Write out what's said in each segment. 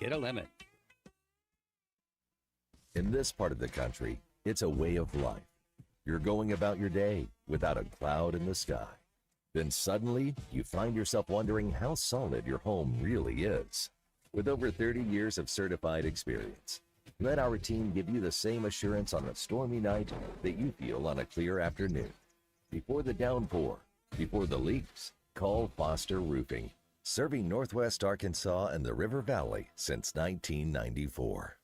Get a limit. In this part of the country, it's a way of life. You're going about your day without a cloud in the sky. Then suddenly, you find yourself wondering how solid your home really is. With over 30 years of certified experience, let our team give you the same assurance on a stormy night that you feel on a clear afternoon. Before the downpour, before the leaks, call Foster Roofing, serving Northwest Arkansas and the River Valley since 1994.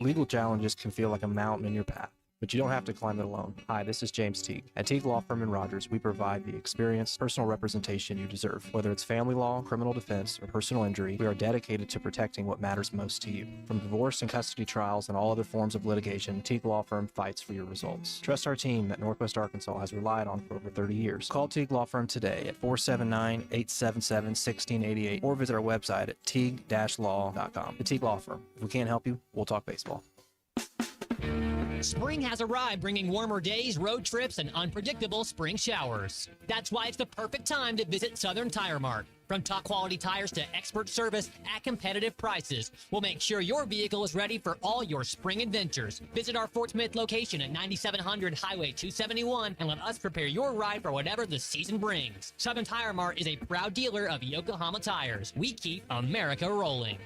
Legal challenges can feel like a mountain in your path, but you don't have to climb it alone. Hi, this is James Teague. At Teague Law Firm in Rogers, we provide the experience, personal representation you deserve. Whether it's family law, criminal defense, or personal injury, we are dedicated to protecting what matters most to you. From divorce and custody trials and all other forms of litigation, Teague Law Firm fights for your results. Trust our team that Northwest Arkansas has relied on for over 30 years. Call Teague Law Firm today at 479-877-1688 or visit our website at teague-law.com. The Teague Law Firm. If we can't help you, we'll talk baseball. Spring has arrived, bringing warmer days, road trips, and unpredictable spring showers. That's why it's the perfect time to visit Southern Tire Mart. From top quality tires to expert service at competitive prices, we'll make sure your vehicle is ready for all your spring adventures. Visit our Fort Smith location at 9700 Highway 271 and let us prepare your ride for whatever the season brings. Southern Tire Mart is a proud dealer of Yokohama tires. We keep America rolling.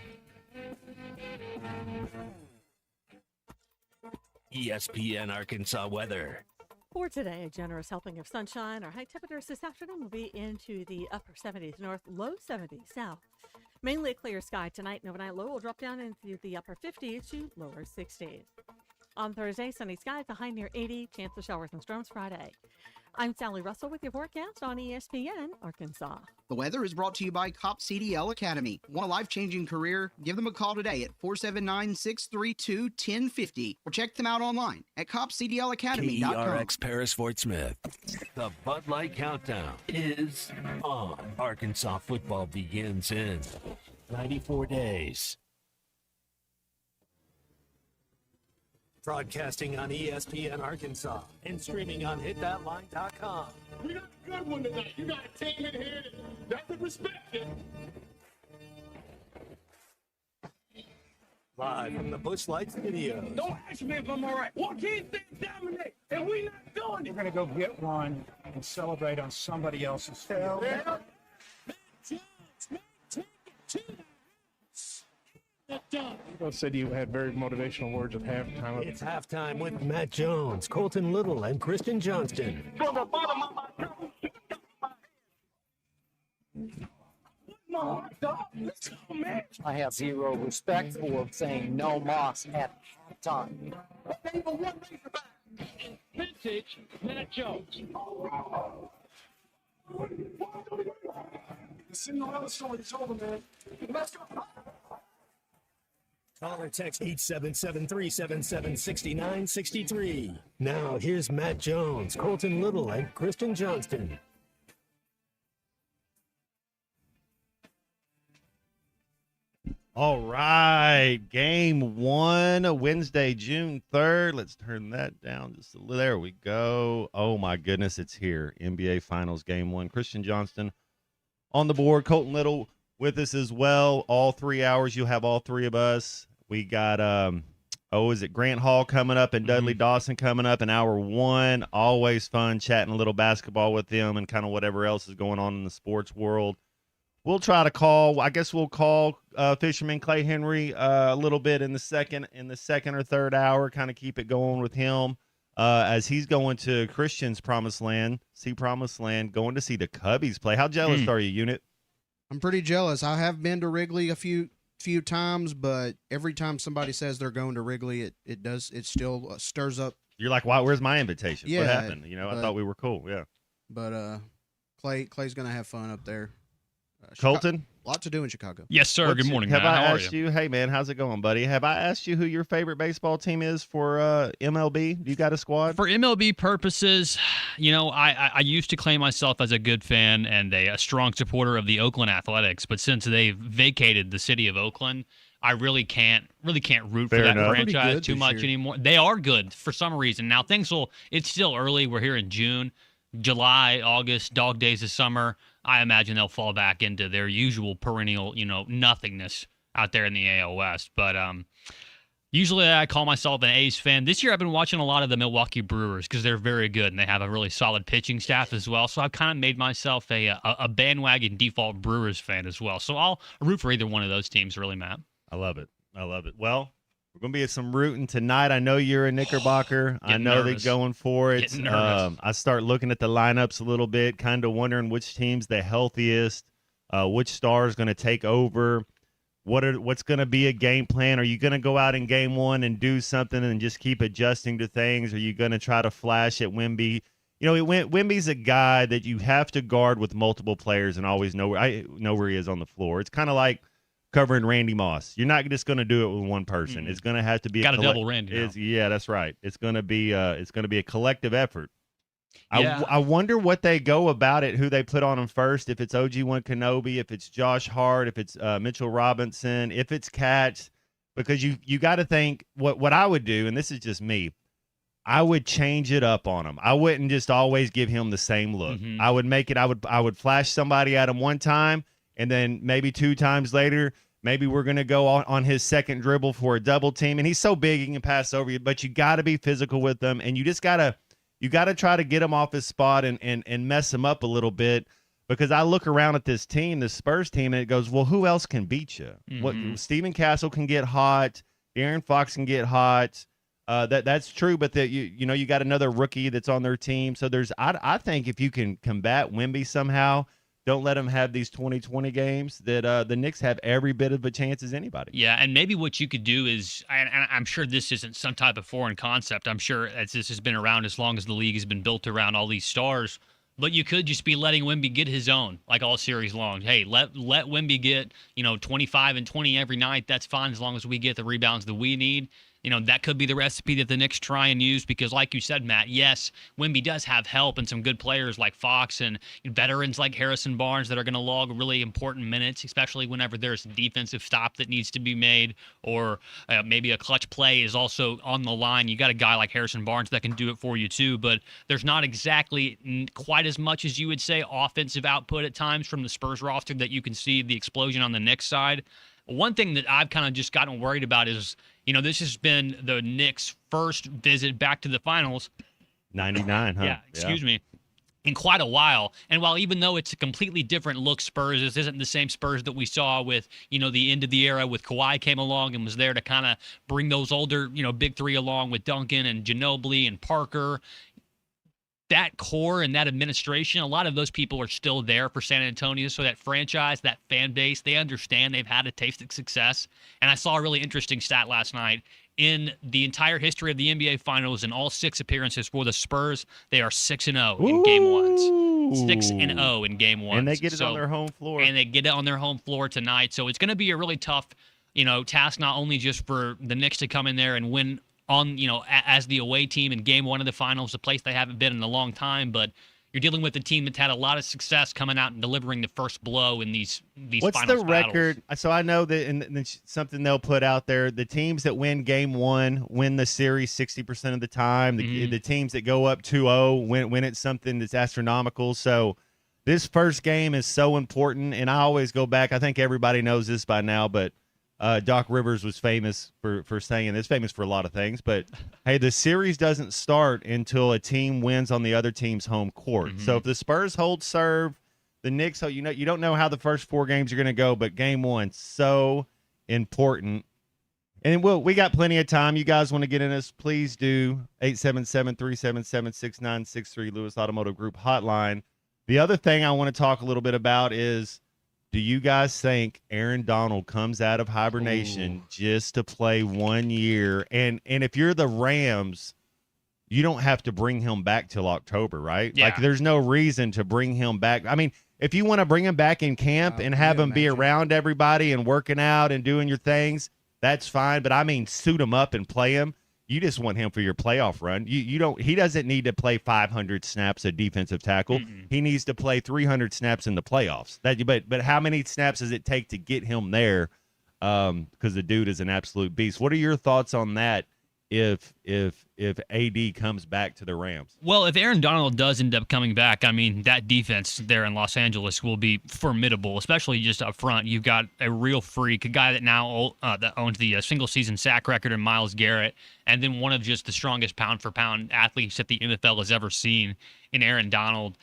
ESPN Arkansas weather. For today, a generous helping of sunshine. Our high temperatures this afternoon will be into the upper 70s north, low 70s south. Mainly a clear sky tonight, and overnight low will drop down into the upper 50s to lower 60s. On Thursday, sunny skies, a high near 80, chance of showers and storms Friday. I'm Sally Russell with your forecast on ESPN Arkansas. The weather is brought to you by COP CDL Academy. Want a life-changing career? Give them a call today at 479-632-1050 or check them out online at copcdlacademy.com. KERX Paris Fort Smith. The Bud Light Countdown is on. Arkansas football begins in 94 days. Broadcasting on ESPN Arkansas and streaming on hitthatline.com. We got a good one tonight. You got a team in here that could respect it. Live from the Busch Light Studios. Don't ask me if I'm all right. Joaquin said dominate, and we not doing it. We're going to go get one and celebrate on somebody else's field. Yeah. Both said you had very motivational words at halftime. It's halftime with Matt Jones, Colton Little, and Christian Johnston. From the bottom of my heart, dog. Let's go, man. I have zero respect for saying no Moss at halftime. Vintage Matt Jones. The Cinderella story is over, man. Let's go. Call or text 877-377-6963. Now, here's Matt Jones, Colton Little, and Christian Johnston. All right, game one, Wednesday, June 3rd. Let's turn that down just a little. There we go. Oh, my goodness, it's here. NBA Finals game one. Christian Johnston on the board. Colton Little with us as well. All 3 hours, you'll have all three of us. We got, is it Grant Hall coming up and Dudley Dawson coming up in hour one. Always fun chatting a little basketball with them and kind of whatever else is going on in the sports world. We'll try to call. I guess we'll call Fisherman Clay Henry a little bit in the second or third hour. Kind of keep it going with him as he's going to Christian's promised land, going to see the Cubbies play. How jealous are you, Unit? I'm pretty jealous. I have been to Wrigley a few times, but every time somebody says they're going to Wrigley, it still stirs up. You're like, wow, where's my invitation? Yeah, what happened? I thought we were cool. Yeah. But Clay's gonna have fun up there. Colton? A lot to do in Chicago. Yes, sir. Good morning, Matt. Have I How asked you? Hey, man, how's it going, buddy? Have I asked you who your favorite baseball team is for MLB? You got a squad? For MLB purposes, I used to claim myself as a good fan and a strong supporter of the Oakland Athletics, but since they've vacated the city of Oakland, I really can't root for that franchise too much anymore. They are good for some reason. Now, it's still early. We're here in June. July, August, dog days of summer, I imagine they'll fall back into their usual perennial, nothingness out there in the AL West. But usually I call myself an A's fan. This year I've been watching a lot of the Milwaukee Brewers because they're very good and they have a really solid pitching staff as well. So I've kind of made myself a bandwagon default Brewers fan as well. So I'll root for either one of those teams, really, Matt. I love it. Well, we're going to be at some rooting tonight. I know you're a Knickerbocker. I know they're going for it. I start looking at the lineups a little bit, kind of wondering which team's the healthiest, which star is going to take over. What's going to be a game plan? Are you going to go out in game one and do something and just keep adjusting to things? Are you going to try to flash at Wemby? Wemby's a guy that you have to guard with multiple players and always know where he is on the floor. It's kind of like covering Randy Moss. You're not just going to do it with one person. It's going to have to be a double Randy now. Yeah, that's right. It's going to be a collective effort. Yeah. I wonder what they go about it, who they put on him first, if it's OG1 Kenobi, if it's Josh Hart, if it's Mitchell Robinson, if it's Katz, because you got to think what I would do, and this is just me, I would change it up on him. I wouldn't just always give him the same look. Mm-hmm. I would make it, I would flash somebody at him one time, and then maybe 2 times later, maybe we're going to go on his second dribble for a double team, and he's so big he can pass over you, but you got to be physical with them, and you just got to try to get him off his spot and mess him up a little bit, because I look around at this team, the Spurs team, and it goes, well, who else can beat you? Mm-hmm. Stephen Castle can get hot. Aaron Fox can get hot. That's true, but you got another rookie that's on their team. So I think if you can combat Wemby somehow, don't let him have these 2020 games, that the Knicks have every bit of a chance as anybody. Yeah, and maybe what you could do is, and I'm sure this isn't some type of foreign concept. I'm sure as this has been around as long as the league has been built around all these stars. But you could just be letting Wemby get his own, like all series long. Hey, let Wemby get 25 and 20 every night. That's fine as long as we get the rebounds that we need. That could be the recipe that the Knicks try and use, because like you said, Matt, yes, Wemby does have help and some good players like Fox and veterans like Harrison Barnes that are going to log really important minutes, especially whenever there's a defensive stop that needs to be made, or maybe a clutch play is also on the line. You got a guy like Harrison Barnes that can do it for you too, but there's not exactly quite as much as you would say offensive output at times from the Spurs roster that you can see the explosion on the Knicks side. One thing that I've kind of just gotten worried about is, this has been the Knicks' first visit back to the finals. 99, huh? Yeah, excuse me. In quite a while. And while even though it's a completely different look Spurs, this isn't the same Spurs that we saw with, the end of the era with Kawhi came along and was there to kind of bring those older, big three along with Duncan and Ginobili and Parker. That core and that administration, a lot of those people are still there for San Antonio. So that franchise, that fan base, they understand they've had a taste of success. And I saw a really interesting stat last night. In the entire history of the NBA Finals, in all 6 appearances for the Spurs, they are 6-0 in game ones. 6-0 in game ones. And they get it on their home floor. And they get it on their home floor tonight. So it's going to be a really tough, task, not only just for the Knicks to come in there and win on, as the away team in game 1 of the finals, a place they haven't been in a long time, but you're dealing with a team that's had a lot of success coming out and delivering the first blow in these What's finals the record? So I know that, and something they'll put out there, the teams that win game 1 win the series 60% of the time. The teams that go up 2-0 win it something that's astronomical. So this first game is so important, and I always go back. I think everybody knows this by now, but Doc Rivers was famous for saying this, famous for a lot of things, but hey, the series doesn't start until a team wins on the other team's home court. So if the Spurs hold serve, the Knicks, you don't know how the first 4 games are going to go, but game 1, so important. And we got plenty of time. You guys want to get in us, please do. 877-377-6963, Lewis Automotive Group hotline. The other thing I want to talk a little bit about is, do you guys think Aaron Donald comes out of hibernation just to play 1 year? And if you're the Rams, you don't have to bring him back till October, right? Yeah. Like, there's no reason to bring him back. I mean, if you want to bring him back in camp and have him be around everybody and working out and doing your things, that's fine. But I mean, suit him up and play him. You just want him for your playoff run. You don't. He doesn't need to play 500 snaps at defensive tackle. He needs to play 300 snaps in the playoffs. But how many snaps does it take to get him there? Because the dude is an absolute beast. What are your thoughts on that? If if AD comes back to the Rams. Well, if Aaron Donald does end up coming back, I mean, that defense there in Los Angeles will be formidable, especially just up front. You've got a real freak, a guy that now that owns the single-season sack record in Myles Garrett, and then one of just the strongest pound-for-pound athletes that the NFL has ever seen in Aaron Donald.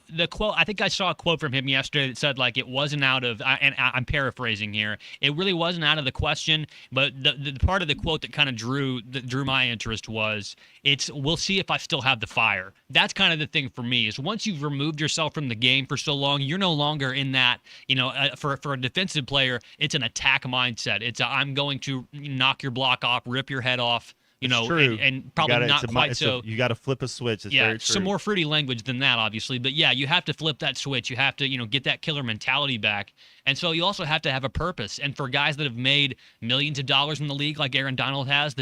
The quote, I think I saw a quote from him yesterday that said, like, it wasn't out of, and I'm paraphrasing here, it really wasn't out of the question, but the part of the quote that kind of drew my interest was, we'll see if I still have the fire. That's kind of the thing for me, is once you've removed yourself from the game for so long, you're no longer in that, for a defensive player, it's an attack mindset. It's I'm going to knock your block off, rip your head off, and probably not quite so. You got to flip a switch. It's very true. Some more fruity language than that, obviously. But yeah, you have to flip that switch. You have to, get that killer mentality back. And so you also have to have a purpose. And for guys that have made millions of dollars in the league, like Aaron Donald has,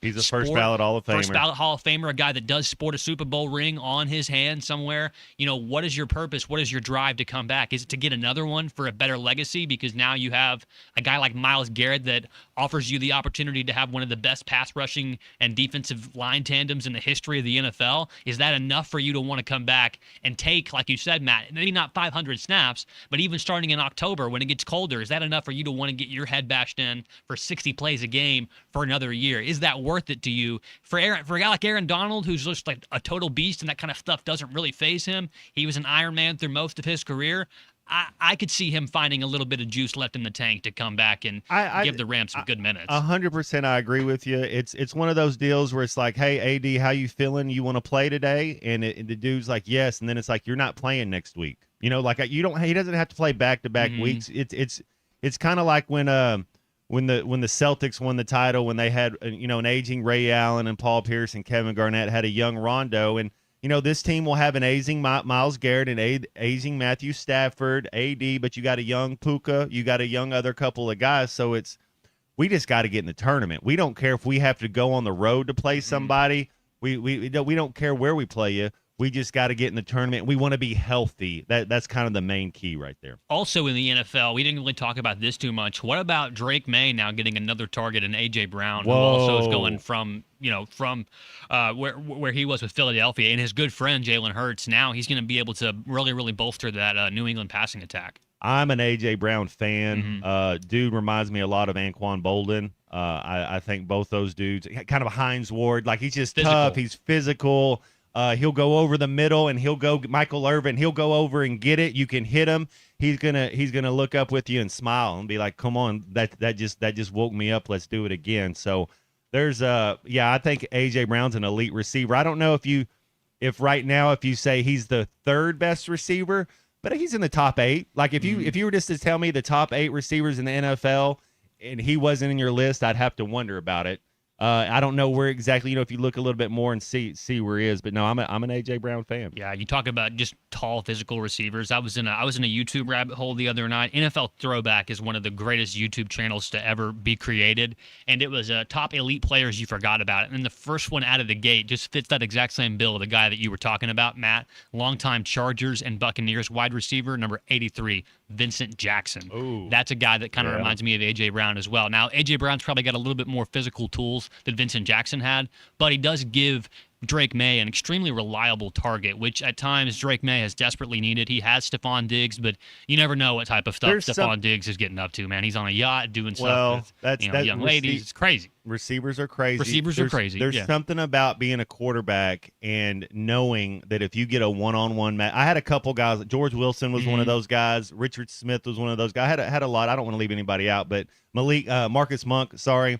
he's a first ballot Hall of Famer. First ballot Hall of Famer, a guy that does sport a Super Bowl ring on his hand somewhere. What is your purpose? What is your drive to come back? Is it to get another one for a better legacy? Because now you have a guy like Myles Garrett that offers you the opportunity to have one of the best pass rushing and defensive line tandems in the history of the NFL. Is that enough for you to want to come back and take, like you said, Matt, maybe not 500 snaps, but even starting in October when it gets colder, is that enough for you to want to get your head bashed in for 60 plays a game for another year? Is that worth it to you? For a guy like Aaron Donald, who's just like a total beast and that kind of stuff doesn't really faze him, he was an Iron Man through most of his career, I could see him finding a little bit of juice left in the tank to come back and give the Rams some good minutes. 100%, I agree with you. It's one of those deals where it's like, hey, AD, how you feeling? You want to play today? And the dude's like, yes. And then it's like, you're not playing next week. He doesn't have to play back-to-back weeks. It's kind of like when the Celtics won the title, when they had an aging Ray Allen and Paul Pierce and Kevin Garnett had a young Rondo, and this team will have an aging Myles Garrett and aging Matthew Stafford, AD, but you got a young Puka, you got a young other couple of guys. So we just got to get in the tournament. We don't care if we have to go on the road to play somebody. We don't care where we play you. We just got to get in the tournament. We want to be healthy. That's kind of the main key right there. Also in the NFL, we didn't really talk about this too much. What about Drake May now getting another target and A.J. Brown, who also is going from where he was with Philadelphia, and his good friend Jalen Hurts. Now he's going to be able to really, really bolster that New England passing attack. I'm an A.J. Brown fan. Dude reminds me a lot of Anquan Bolden. I think both those dudes, kind of a Hines Ward, like he's just tough. He's physical. He'll go over the middle, and he'll go Michael Irvin. He'll go over and get it. You can hit him. He's gonna look up with you and smile and be like, "Come on, that just woke me up. Let's do it again." So there's I think AJ Brown's an elite receiver. I don't know if right now if you say he's the third best receiver, but he's in the top 8. Like if you were just to tell me the top 8 receivers in the NFL and he wasn't in your list, I'd have to wonder about it. I don't know where exactly, if you look a little bit more and see where he is, but no, I'm an A.J. Brown fan. Yeah, you talk about just tall physical receivers. I was in a YouTube rabbit hole the other night. NFL Throwback is one of the greatest YouTube channels to ever be created, and it was top elite players you forgot about. And the first one out of the gate just fits that exact same bill, the guy that you were talking about, Matt, longtime Chargers and Buccaneers wide receiver, number 83, Vincent Jackson. Ooh, that's a guy that kind of reminds me of A.J. Brown as well. Now, A.J. Brown's probably got a little bit more physical tools that Vincent Jackson had, but he does give Drake May an extremely reliable target, which at times Drake May has desperately needed. He has Stephon Diggs, but you never know what type of stuff Stephon Diggs is getting up to, man. He's on a yacht doing stuff with young ladies. It's crazy. Receivers are crazy. There's something about being a quarterback and knowing that if you get a one-on-one match. I had a couple guys. George Wilson was one of those guys. Richard Smith was one of those guys. I had a lot. I don't want to leave anybody out, but Marcus Monk, sorry.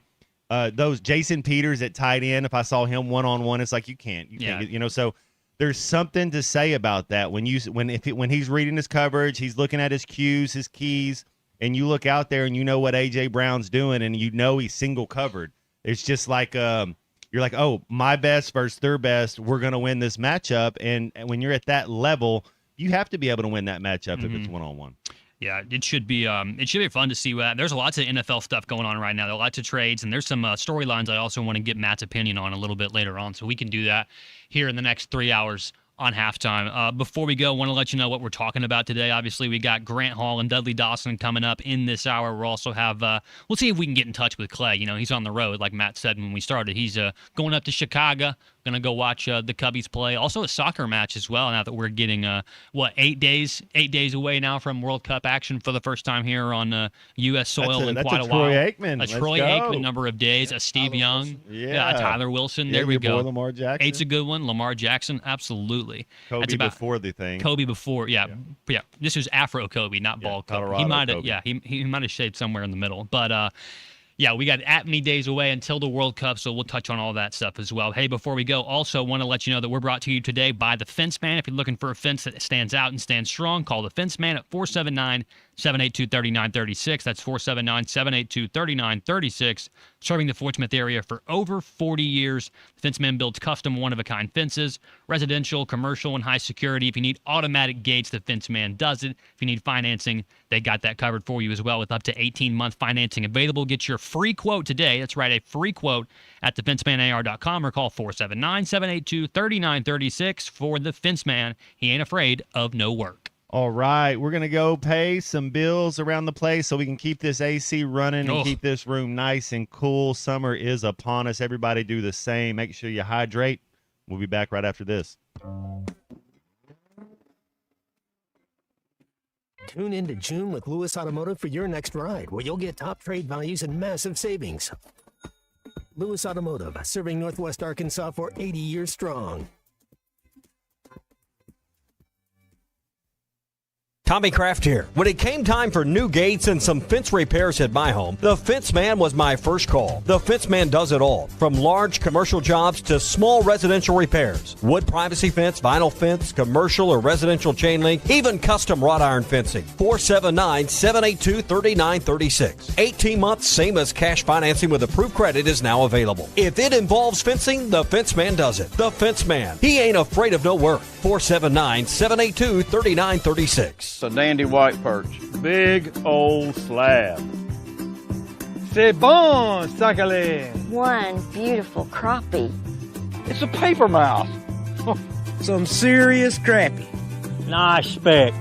Those Jason Peters at tight end, if I saw him one-on-one, it's like you can't get, so there's something to say about that when he's reading his coverage, he's looking at his cues, his keys, and you look out there and you know what AJ Brown's doing and he's single covered. It's just like you're like, oh, my best versus their best, we're gonna win this matchup, and when you're at that level, you have to be able to win that matchup if it's one-on-one. Yeah, it should be fun to see that. There's lots of NFL stuff going on right now. There are lots of trades, and there's some storylines I also want to get Matt's opinion on a little bit later on, so we can do that here in the next 3 hours on halftime. Before we go, I want to let you know what we're talking about today. Obviously, we got Grant Hall and Dudley Dawson coming up in this hour. We'll also have, we'll see if we can get in touch with Clay. You know, he's on the road, like Matt said when we started. He's going up to Chicago, going to go watch the Cubbies play. Also a soccer match as well, now that we're getting, 8 days away now from World Cup action for the first time here on U.S. soil in quite a while. Aikman. Troy Aikman number of days. A Steve Young. Tyler Wilson. There we go. Lamar Jackson. 8's a good one. Lamar Jackson. Absolutely. Kobe before the thing. Kobe before, yeah. This was Afro Kobe, not ball Kobe. Colorado He might have, Kobe. he might have shaved somewhere in the middle. But we got at many days away until the World Cup, so we'll touch on all that stuff as well. Hey, before we go, also want to let you know that we're brought to you today by the Fence Man. If you're looking for a fence that stands out and stands strong, call the Fence Man at 479-782-3936. That's 479-782-3936. Serving the Fort Smith area for over 40 years. The Fence Man builds custom one-of-a-kind fences, residential, commercial, and high security. If you need automatic gates, the Fence Man does it. If you need financing, they got that covered for you as well with up to 18-month financing available. Get your free quote today. That's right, a free quote at thefencemanar.com or call 479-782-3936 for the Fence Man. He ain't afraid of no work. All right, we're going to go pay some bills around the place so we can keep this AC running and keep this room nice and cool. Summer is upon us. Everybody do the same. Make sure you hydrate. We'll be back right after this. Tune into June with Lewis Automotive for your next ride, where you'll get top trade values and massive savings. Lewis Automotive, serving Northwest Arkansas for 80 years strong. Tommy Kraft here. When it came time for new gates and some fence repairs at my home, the Fence Man was my first call. The Fence Man does it all, from large commercial jobs to small residential repairs. Wood privacy fence, vinyl fence, commercial or residential chain link, even custom wrought iron fencing. 479-782-3936. 18 months, same as cash financing with approved credit is now available. If it involves fencing, the Fence Man does it. The Fence Man. He ain't afraid of no work. 479-782-3936. A dandy white perch. Big old slab. C'est bon, sacale. One beautiful crappie. It's a paper mouse. Some serious crappie. Nice speck.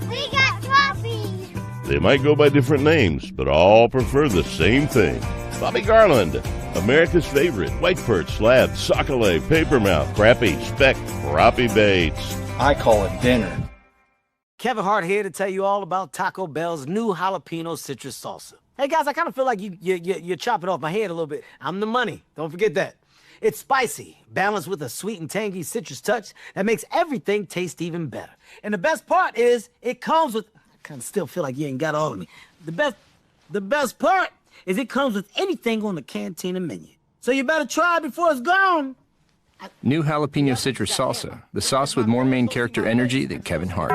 We got crappies. They might go by different names, but all prefer the same thing. Bobby Garland, America's favorite white perch, slab, sockeye, papermouth, crappie, speck, crappie baits. I call it dinner. Kevin Hart here to tell you all about Taco Bell's new jalapeno citrus salsa. Hey guys, I kind of feel like you're chopping off my head a little bit. I'm the money. Don't forget that. It's spicy, balanced with a sweet and tangy citrus touch that makes everything taste even better. And the best part is it comes with, I kind of still feel like you ain't got all of me. The best part is it comes with anything on the Cantina menu. So you better try it before it's gone. New jalapeno citrus salsa, the sauce with more main character energy than Kevin Hart.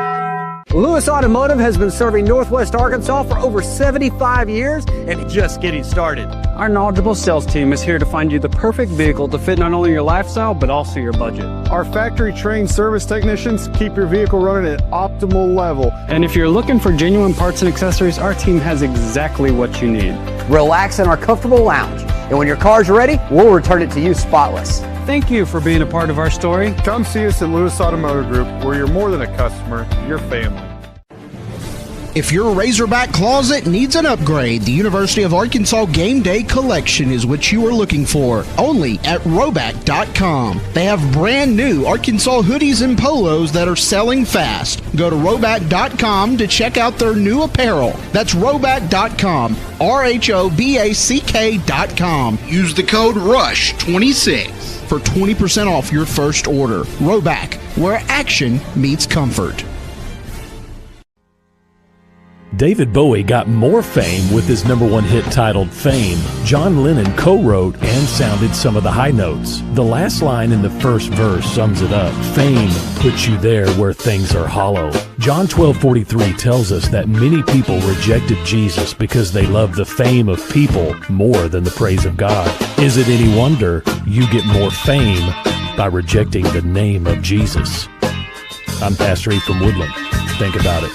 Lewis Automotive has been serving Northwest Arkansas for over 75 years and just getting started. Our knowledgeable sales team is here to find you the perfect vehicle to fit not only your lifestyle, but also your budget. Our factory-trained service technicians keep your vehicle running at optimal level. And if you're looking for genuine parts and accessories, our team has exactly what you need. Relax in our comfortable lounge, and when your car's ready, we'll return it to you spotless. Thank you for being a part of our story. Come see us at Lewis Automotive Group, where you're more than a customer, you're family. If your Razorback closet needs an upgrade, the University of Arkansas Game Day Collection is what you are looking for. Only at Roback.com. They have brand new Arkansas hoodies and polos that are selling fast. Go to Roback.com to check out their new apparel. That's Roback.com. RHOBACK.com. Use the code RUSH26 for 20% off your first order. Roback, where action meets comfort. David Bowie got more fame with his #1 hit titled Fame. John Lennon co-wrote and sounded some of the high notes. The last line in the first verse sums it up. Fame puts you there where things are hollow. John 12:43 tells us that many people rejected Jesus because they loved the fame of people more than the praise of God. Is it any wonder you get more fame by rejecting the name of Jesus? I'm Pastor E. from Woodland. Think about it.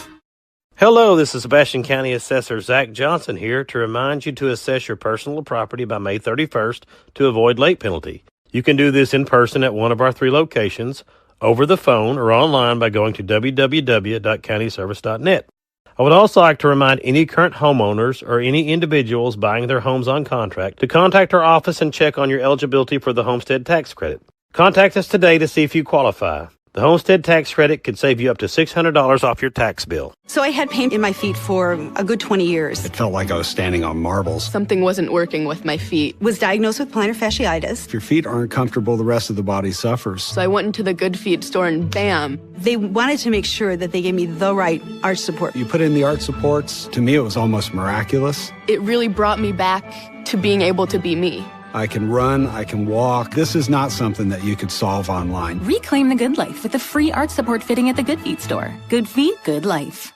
Hello, this is Sebastian County Assessor Zach Johnson here to remind you to assess your personal property by May 31st to avoid late penalty. You can do this in person at one of our 3 locations, over the phone or online by going to www.countyservice.net. I would also like to remind any current homeowners or any individuals buying their homes on contract to contact our office and check on your eligibility for the homestead tax credit. Contact us today to see if you qualify. The homestead tax credit could save you up to $600 off your tax bill. So I had pain in my feet for a good 20 years. It felt like I was standing on marbles. Something wasn't working with my feet. Was diagnosed with plantar fasciitis. If your feet aren't comfortable, the rest of the body suffers. So I went into the Good Feet store and bam. They wanted to make sure that they gave me the right arch support. You put in the arch supports. To me, it was almost miraculous. It really brought me back to being able to be me. I can run, I can walk. This is not something that you could solve online. Reclaim the good life with a free arch support fitting at the Good Feet store. Good feet, good life.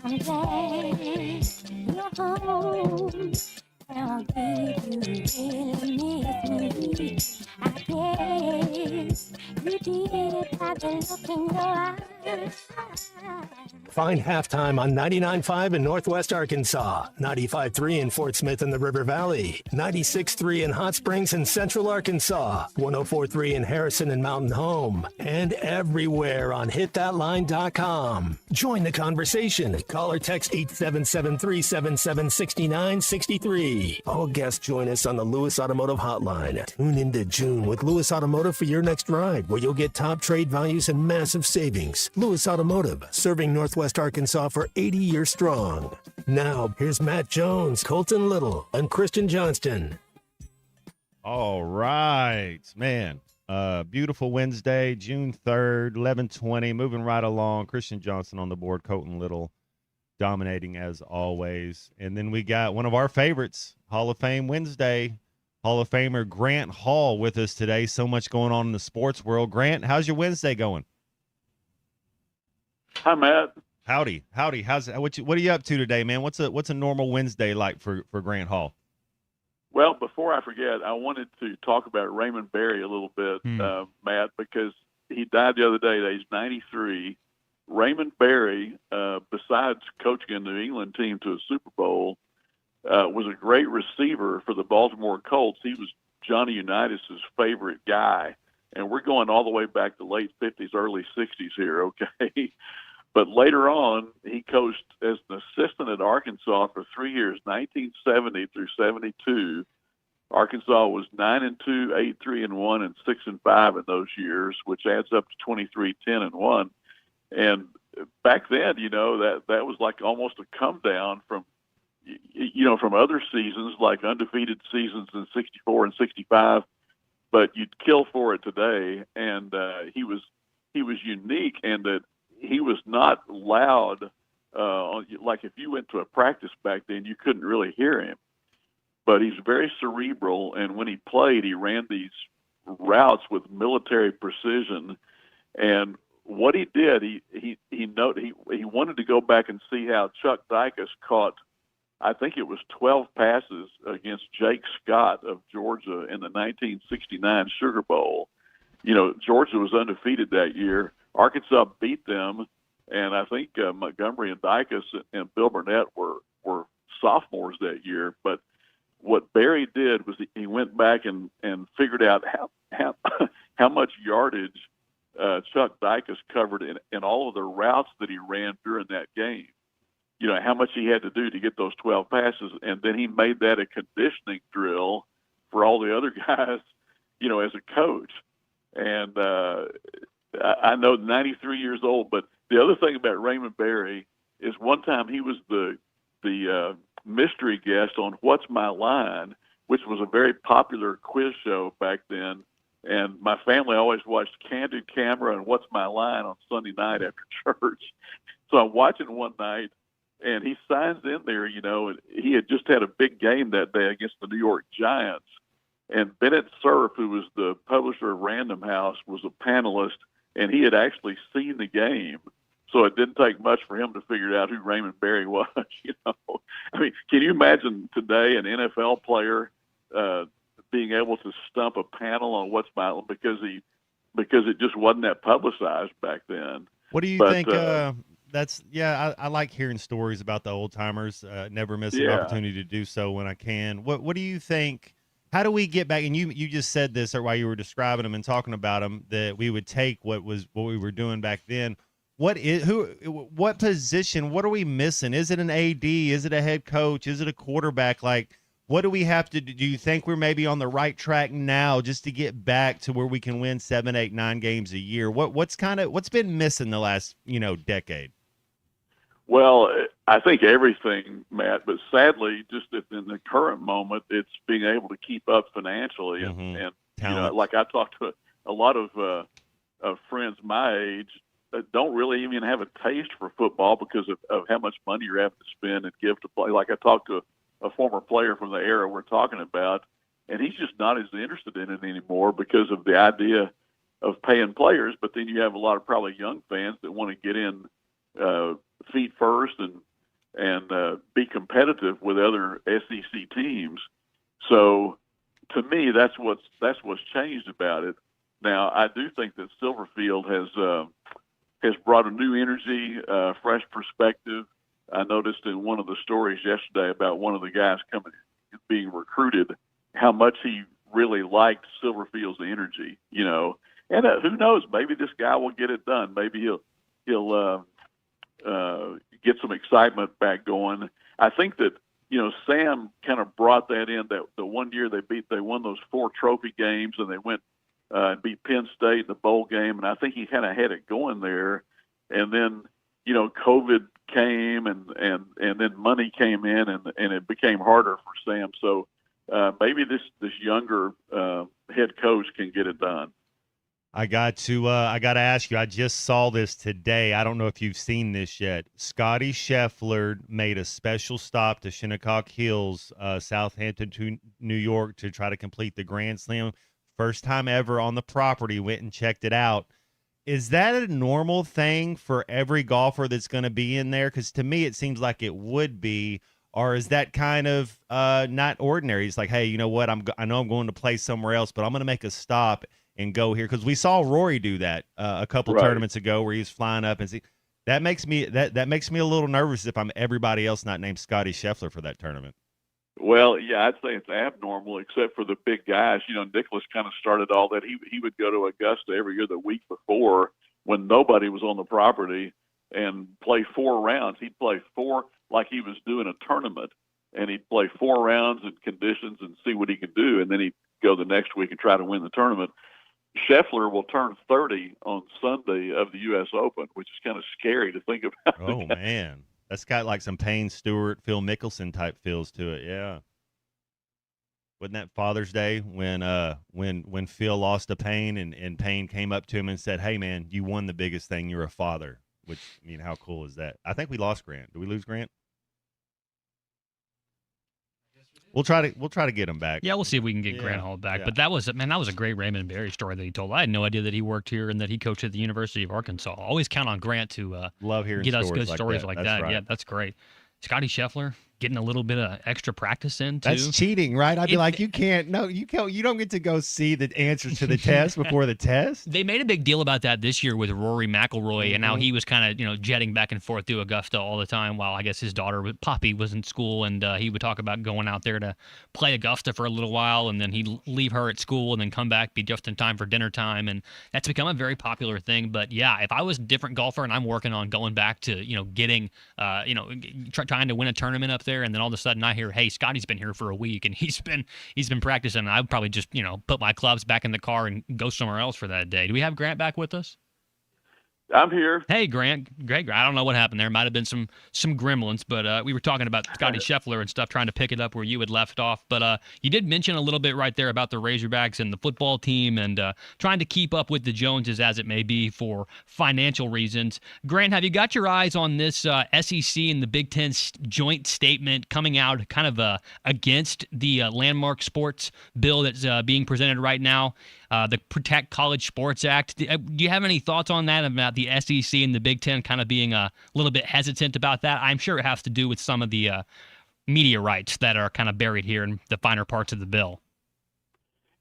I'm glad you're home. I'll give you really miss me. I guess you did it by the look in your eyes. Find halftime on 99.5 in Northwest Arkansas, 95.3 in Fort Smith and the River Valley, 96.3 in Hot Springs and Central Arkansas, 104.3 in Harrison and Mountain Home, and everywhere on hitthatline.com. Join the conversation. Call or text 877-377-6963. All guests join us on the Lewis Automotive Hotline. Tune into June with Lewis Automotive for your next ride, where you'll get top trade values and massive savings. Lewis Automotive, serving Northwest Arkansas for 80 years strong. Now, here's Matt Jones, Colton Little, and Christian Johnston. All right, man. Beautiful Wednesday, June 3rd, 11:20. Moving right along. Christian Johnston on the board, Colton Little dominating as always. And then we got one of our favorites, Hall of Fame Wednesday. Hall of Famer Grant Hall with us today. So much going on in the sports world. Grant, how's your Wednesday going? Hi, Matt. Howdy. What are you up to today, man? What's a normal Wednesday like for Grant Hall? Well, before I forget, I wanted to talk about Raymond Berry a little bit, Matt, because he died the other day at age 93. Raymond Berry, besides coaching a New England team to a Super Bowl, was a great receiver for the Baltimore Colts. He was Johnny Unitas' favorite guy, and we're going all the way back to late 50s, early 60s here, okay? But later on, he coached as an assistant at Arkansas for 3 years, 1970 through 72. Arkansas was 9-2, 8-3-1, and 6-5 in those years, which adds up to 23-10-1. And back then, you know, that was like almost a come down from, you know, from other seasons, like undefeated seasons in 64 and 65. But you'd kill for it today. And he was unique in that he was not loud. Like if you went to a practice back then, you couldn't really hear him. But he's very cerebral, and when he played, he ran these routes with military precision. And what he did, he wanted to go back and see how Chuck Dicus caught, I think it was 12 passes against Jake Scott of Georgia in the 1969 Sugar Bowl. You know, Georgia was undefeated that year. Arkansas beat them, and I think Montgomery and Dicus and Bill Burnett were sophomores that year. But what Berry did was he went back and figured out how much yardage Chuck Dicus covered in all of the routes that he ran during that game. You know, how much he had to do to get those 12 passes, and then he made that a conditioning drill for all the other guys as a coach. And I know 93 years old, but the other thing about Raymond Berry is one time he was the mystery guest on What's My Line, which was a very popular quiz show back then. And my family always watched Candid Camera and What's My Line on Sunday night after church. So I'm watching one night, and he signs in there, and he had just had a big game that day against the New York Giants. And Bennett Cerf, who was the publisher of Random House, was a panelist, and he had actually seen the game. So it didn't take much for him to figure out who Raymond Berry was. I mean, can you imagine today an NFL player being able to stump a panel on What's My Line because it just wasn't that publicized back then? What do you think? I like hearing stories about the old timers. Never miss an opportunity to do so when I can. What do you think? How do we get back? And you just said this while you were describing them and talking about them, that we would take what we were doing back then. What position? What are we missing? Is it an AD? Is it a head coach? Is it a quarterback? Like, what do we have to do? Do you think we're maybe on the right track now just to get back to where we can win 7, 8, 9 games a year? What's been missing the last decade? Well, I think everything, Matt, but sadly, just in the current moment, it's being able to keep up financially. And like I talked to a lot of friends my age that don't really even have a taste for football because of how much money you're having to spend and give to play. Like I talked to a former player from the era we're talking about, and he's just not as interested in it anymore because of the idea of paying players. But then you have a lot of probably young fans that want to get in feet first and be competitive with other SEC teams. So to me, that's what's changed about it. Now, I do think that Silverfield has brought a new energy, fresh perspective. I noticed in one of the stories yesterday about one of the guys being recruited, how much he really liked Silverfield's energy, And who knows? Maybe this guy will get it done. Maybe he'll get some excitement back going. I think that Sam kind of brought that in. That the one year they won those 4 trophy games, and they went and beat Penn State in the bowl game, and I think he kind of had it going there. And then COVID came, and then money came in, and it became harder for Sam. So maybe this younger head coach can get it done. I got to ask you, I just saw this today. I don't know if you've seen this yet. Scotty Scheffler made a special stop to Shinnecock Hills, Southampton to New York, to try to complete the Grand Slam. First time ever on the property, went and checked it out. Is that a normal thing for every golfer that's going to be in there? Because to me, it seems like it would be. Or is that kind of not ordinary? It's like, hey, you know what? I know I'm going to play somewhere else, but I'm going to make a stop and go here, because we saw Rory do that a couple tournaments ago, where he's flying up and see. That makes me that makes me a little nervous if I'm everybody else not named Scotty Scheffler for that tournament. Well, yeah, I'd say it's abnormal, except for the big guys. Nicklaus kind of started all that. He would go to Augusta every year the week before when nobody was on the property and play 4 rounds. He'd play 4 like he was doing a tournament, and he'd play 4 rounds in conditions and see what he could do, and then he'd go the next week and try to win the tournament. Scheffler will turn 30 on Sunday of the U.S. Open, which is kind of scary to think about. Oh, man. That's got like some Payne Stewart, Phil Mickelson type feels to it, yeah. Wasn't that Father's Day when Phil lost to Payne and Payne came up to him and said, hey, man, you won the biggest thing. You're a father. Which, I mean, how cool is that? I think we lost Grant. Did we lose Grant? We'll try to get him back. Yeah, we'll see if we can get Grant Hall back. Yeah. But that was a great Raymond Berry story that he told. I had no idea that he worked here and that he coached at the University of Arkansas. Always count on Grant to love hearing get us good like stories that. like That's that. right. Yeah, that's great. Scotty Scheffler getting a little bit of extra practice in too. That's cheating, right? I'd be like, you don't get to go see the answers to the test before the test. They made a big deal about that this year with Rory McIlroy, and how he was kind of jetting back and forth through Augusta all the time, while I guess his daughter Poppy was in school, and he would talk about going out there to play Augusta for a little while, and then he'd leave her at school and then come back, be just in time for dinner time, and that's become a very popular thing. But yeah, if I was a different golfer and I'm working on going back to getting trying to win a tournament up there, and then all of a sudden I hear, hey, Scotty's been here for a week, and he's been practicing. I would probably just put my clubs back in the car and go somewhere else for that day. Do we have Grant back with us? I'm here. Hey, Grant. Great. I don't know what happened there. Might have been some gremlins, but we were talking about Scotty Scheffler and stuff, trying to pick it up where you had left off. But you did mention a little bit right there about the Razorbacks and the football team and trying to keep up with the Joneses as it may be for financial reasons. Grant, have you got your eyes on this SEC and the Big Ten joint statement coming out kind of against the landmark sports bill that's being presented right now? The Protect College Sports Act. Do you have any thoughts on that, about the SEC and the Big Ten kind of being a little bit hesitant about that? I'm sure it has to do with some of the media rights that are kind of buried here in the finer parts of the bill.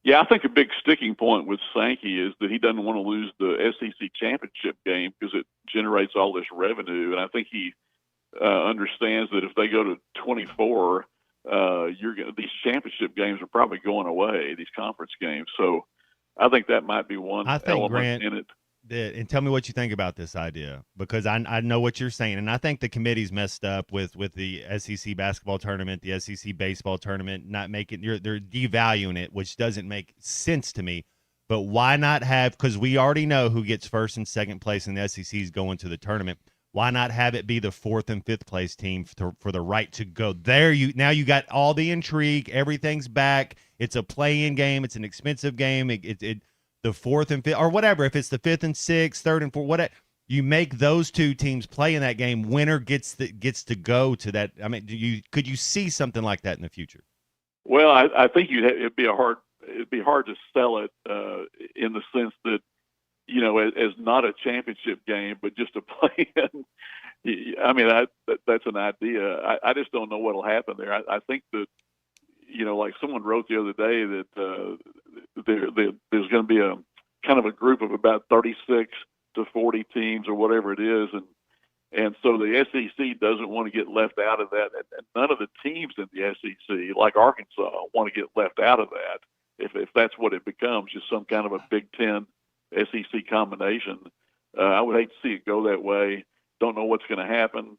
Yeah, I think a big sticking point with Sankey is that he doesn't want to lose the SEC championship game because it generates all this revenue. And I think he understands that if they go to 24, these championship games are probably going away, these conference games. So I think that might be one element Grant, in it. And tell me what you think about this idea, because I know what you're saying, and I think the committee's messed up with the SEC basketball tournament, the SEC baseball tournament, not making they're devaluing it, which doesn't make sense to me. But why not have? Because we already know who gets first and second place in the SECs going to the tournament. Why not have it be the fourth and fifth place team for the right to go there? Now you got all the intrigue. Everything's back. It's a play-in game. It's an expensive game. The fourth and fifth, or whatever. If it's the fifth and sixth, third and fourth, whatever, you make those two teams play in that game. Winner gets to go to that. I mean, could you see something like that in the future? Well, I think it'd be hard to sell it in the sense that, as not a championship game, but just a play-in. I mean, that's an idea. I just don't know what'll happen there. I think that, like someone wrote the other day that there's going to be a kind of a group of about 36 to 40 teams or whatever it is, and so the SEC doesn't want to get left out of that, and none of the teams in the SEC, like Arkansas, want to get left out of that. If that's what it becomes, just some kind of a Big Ten SEC combination, I would hate to see it go that way. Don't know what's going to happen.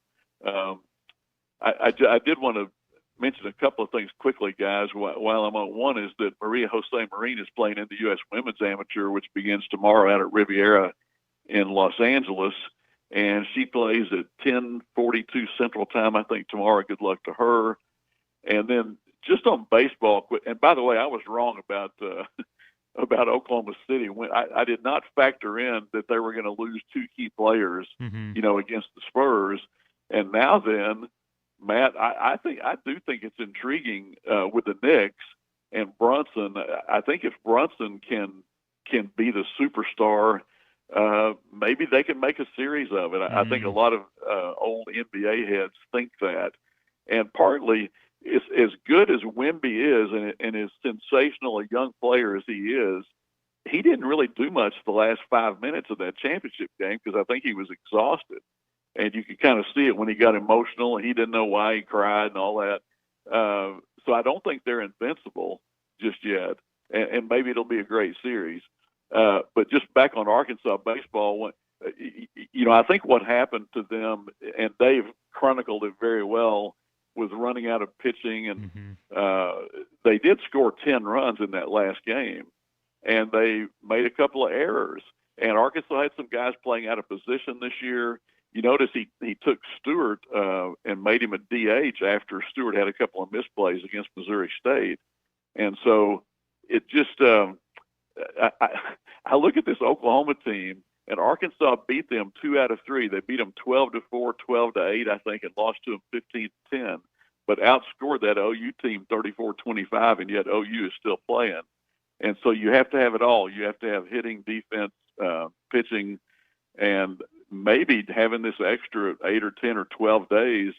I did want to mention a couple of things quickly, guys, while I'm on. One is that Maria Jose Marin is playing in the U.S. Women's Amateur, which begins tomorrow out at Riviera in Los Angeles, and she plays at 10:42 Central Time, I think, tomorrow. Good luck to her. And then just on baseball, and by the way, I was wrong about Oklahoma City. When I did not factor in that they were going to lose two key players, against the Spurs. And now then, Matt, I do think it's intriguing with the Knicks and Brunson. I think if Brunson can be the superstar, maybe they can make a series of it. I think a lot of old NBA heads think that, and partly it's as good as Wemby is, and as sensational a young player as he is. He didn't really do much the last 5 minutes of that championship game because I think he was exhausted. And you could kind of see it when he got emotional and he didn't know why he cried and all that. So I don't think they're invincible just yet. And maybe it'll be a great series. But just back on Arkansas baseball, I think what happened to them, and Dave chronicled it very well, was running out of pitching. And they did score 10 runs in that last game. And they made a couple of errors. And Arkansas had some guys playing out of position this year. You notice he took Stewart and made him a DH after Stewart had a couple of misplays against Missouri State. And so it just I look at this Oklahoma team, and Arkansas beat them 2 out of 3. They beat them 12-4, 12-8, I think, and lost to them 15-10, but outscored that OU team 34-25, and yet OU is still playing. And so you have to have it all. You have to have hitting, defense, pitching, and maybe having this extra 8 or 10 or 12 days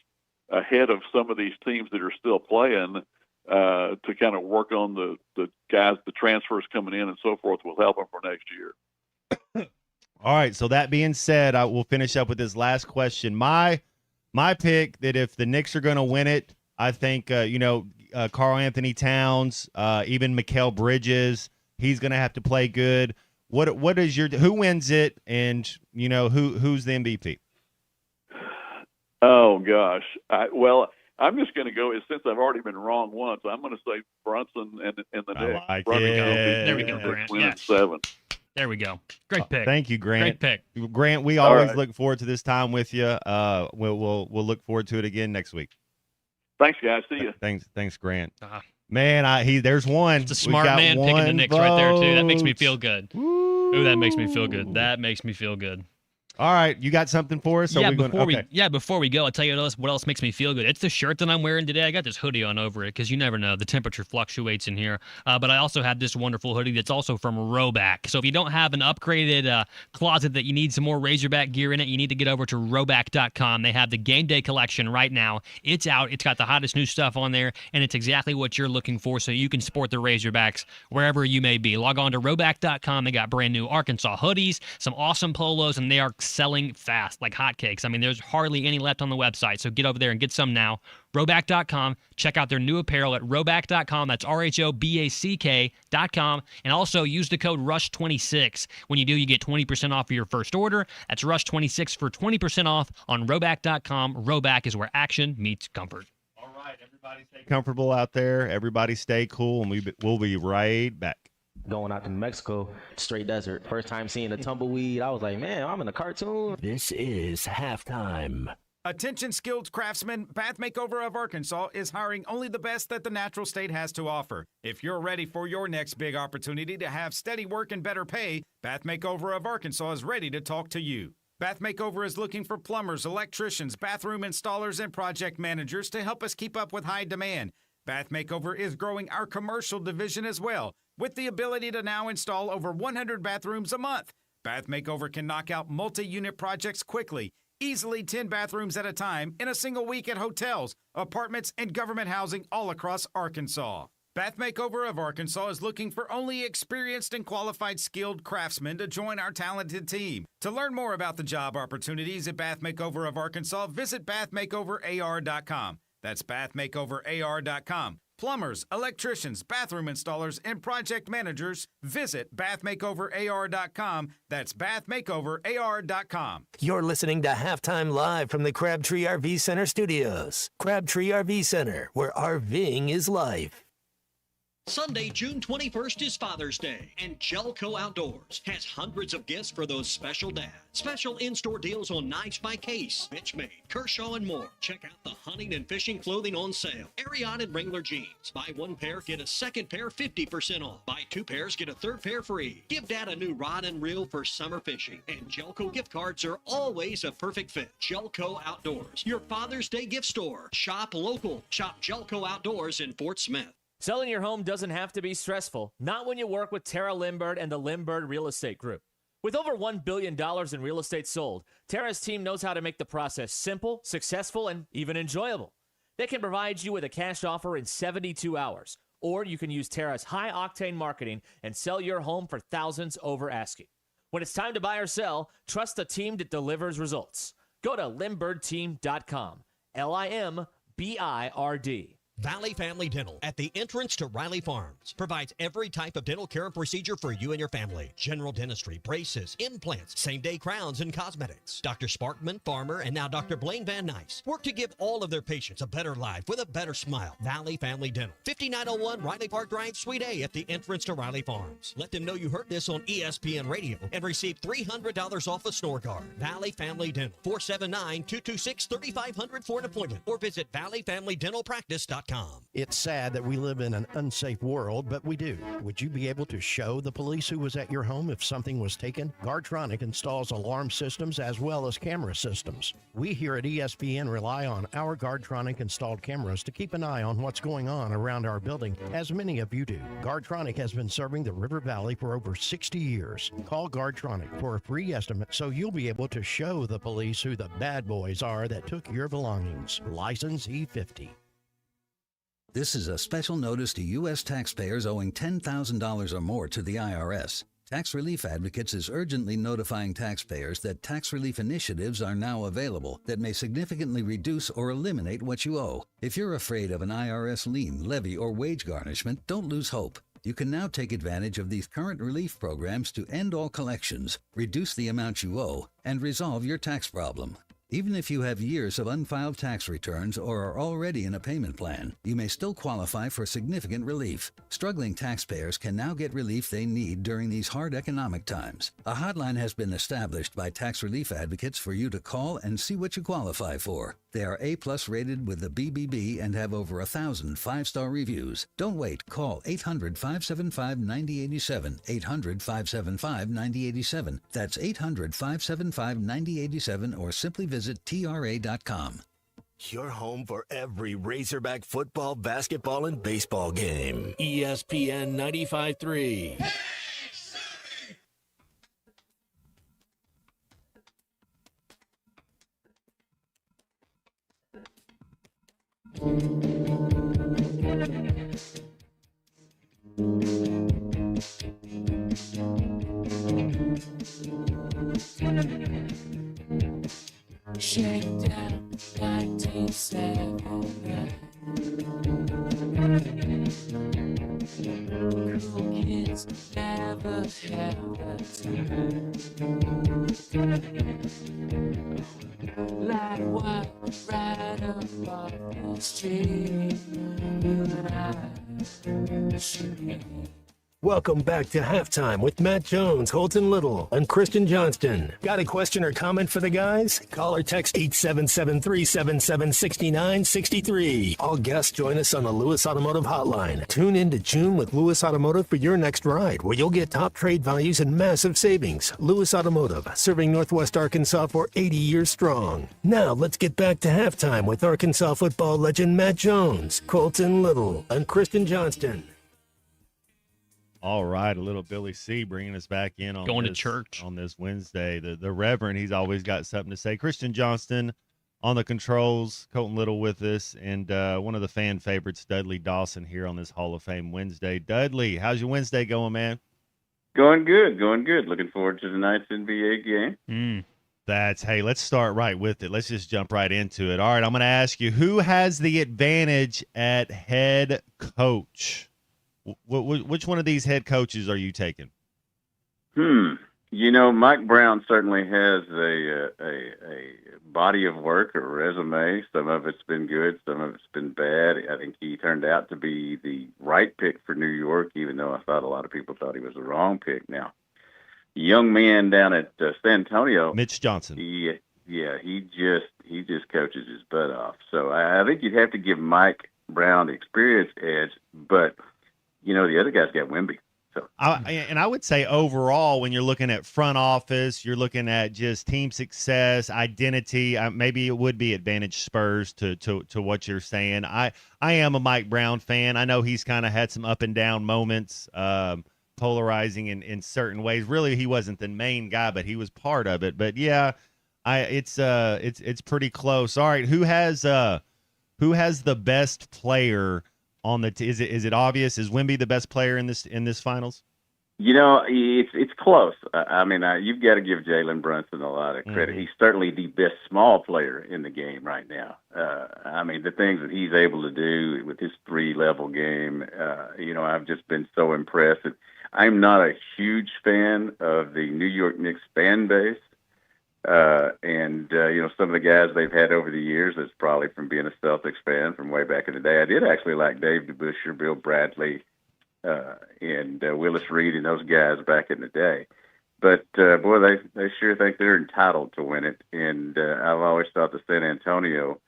ahead of some of these teams that are still playing to kind of work on the guys, the transfers coming in and so forth will help them for next year. All right. So that being said, I will finish up with this last question. My pick that if the Knicks are going to win it, I think, Karl Anthony Towns, even Mikal Bridges, he's going to have to play good. What is who wins it, and who's the MVP? Oh gosh, I'm just going to go, since I've already been wrong once, I'm going to say Brunson and the next. like Brunson it. will There be we go, Grant. winning Yes. 7. There we go. Great pick. Thank you, Grant. Great pick. Grant, we All always right. look forward to this time with you. We'll look forward to it again next week. Thanks, guys. See you. Thanks, Grant. Uh-huh. Man, there's one. It's a smart man picking the Knicks right there too. That makes me feel good. Ooh, that makes me feel good. That makes me feel good. All right, you got something for us? Yeah, before we go, I'll tell you what else makes me feel good. It's the shirt that I'm wearing today. I got this hoodie on over it because you never know. The temperature fluctuates in here. But I also have this wonderful hoodie that's also from Roback. So if you don't have an upgraded closet that you need some more Razorback gear in it, you need to get over to Roback.com. They have the game day collection right now. It's out. It's got the hottest new stuff on there, and it's exactly what you're looking for so you can sport the Razorbacks wherever you may be. Log on to Roback.com. They got brand new Arkansas hoodies, some awesome polos, and they are selling fast like hotcakes. I mean, there's hardly any left on the website, so get over there and get some now. Roback.com. Check out their new apparel at Roback.com. That's RHOBACK.com. And also use the code RUSH26. When you do, you get 20% off of your first order. That's RUSH26 for 20% off on Roback.com. Roback is where action meets comfort. All right, everybody stay comfortable out there. Everybody stay cool, and we'll be right back. Going out to New Mexico, straight desert. First time seeing a tumbleweed, I was like, man, I'm in a cartoon. This is halftime. Attention skilled craftsmen, Bath Makeover of Arkansas is hiring only the best that the natural state has to offer. If you're ready for your next big opportunity to have steady work and better pay, Bath Makeover of Arkansas is ready to talk to you. Bath Makeover is looking for plumbers, electricians, bathroom installers, and project managers to help us keep up with high demand. Bath Makeover is growing our commercial division as well, with the ability to now install over 100 bathrooms a month. Bath Makeover can knock out multi-unit projects quickly, easily 10 bathrooms at a time in a single week at hotels, apartments, and government housing all across Arkansas. Bath Makeover of Arkansas is looking for only experienced and qualified skilled craftsmen to join our talented team. To learn more about the job opportunities at Bath Makeover of Arkansas, visit bathmakeoverar.com. That's bathmakeoverar.com. Plumbers, electricians, bathroom installers, and project managers, visit bathmakeoverar.com. That's bathmakeoverar.com. You're listening to Halftime Live from the Crabtree RV Center studios. Crabtree RV Center, where RVing is life. Sunday, June 21st is Father's Day, and Jelco Outdoors has hundreds of gifts for those special dads. Special in-store deals on knives by Case, Benchmade, Kershaw, and more. Check out the hunting and fishing clothing on sale. Ariat and Wrangler jeans. Buy one pair, get a second pair 50% off. Buy two pairs, get a third pair free. Give Dad a new rod and reel for summer fishing. And Jelco gift cards are always a perfect fit. Jelco Outdoors, your Father's Day gift store. Shop local. Shop Jelco Outdoors in Fort Smith. Selling your home doesn't have to be stressful, not when you work with Tara Limbird and the Limbird Real Estate Group. With over $1 billion in real estate sold, Tara's team knows how to make the process simple, successful, and even enjoyable. They can provide you with a cash offer in 72 hours, or you can use Tara's high-octane marketing and sell your home for thousands over asking. When it's time to buy or sell, trust the team that delivers results. Go to LimbIrdTeam.com, LIMBIRD. Valley Family Dental at the entrance to Riley Farms provides every type of dental care and procedure for you and your family. General dentistry, braces, implants, same-day crowns, and cosmetics. Dr. Sparkman, Farmer, and now Dr. Blaine Van Nice work to give all of their patients a better life with a better smile. Valley Family Dental, 5901 Riley Park Drive, Suite A at the entrance to Riley Farms. Let them know you heard this on ESPN Radio and receive $300 off a snore guard. Valley Family Dental, 479-226-3500 for an appointment or visit valleyfamilydentalpractice.com. It's sad that we live in an unsafe world, but we do. Would you be able to show the police who was at your home if something was taken? Guardtronic installs alarm systems as well as camera systems. We here at ESPN rely on our Guardtronic installed cameras to keep an eye on what's going on around our building, as many of you do. Guardtronic has been serving the River Valley for over 60 years. Call Guardtronic for a free estimate so you'll be able to show the police who the bad boys are that took your belongings. License E50. This is a special notice to U.S. taxpayers owing $10,000 or more to the IRS. Tax Relief Advocates is urgently notifying taxpayers that tax relief initiatives are now available that may significantly reduce or eliminate what you owe. If you're afraid of an IRS lien, levy, or wage garnishment, don't lose hope. You can now take advantage of these current relief programs to end all collections, reduce the amount you owe, and resolve your tax problem. Even if you have years of unfiled tax returns or are already in a payment plan, you may still qualify for significant relief. Struggling taxpayers can now get relief they need during these hard economic times. A hotline has been established by tax relief advocates for you to call and see what you qualify for. They are A+ rated with the BBB and have over 1,000 5-star reviews. Don't wait. Call 800-575-9087. 800-575-9087. That's 800-575-9087 or simply visit TRA.com. Your home for every Razorback football, basketball, and baseball game. ESPN 95.3. Shakedown 1979. Cool kids never have the time. Like what right up off the street, you and I should be. Welcome back to Halftime with Matt Jones, Holton Little, and Christian Johnston. Got a question or comment for the guys? Call or text 877-377-6963. All guests join us on the Lewis Automotive Hotline. Tune in to June with Lewis Automotive for your next ride, where you'll get top trade values and massive savings. Lewis Automotive, serving Northwest Arkansas for 80 years strong. Now let's get back to Halftime with Arkansas football legend Matt Jones, Colton Little, and Christian Johnston. All right, a little Billy C bringing us back in on Going to this, church on this Wednesday. The Reverend, he's always got something to say. Christian Johnston on the controls, Colton Little with us, and one of the fan favorites, Dudley Dawson, here on this Hall of Fame Wednesday. Dudley, how's your Wednesday going, man? Going good. Looking forward to tonight's NBA game. Hey, let's start right with it. Let's just jump right into it. All right, I'm going to ask you, who has the advantage at head coach? Which one of these head coaches are you taking? Mike Brown certainly has a body of work, a resume. Some of it's been good, some of it's been bad. I think he turned out to be the right pick for New York, even though I thought a lot of people thought he was the wrong pick. Now, the young man down at San Antonio, Mitch Johnson. Yeah, he just coaches his butt off. So I think you'd have to give Mike Brown the experience edge, but the other guy's got Wemby. So, I would say overall, when you're looking at front office, you're looking at just team success, identity. Maybe it would be advantage Spurs to what you're saying. I am a Mike Brown fan. I know he's kind of had some up and down moments, polarizing in certain ways. Really, he wasn't the main guy, but he was part of it. But yeah, it's pretty close. All right, who has the best player? Is it obvious? Is Wemby the best player in this finals? It's close. You've got to give Jalen Brunson a lot of credit. He's certainly the best small player in the game right now. The things that he's able to do with his 3-level game, I've just been so impressed. I'm not a huge fan of the New York Knicks fan base. Some of the guys they've had over the years, it's probably from being a Celtics fan from way back in the day. I did actually like Dave DeBusschere, Bill Bradley, and Willis Reed and those guys back in the day. But, boy, they sure think they're entitled to win it. And I've always thought the San Antonio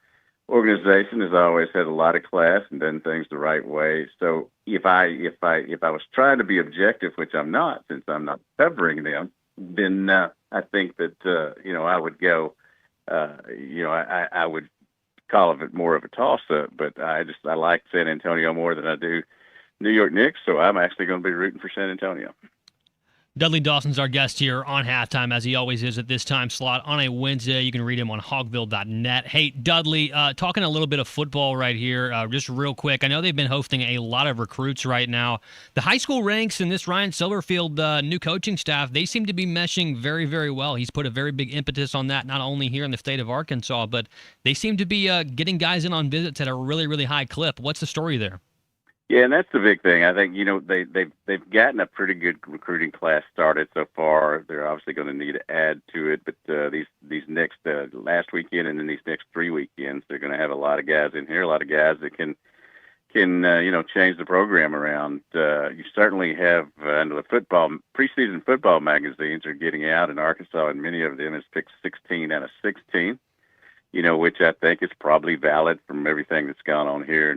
organization has always had a lot of class and done things the right way. So if I was trying to be objective, which I'm not, since I'm not covering them, then I think that, I would go, I would call it more of a toss-up, but I like San Antonio more than I do New York Knicks, so I'm actually going to be rooting for San Antonio. Dudley Dawson's our guest here on Halftime, as he always is at this time slot on a Wednesday. You can read him on hogville.net. Hey, Dudley, talking a little bit of football right here, just real quick. I know they've been hosting a lot of recruits right now. The high school ranks and this Ryan Silverfield new coaching staff, they seem to be meshing very, very well. He's put a very big impetus on that, not only here in the state of Arkansas, but they seem to be getting guys in on visits at a really, really high clip. What's the story there? Yeah, and that's the big thing. I think they've gotten a pretty good recruiting class started so far. They're obviously going to need to add to it, but these next last weekend and then these next 3 weekends, they're going to have a lot of guys in here, a lot of guys that can change the program around. You certainly have the preseason football magazines are getting out in Arkansas, and many of them has picked 16 out of 16. Which I think is probably valid from everything that's gone on here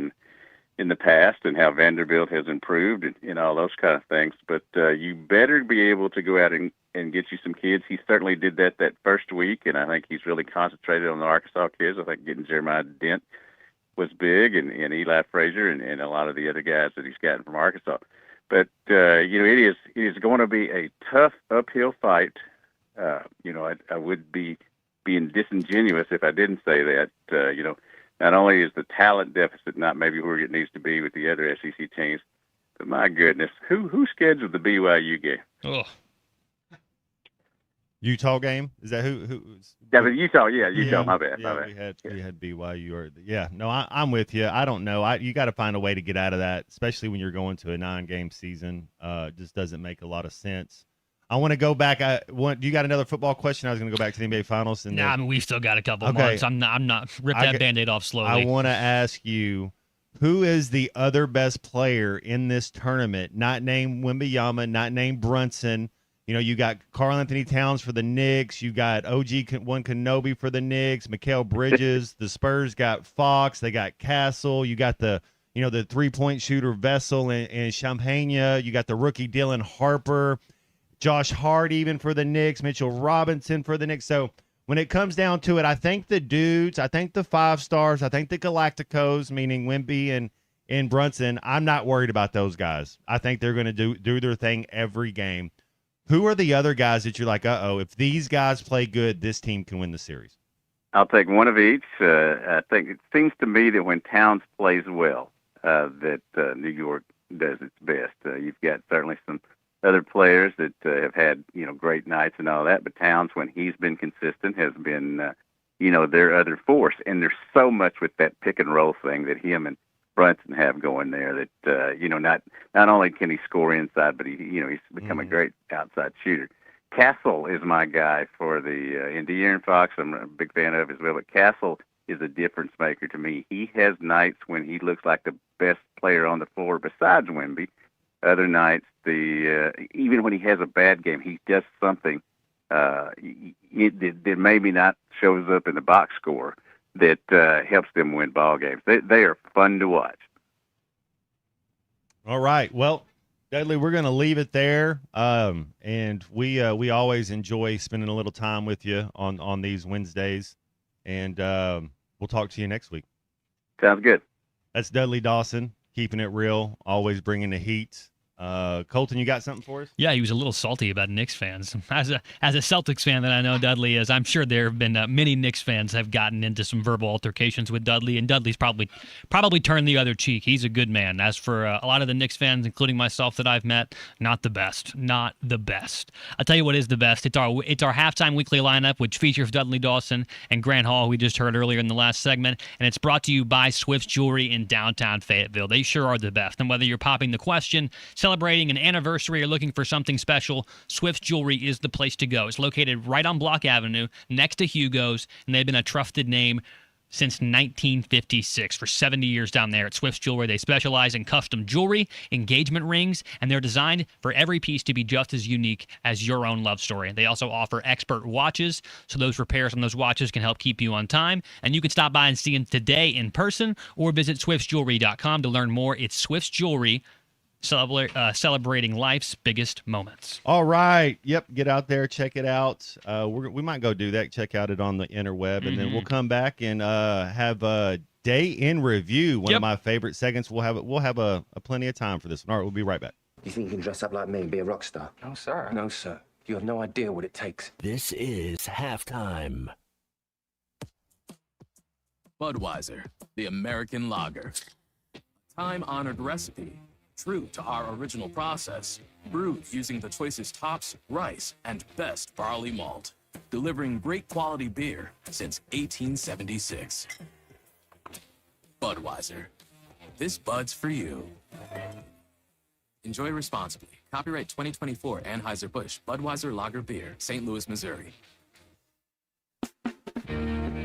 in the past and how Vanderbilt has improved and all those kind of things. But you better be able to go out and get you some kids. He certainly did that first week, and I think he's really concentrated on the Arkansas kids. I think getting Jeremiah Dent was big, and Eli Frazier and a lot of the other guys that he's gotten from Arkansas. But, it is going to be a tough uphill fight. I would be being disingenuous if I didn't say that. Not only is the talent deficit not maybe where it needs to be with the other SEC teams, but my goodness, who scheduled the BYU game? Oh, Utah game? Is that who? Yeah, but Utah. Yeah, Utah. My bad. We had BYU. No, I'm with you. I don't know. You got to find a way to get out of that, especially when you're going to a 9-game season. Just doesn't make a lot of sense. I want to go back. You got another football question? I was going to go back to the NBA Finals. We've still got a couple months. I'm not rip that Band-Aid off slowly. I want to ask you, who is the other best player in this tournament? Not named Wembanyama, not named Brunson. You got Karl Anthony Towns for the Knicks. You got OG Kenobi for the Knicks. Mikal Bridges. The Spurs got Fox. They got Castle. You got the 3-point shooter Vessel and Champagne. You got the rookie Dylan Harper. Josh Hart even for the Knicks, Mitchell Robinson for the Knicks. So when it comes down to it, I think the dudes, I think the 5 stars, I think the Galacticos, meaning Wemby and Brunson, I'm not worried about those guys. I think they're going to do their thing every game. Who are the other guys that you're like, if these guys play good, this team can win the series? I'll take one of each. I think it seems to me that when Towns plays well, that New York does its best. You've got certainly some other players that have had, great nights and all that, but Towns, when he's been consistent, has been, their other force. And there's so much with that pick and roll thing that him and Brunson have going there that, not only can he score inside, but he's become a great outside shooter. Castle is my guy for the and De'Aaron Fox. I'm a big fan of as well, but Castle is a difference maker to me. He has nights when he looks like the best player on the floor besides Wemby. Other nights, even when he has a bad game, he does something that maybe not shows up in the box score that helps them win ball games. They are fun to watch. All right. Well, Dudley, we're going to leave it there. And we always enjoy spending a little time with you on these Wednesdays. And we'll talk to you next week. Sounds good. That's Dudley Dawson, keeping it real, always bringing the heat. Colton, you got something for us? Yeah, he was a little salty about Knicks fans. As a Celtics fan that I know Dudley is, I'm sure there have been many Knicks fans have gotten into some verbal altercations with Dudley, and Dudley's probably turned the other cheek. He's a good man. As for a lot of the Knicks fans, including myself that I've met, not the best. Not the best. I'll tell you what is the best. It's our halftime weekly lineup, which features Dudley Dawson and Grant Hall, who we just heard earlier in the last segment, and it's brought to you by Swift's Jewelry in downtown Fayetteville. They sure are the best. And whether you're popping the question, celebrating an anniversary, or looking for something special, Swift's Jewelry is the place to go. It's located right on Block Avenue next to Hugo's, and they've been a trusted name since 1956. For 70 years down there at Swift's Jewelry, they specialize in custom jewelry, engagement rings, and they're designed for every piece to be just as unique as your own love story. They also offer expert watches, so those repairs on those watches can help keep you on time. And you can stop by and see them today in person or visit swiftsjewelry.com to learn more. It's Swift's Jewelry, celebrating life's biggest moments. All right. Yep. Get out there. Check it out. We might go do that. Check out it on the interweb. And then we'll come back and have a day in review. One of my favorite segments. We'll have a plenty of time for this one. All right. We'll be right back. You think you can dress up like me and be a rock star? No, sir. No, sir. You have no idea what it takes. This is halftime. Budweiser, the American lager. Time-honored recipe. True to our original process, brewed using the choicest hops, rice, and best barley malt, delivering great quality beer since 1876. Budweiser. This Bud's for you. Enjoy responsibly. Copyright 2024 Anheuser-Busch Budweiser Lager Beer, St. Louis, Missouri.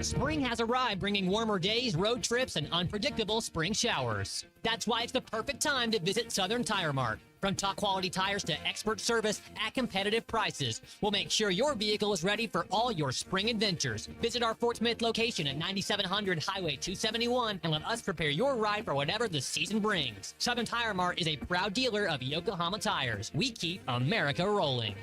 Spring has arrived, bringing warmer days, road trips, and unpredictable spring showers. That's why it's the perfect time to visit Southern Tire Mart. From top quality tires to expert service at competitive prices, we'll make sure your vehicle is ready for all your spring adventures. Visit our Fort Smith location at 9700 Highway 271 and let us prepare your ride for whatever the season brings. Southern Tire Mart is a proud dealer of Yokohama tires. We keep America rolling.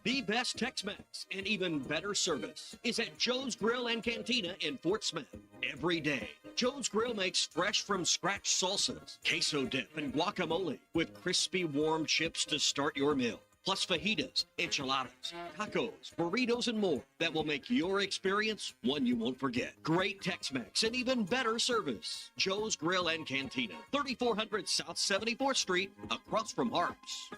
The best Tex-Mex and even better service is at Joe's Grill and Cantina in Fort Smith. Every day, Joe's Grill makes fresh from scratch salsas, queso dip, and guacamole with crispy warm chips to start your meal. Plus fajitas, enchiladas, tacos, burritos, and more that will make your experience one you won't forget. Great Tex-Mex and even better service. Joe's Grill and Cantina, 3400 South 74th Street, across from Harps.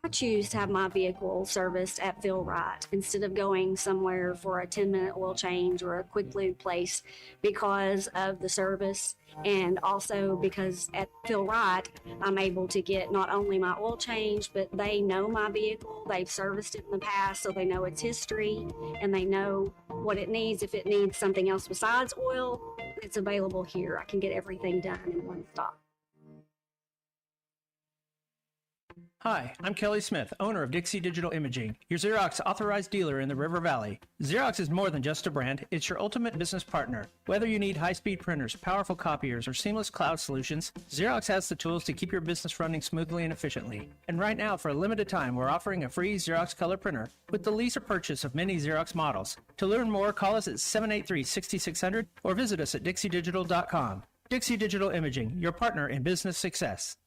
I choose to have my vehicle serviced at Phil Wright instead of going somewhere for a 10-minute oil change or a quick lube place because of the service, and also because at Phil Wright I'm able to get not only my oil change, but they know my vehicle, they've serviced it in the past, so they know its history and they know what it needs. If it needs something else besides oil, it's available here. I can get everything done in one stop. Hi, I'm Kelly Smith, owner of Dixie Digital Imaging, your Xerox authorized dealer in the River Valley. Xerox is more than just a brand, it's your ultimate business partner. Whether you need high-speed printers, powerful copiers, or seamless cloud solutions, Xerox has the tools to keep your business running smoothly and efficiently. And right now, for a limited time, we're offering a free Xerox color printer with the lease or purchase of many Xerox models. To learn more, call us at 783-6600 or visit us at dixiedigital.com. Dixie Digital Imaging, your partner in business success.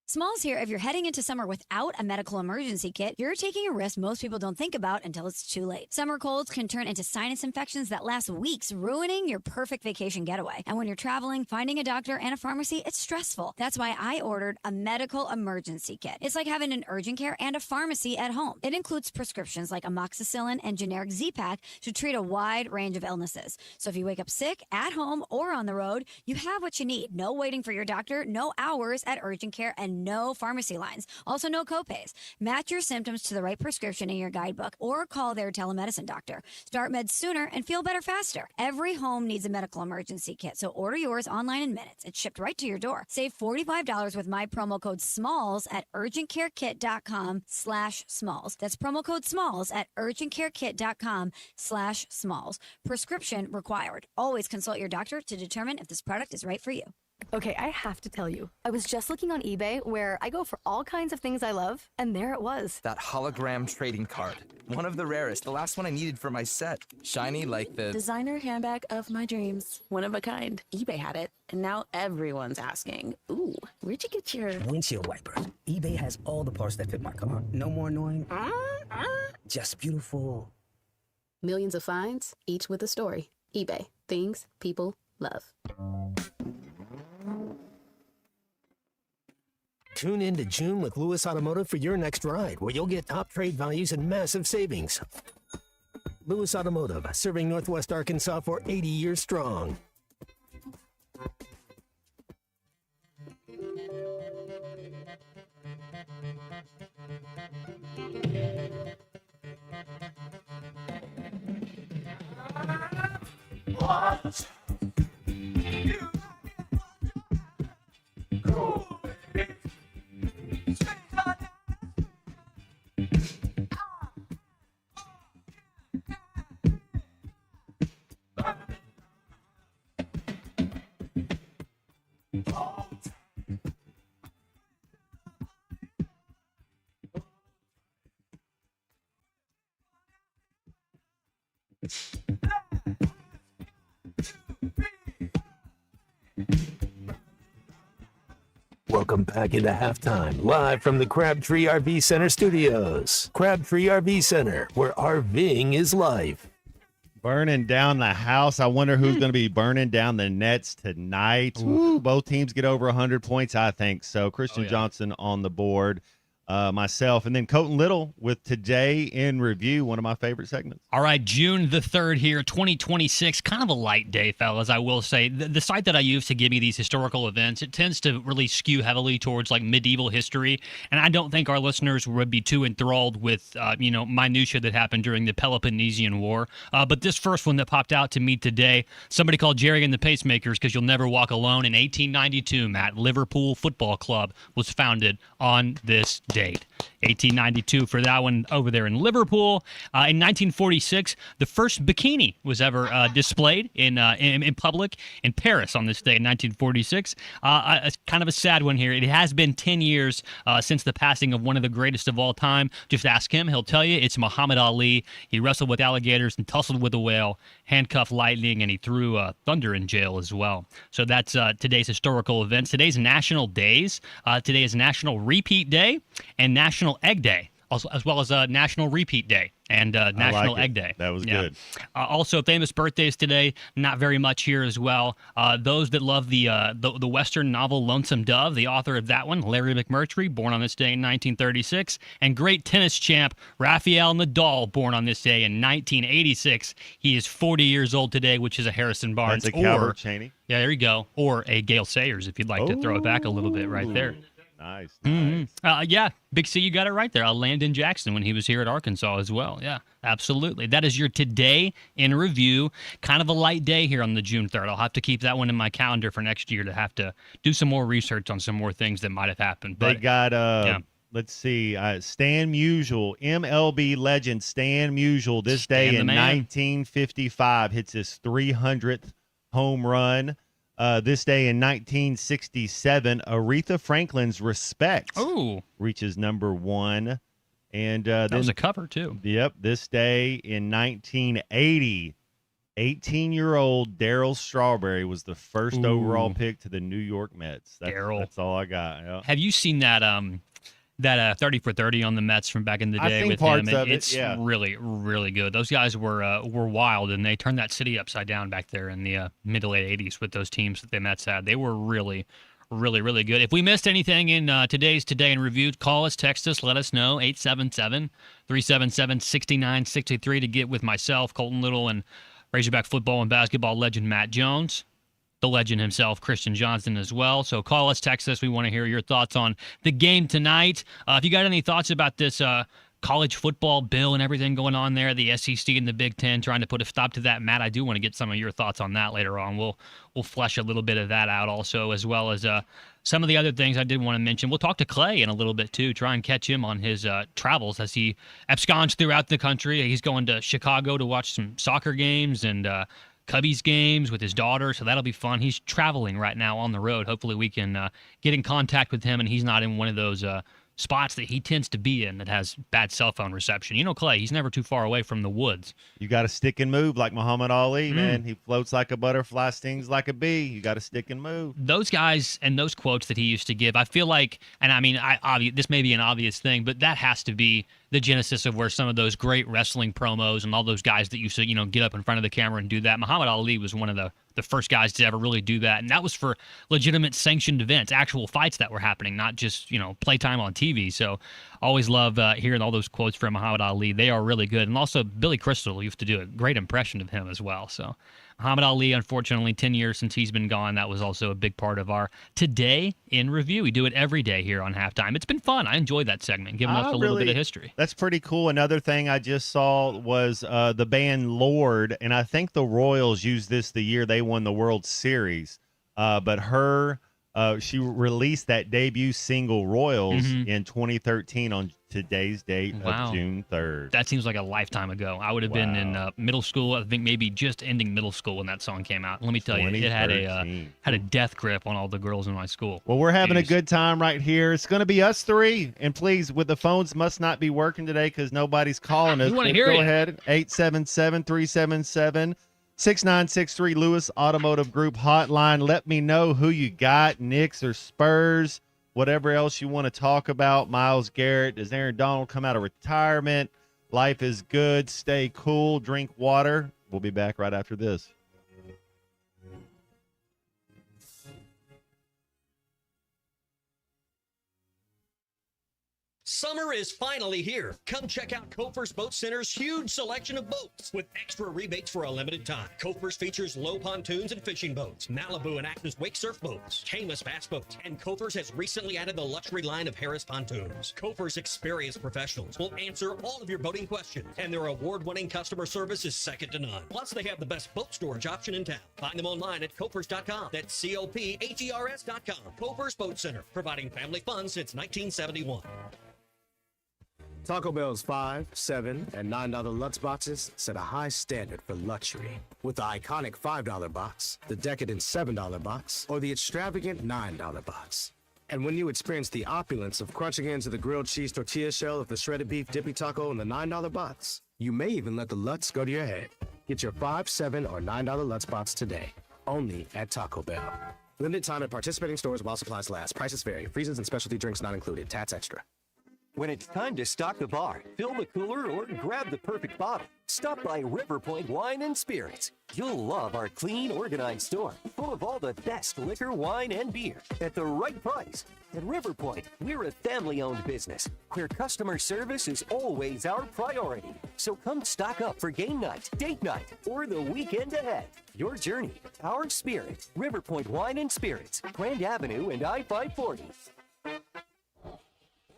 Smalls here. If you're heading into summer without a medical emergency kit, you're taking a risk most people don't think about until it's too late. Summer colds can turn into sinus infections that last weeks, ruining your perfect vacation getaway. And when you're traveling, finding a doctor and a pharmacy, it's stressful. That's why I ordered a medical emergency kit. It's like having an urgent care and a pharmacy at home. It includes prescriptions like amoxicillin and generic Z-Pak to treat a wide range of illnesses. So if you wake up sick, at home, or on the road, you have what you need. No waiting for your doctor, no hours at urgent care, and no pharmacy lines. Also, no copays. Match your symptoms to the right prescription in your guidebook or call their telemedicine doctor. Start meds sooner and feel better faster. Every home needs a medical emergency kit, so order yours online in minutes. It's shipped right to your door. Save $45 with my promo code SMALLS at urgentcarekit.com/smalls. That's promo code SMALLS at urgentcarekit.com/smalls. Prescription required. Always consult your doctor to determine if this product is right for you. Okay, I have to tell you, I was just looking on eBay where I go for all kinds of things I love, and there it was. That hologram trading card. One of the rarest, the last one I needed for my set. Shiny like the designer handbag of my dreams. One of a kind. eBay had it, and now everyone's asking, ooh, where'd you get your windshield wipers? eBay has all the parts that fit my car. No more annoying, just beautiful. Millions of finds, each with a story. eBay. Things people love. Tune in to June with Lewis Automotive for your next ride, where you'll get top trade values and massive savings. Lewis Automotive, serving Northwest Arkansas for 80 years strong. What? Welcome back into halftime, live from the Crabtree RV Center studios. Crabtree RV Center, where RVing is life. Burning down the house. I wonder who's going to be burning down the nets tonight. Ooh, both teams get over 100 points, I think so. Christian Johnson on the board. myself, and then Colton Little with Today in Review, one of my favorite segments. All right, June the 3rd here, 2026. Kind of a light day, fellas, I will say. The site that I use to give me these historical events, it tends to really skew heavily towards like medieval history, and I don't think our listeners would be too enthralled with, minutia that happened during the Peloponnesian War. But this first one that popped out to me today, somebody called Jerry and the Pacemakers, because you'll never walk alone. In 1892, Matt, Liverpool Football Club was founded on this date. 1892 for that one over there in Liverpool. In 1946, the first bikini was ever displayed in public in Paris on this day in 1946. Kind of a sad one here. It has been 10 years since the passing of one of the greatest of all time. Just ask him. He'll tell you it's Muhammad Ali. He wrestled with alligators and tussled with a whale, handcuffed lightning, and he threw thunder in jail as well. So that's today's historical events. Today's national days. Today is National Repeat Day and National Egg Day, also, as well as National Repeat Day and National Egg Day. That was good. Also, famous birthdays today. Not very much here as well. Those that love the Western novel Lonesome Dove, the author of that one, Larry McMurtry, born on this day in 1936, and great tennis champ Rafael Nadal, born on this day in 1986. He is 40 years old today, which is a Harrison Barnes. That's a Calvert Cheney. Yeah, there you go. Or a Gale Sayers, if you'd like to throw it back a little bit right there. Nice. Yeah, Big C, you got it right there. Landon Jackson when he was here at Arkansas as well. Yeah, absolutely. That is your Today in Review. Kind of a light day here on the June 3rd. I'll have to keep that one in my calendar for next year to have to do some more research on some more things that might have happened. But They got, let's see, Stan Musial, MLB legend Stan Musial, this day Stan the in man. 1955 hits his 300th home run. This day in 1967, Aretha Franklin's Respect reaches number 1. And that then, was a cover, too. Yep. This day in 1980, 18-year-old Darryl Strawberry was the first overall pick to the New York Mets. That's all I got. Yep. Have you seen that 30 for 30 on the Mets from back in the I've day seen with parts him? of it, It's yeah. really, really good. Those guys were wild, and they turned that city upside down back there in the mid to late 80s with those teams that the Mets had. They were really, really, really good. If we missed anything in today's Today in Review, call us, text us, let us know, 877-377-6963 to get with myself, Colton Little, and Razorback football and basketball legend Matt Jones. The legend himself, Christian Johnston, as well. So call us, text us. We want to hear your thoughts on the game tonight. If you got any thoughts about this college football bill and everything going on there, the SEC and the Big Ten trying to put a stop to that, Matt, I do want to get some of your thoughts on that later on. We'll flesh a little bit of that out also, as well as some of the other things I did want to mention. We'll talk to Clay in a little bit, too, try and catch him on his travels as he absconds throughout the country. He's going to Chicago to watch some soccer games and Cubbies games with his daughter, so that'll be fun. He's traveling right now on the road. Hopefully we can get in contact with him, and he's not in one of those spots that he tends to be in that has bad cell phone reception. You know, Clay, he's never too far away from the woods. You got to stick and move like Muhammad Ali, man. He floats like a butterfly, stings like a bee. You got to stick and move. Those guys and those quotes that he used to give, I feel like, and I mean, this may be an obvious thing, but that has to be the genesis of where some of those great wrestling promos and all those guys that used to, get up in front of the camera and do that. Muhammad Ali was one of the first guys to ever really do that, and that was for legitimate sanctioned events, actual fights that were happening, not just, playtime on TV. So always love hearing all those quotes from Muhammad Ali. They are really good. And also Billy Crystal used to do a great impression of him as well. So Muhammad Ali, unfortunately, 10 years since he's been gone. That was also a big part of our Today in Review. We do it every day here on Halftime. It's been fun. I enjoyed that segment, giving us a little bit of history. That's pretty cool. Another thing I just saw was the band Lorde, and I think the Royals used this the year they won the World Series. But she released that debut single, Royals, in 2013 on today's date of June 3rd. That seems like a lifetime ago. I would have been in middle school. I think maybe just ending middle school when that song came out. Let me tell you, it had a death grip on all the girls in my school. Well, we're having a good time right here. It's going to be us three. And please, the phones must not be working today because nobody's calling us. We want to hear Go you. ahead, 877-377-6963, Lewis Automotive Group hotline. Let me know who you got, Knicks or Spurs, whatever else you want to talk about. Myles Garrett, does Aaron Donald come out of retirement? Life is good. Stay cool. Drink water. We'll be back right after this. Summer is finally here. Come check out Kofer's Boat Center's huge selection of boats with extra rebates for a limited time. Kofer's features low pontoons and fishing boats, Malibu and Actors wake surf boats, Camus bass boats, and Kofer's has recently added the luxury line of Harris pontoons. Kofer's experienced professionals will answer all of your boating questions, and their award-winning customer service is second to none. Plus, they have the best boat storage option in town. Find them online at Kofers.com. That's COPHERS.com. Kofer's Boat Center, providing family fun since 1971. Taco Bell's $5, $7, and $9 Lutz boxes set a high standard for luxury. With the iconic $5 box, the decadent $7 box, or the extravagant $9 box. And when you experience the opulence of crunching into the grilled cheese tortilla shell of the shredded beef dippy taco in the $9 box, you may even let the Lutz go to your head. Get your $5, $7, or $9 Lutz box today, only at Taco Bell. Limited time at participating stores while supplies last. Prices vary. Freezes and specialty drinks not included. Tats extra. When it's time to stock the bar, fill the cooler, or grab the perfect bottle, stop by River Point Wine and Spirits. You'll love our clean, organized store, full of all the best liquor, wine, and beer at the right price. At River Point, we're a family-owned business where customer service is always our priority. So come stock up for game night, date night, or the weekend ahead. Your journey, our spirit. River Point Wine and Spirits, Grand Avenue and I-540.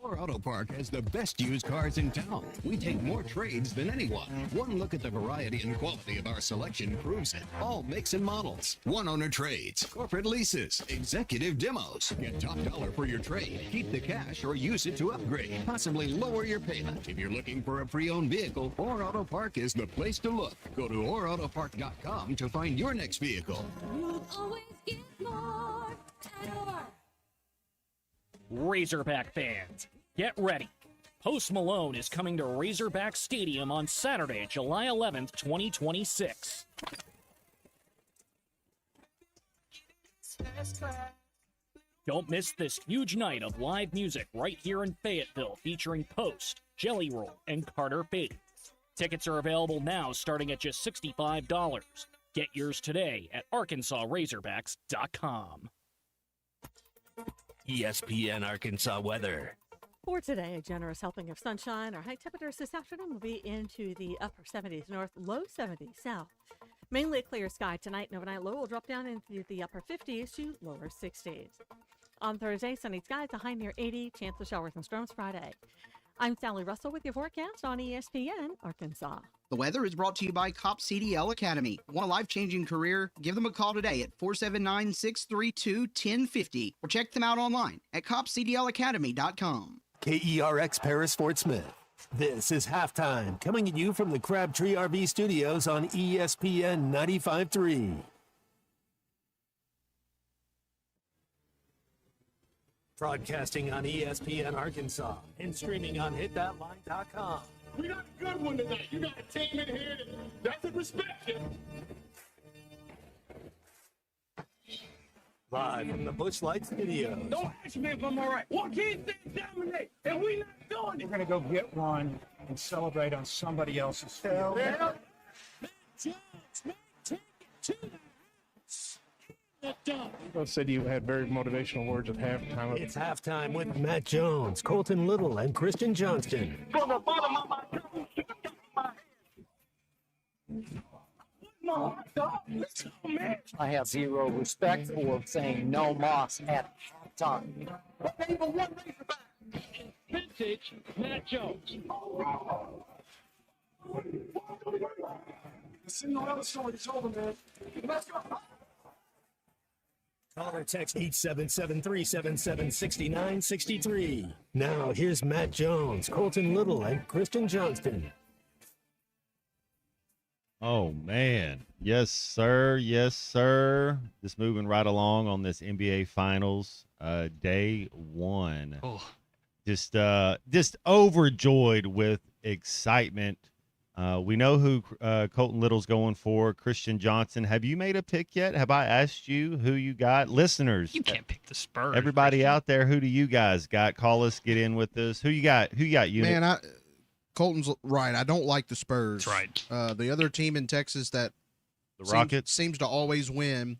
Our Auto Park has the best used cars in town. We take more trades than anyone. One look at the variety and quality of our selection proves it. All makes and models. One owner trades, corporate leases, executive demos. Get top dollar for your trade. Keep the cash or use it to upgrade. Possibly lower your payment. If you're looking for a pre-owned vehicle, Or Auto Park is the place to look. Go to OrAutoPark.com to find your next vehicle. You'll always get more at Or. Razorback fans, get ready. Post Malone is coming to Razorback Stadium on Saturday, July 11th, 2026. Don't miss this huge night of live music right here in Fayetteville featuring Post, Jelly Roll, and Carter Faith. Tickets are available now starting at just $65. Get yours today at ArkansasRazorbacks.com. ESPN Arkansas weather. For today, a generous helping of sunshine. Our high temperatures this afternoon will be into the upper 70s north, low 70s south. Mainly a clear sky tonight, and overnight low will drop down into the upper 50s to lower 60s. On Thursday, sunny skies, a high near 80, chance of showers and storms Friday. I'm Sally Russell with your forecast on ESPN Arkansas. The weather is brought to you by COP CDL Academy. Want a life-changing career? Give them a call today at 479-632-1050 or check them out online at copcdlacademy.com. KERX Paris Fort Smith. This is Halftime, coming at you from the Crabtree RV Studios on ESPN 95.3. Broadcasting on ESPN Arkansas and streaming on hitthatline.com. We got a good one tonight. You got a team in here that doesn't respect you. Live from the Busch Light Studios. Don't ask me if I'm all right. What can't they dominate? And we not doing it. We're going to go get one and celebrate on somebody else's field. Well, take it to You said you had very motivational words at halftime. It's halftime with Matt Jones, Colton Little, and Christian Johnston. From the bottom of my I have zero respect for saying no Moss at halftime. Vintage Matt Jones. Send no other story. It's over, man. Let's go. Call or text 877-377-6963. Now, here's Matt Jones, Colton Little, and Christian Johnston. Oh, man. Yes, sir. Yes, sir. Just moving right along on this NBA Finals, day one. Oh. Just overjoyed with excitement. We know who Colton Little's going for. Christian Johnson. Have you made a pick yet? Have I asked you who you got? Listeners. You can't pick the Spurs. Everybody out there, who do you guys got? Call us, get in with us. Who you got? Who you got? You Man, Colton's right. I don't like the Spurs. That's right. The other team in Texas that Rockets seems to always win.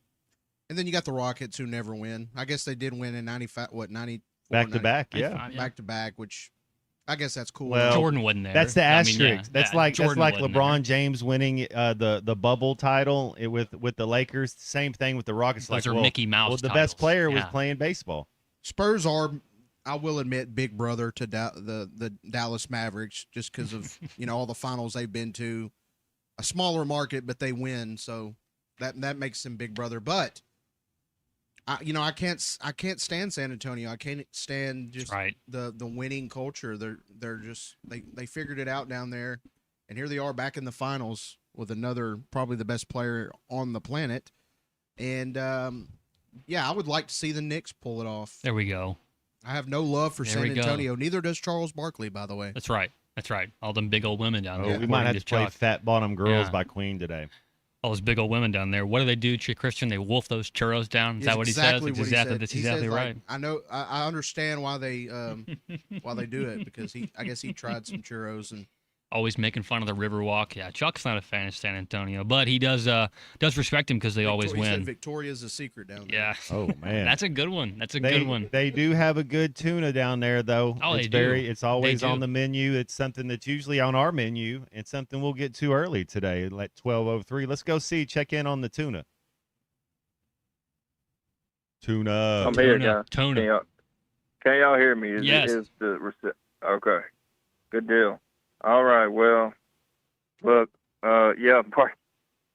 And then you got the Rockets who never win. I guess they did win in 95, 90 back to back, yeah. Back to back, which I guess that's cool. Well, Jordan wasn't there. That's the I mean, asterisk. yeah, that's yeah, like Jordan wasn't LeBron James winning the bubble title with the Lakers. Same thing with the Rockets. Those like, are Mickey Mouse Well, the titles. best player was Yeah. playing baseball. Spurs are, I will admit, big brother to the Dallas Mavericks just because of all the finals they've been to. A smaller market, but they win, so that makes them big brother. But I can't stand San Antonio. I can't stand just the winning culture. They're just they figured it out down there, and here they are back in the finals with another probably the best player on the planet. And I would like to see the Knicks pull it off. There we go. I have no love for There San we go. Antonio. Neither does Charles Barkley, by the way. That's right. That's right. All them big old women down there. We might have to play Chuck. Fat Bottom Girls Yeah. by Queen today. All those big old women down there. What do they do, Christian? They wolf those churros down. Is that what he says? What he said. That's He exactly says, like, right. I know. I understand why they do it because I guess he tried some churros and Always making fun of the Riverwalk. Yeah, Chuck's not a fan of San Antonio, but he does respect him because they always he said win. Victoria's a secret down there. Yeah. Oh man, That's a good one. That's a good one. They do have a good tuna down there, though. Oh, it's they do. It's always They do. on the menu. It's something that's usually on our menu. It's something we'll get to early today, like 12:03. Let's go check in on the tuna. Tuna. I'm here, guys. Tuna. Can y'all hear me? Yes. Okay. Good deal. All right. Well, look. Barkley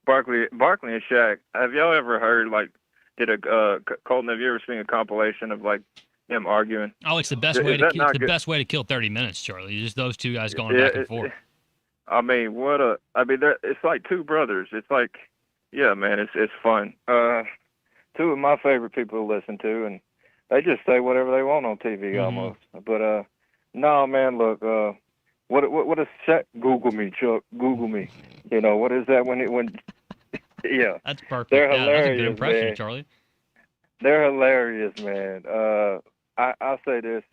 and Shaq. Have y'all ever heard Colton? Have you ever seen a compilation of them arguing? Oh, it's the best Is way that to not the good? best way to kill 30 minutes, Charlie. Just those two guys going back and forth. I mean, it's like two brothers. It's like, yeah, man, it's fun. Two of my favorite people to listen to, and they just say whatever they want on TV almost. But no, man, look, what is Shaq? Google me, Chuck. Google me. What is that when? Yeah, that's perfect. They're Yeah, hilarious, that's a good impression, man. Charlie. They're hilarious, man. I'll say this,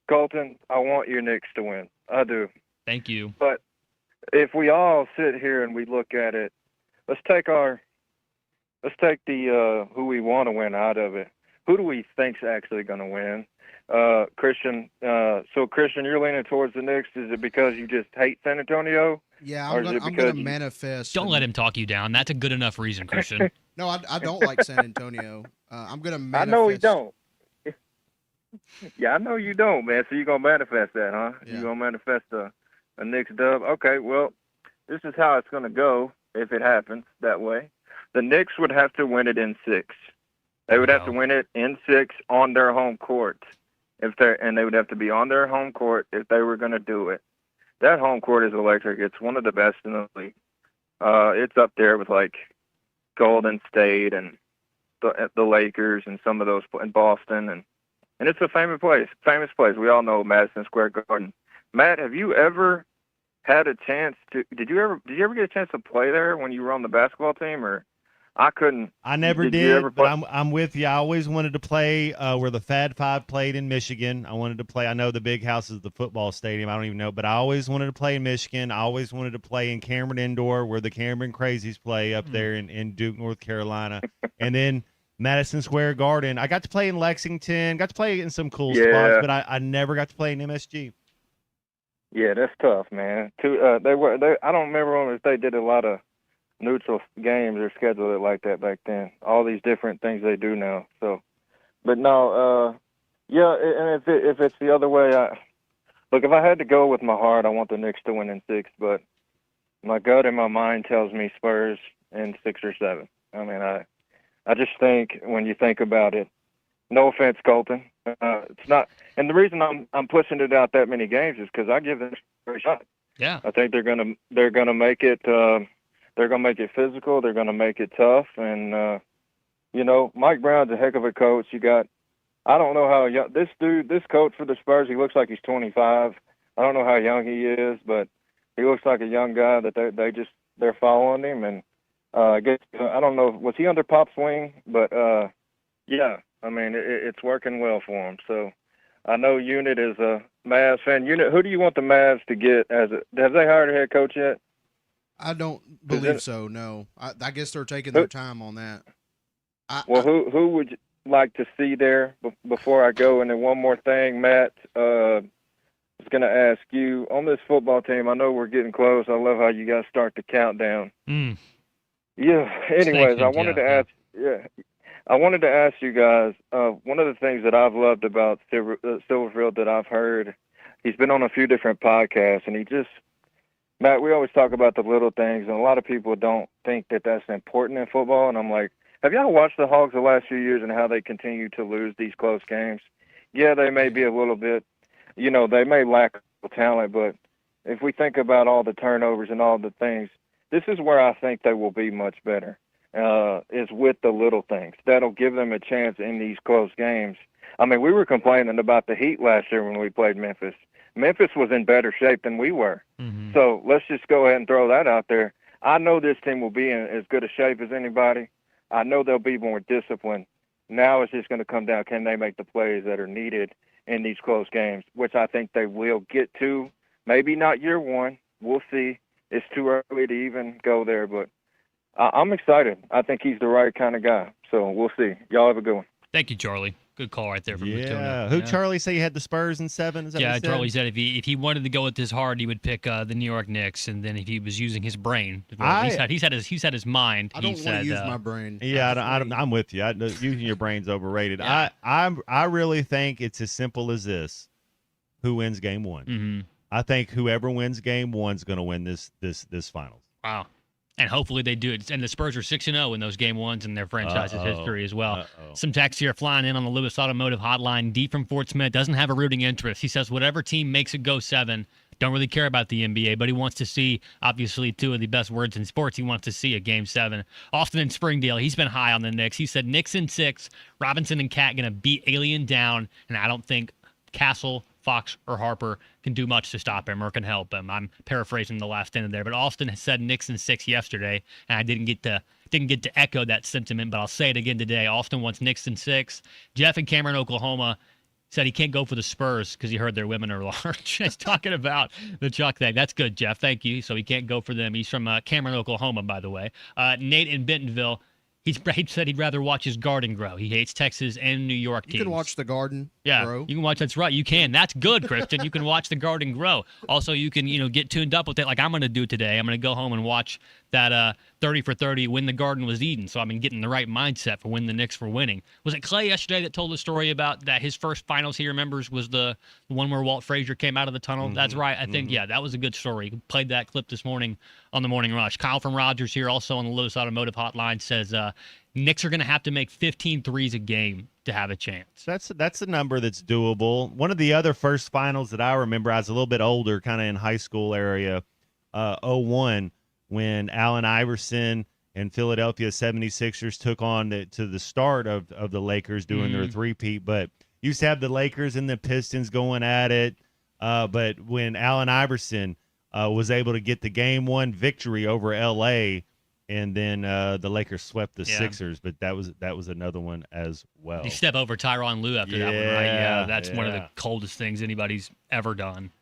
Colton, I want your Knicks to win. I do. Thank you. But if we all sit here and we look at it, let's take the who we want to win out of it. Who do we think's actually going to win? Christian. So Christian, you're leaning towards the Knicks. Is it because you just hate San Antonio? Yeah, Or I'm is it going to because manifest. Don't let him talk you down. That's a good enough reason, Christian. No, I don't like San Antonio. I'm going to I manifest. know he don't. Yeah, I know you don't, man. So you're going to manifest that, huh? Yeah. You're going to manifest a Knicks dub? Okay, well, this is how it's going to go if it happens that way. The Knicks would have to win it in 6. They would have to win it in 6 on their home court. And they would have to be on their home court if they were going to do it. That home court is electric. It's one of the best in the league. It's up there with Golden State and the Lakers and some of those in Boston, and it's a famous place. We all know Madison Square Garden. Matt, have you ever had a chance to? Did you ever get a chance to play there when you were on the basketball team? Or I couldn't. I never you did, ever but play? I'm with you. I always wanted to play where the Fad Five played in Michigan. I wanted to play. I know the Big House is the football stadium. I don't even know, but I always wanted to play in Michigan. I always wanted to play in Cameron Indoor, where the Cameron Crazies play up there in Duke, North Carolina, and then Madison Square Garden. I got to play in Lexington. Got to play in some cool spots, but I never got to play in MSG. Yeah, that's tough, man. I don't remember if they did a lot of neutral games or scheduled it like that back then. All these different things they do now. So, but no, yeah. And if it's the other way, look, if I had to go with my heart, I want the Knicks to win in 6. But my gut and my mind tells me Spurs in 6 or 7. I mean, I just think when you think about it. No offense, Colton. It's not, and the reason I'm pushing it out that many games is because I give them a shot. Yeah, I think they're gonna make it. They're gonna make it physical. They're gonna make it tough. And Mike Brown's a heck of a coach. I don't know how young this coach for the Spurs. He looks like he's 25. I don't know how young he is, but he looks like a young guy that they're following him. And I guess I don't know, was he under Pop's wing? But yeah. I mean, it's working well for him. So I know Unit is a Mavs fan. Unit, who do you want the Mavs to get? Have they hired a head coach yet? I don't believe so, no. I guess they're taking their time on that. Who would you like to see there before I go? And then one more thing, Matt. was going to ask you on this football team. I know we're getting close. I love how you guys start the countdown. Yeah. Anyways, I wanted to ask. Yeah, I wanted to ask you guys. One of the things that I've loved about Silverfield that I've heard, he's been on a few different podcasts, and Matt, we always talk about the little things, and a lot of people don't think that that's important in football. And I'm like, have y'all watched the Hogs the last few years and how they continue to lose these close games? Yeah, they may be a little bit, they may lack talent, but if we think about all the turnovers and all the things, this is where I think they will be much better, is with the little things. That'll give them a chance in these close games. I mean, we were complaining about the Heat last year when we played Memphis. Memphis was in better shape than we were. So let's just go ahead and throw that out there. I know this team will be in as good a shape as anybody. I know they'll be more disciplined. Now it's just going to come down, can they make the plays that are needed in these close games, which I think they will get to. Maybe not year one. We'll see. It's too early to even go there, but I'm excited. I think he's the right kind of guy. So we'll see. Y'all have a good one. Thank you, Charlie. Good call right there from Yeah. Matuna. Who Charlie say you had the Spurs in 7? Is that what he said? Charlie said if he wanted to go with this hard, he would pick the New York Knicks, and then if he was using his brain, he's had his mind. I don't want to use my brain. Yeah, I'm with you. Using your brain's overrated. Yeah. I really think it's as simple as this: who wins game one? I think whoever wins game one is going to win this finals. Wow. And hopefully they do it. And the Spurs are 6-0 in those game ones in their franchise's history as well. Some texts here flying in on the Lewis Automotive hotline. D from Fort Smith doesn't have a rooting interest. He says whatever team makes it go 7, don't really care about the NBA, but he wants to see, obviously, 2 of the best words in sports. He wants to see a game 7. Austin in Springdale, he's been high on the Knicks. He said Knicks in 6, Robinson and Cat going to beat Alien down, and I don't think Castle, Fox, or Harper can do much to stop him or can help him. I'm paraphrasing the last end there, but Austin has said Knicks in 6 yesterday, and I didn't get to echo that sentiment, but I'll say it again today. Austin wants Knicks in 6. Jeff in Cameron, Oklahoma, said he can't go for the Spurs because he heard their women are large. He's talking about the Chuck thing. That's good, Jeff. Thank you. So he can't go for them. He's from Cameron, Oklahoma, by the way. Nate in Bentonville, he said he'd rather watch his garden grow. He hates Texas and New York teams. You can watch the garden grow. You can watch. That's right. You can. That's good, Christian. You can watch the garden grow. Also, you can get tuned up with it like I'm going to do today. I'm going to go home and watch that 30 for 30 when the garden was eaten. So I've been getting the right mindset for when the Knicks were winning. Was it Clay yesterday that told the story about that his first finals he remembers was the one where Walt Frazier came out of the tunnel? That's right. I think, that was a good story. He played that clip this morning on the Morning Rush. Kyle from Rogers here also on the Lewis Automotive hotline says Knicks are going to have to make 15 threes a game to have a chance. That's a number that's doable. One of the other first finals that I remember, I was a little bit older, kind of in high school area, 01, when Allen Iverson and Philadelphia 76ers took on to the start of the Lakers doing their three-peat. But you used to have the Lakers and the Pistons going at it. But when Allen Iverson was able to get the game 1 victory over L.A., and then the Lakers swept the Sixers, but that was another one as well. You step over Tyronn Lue after that one, right? Yeah, that's one of the coldest things anybody's ever done.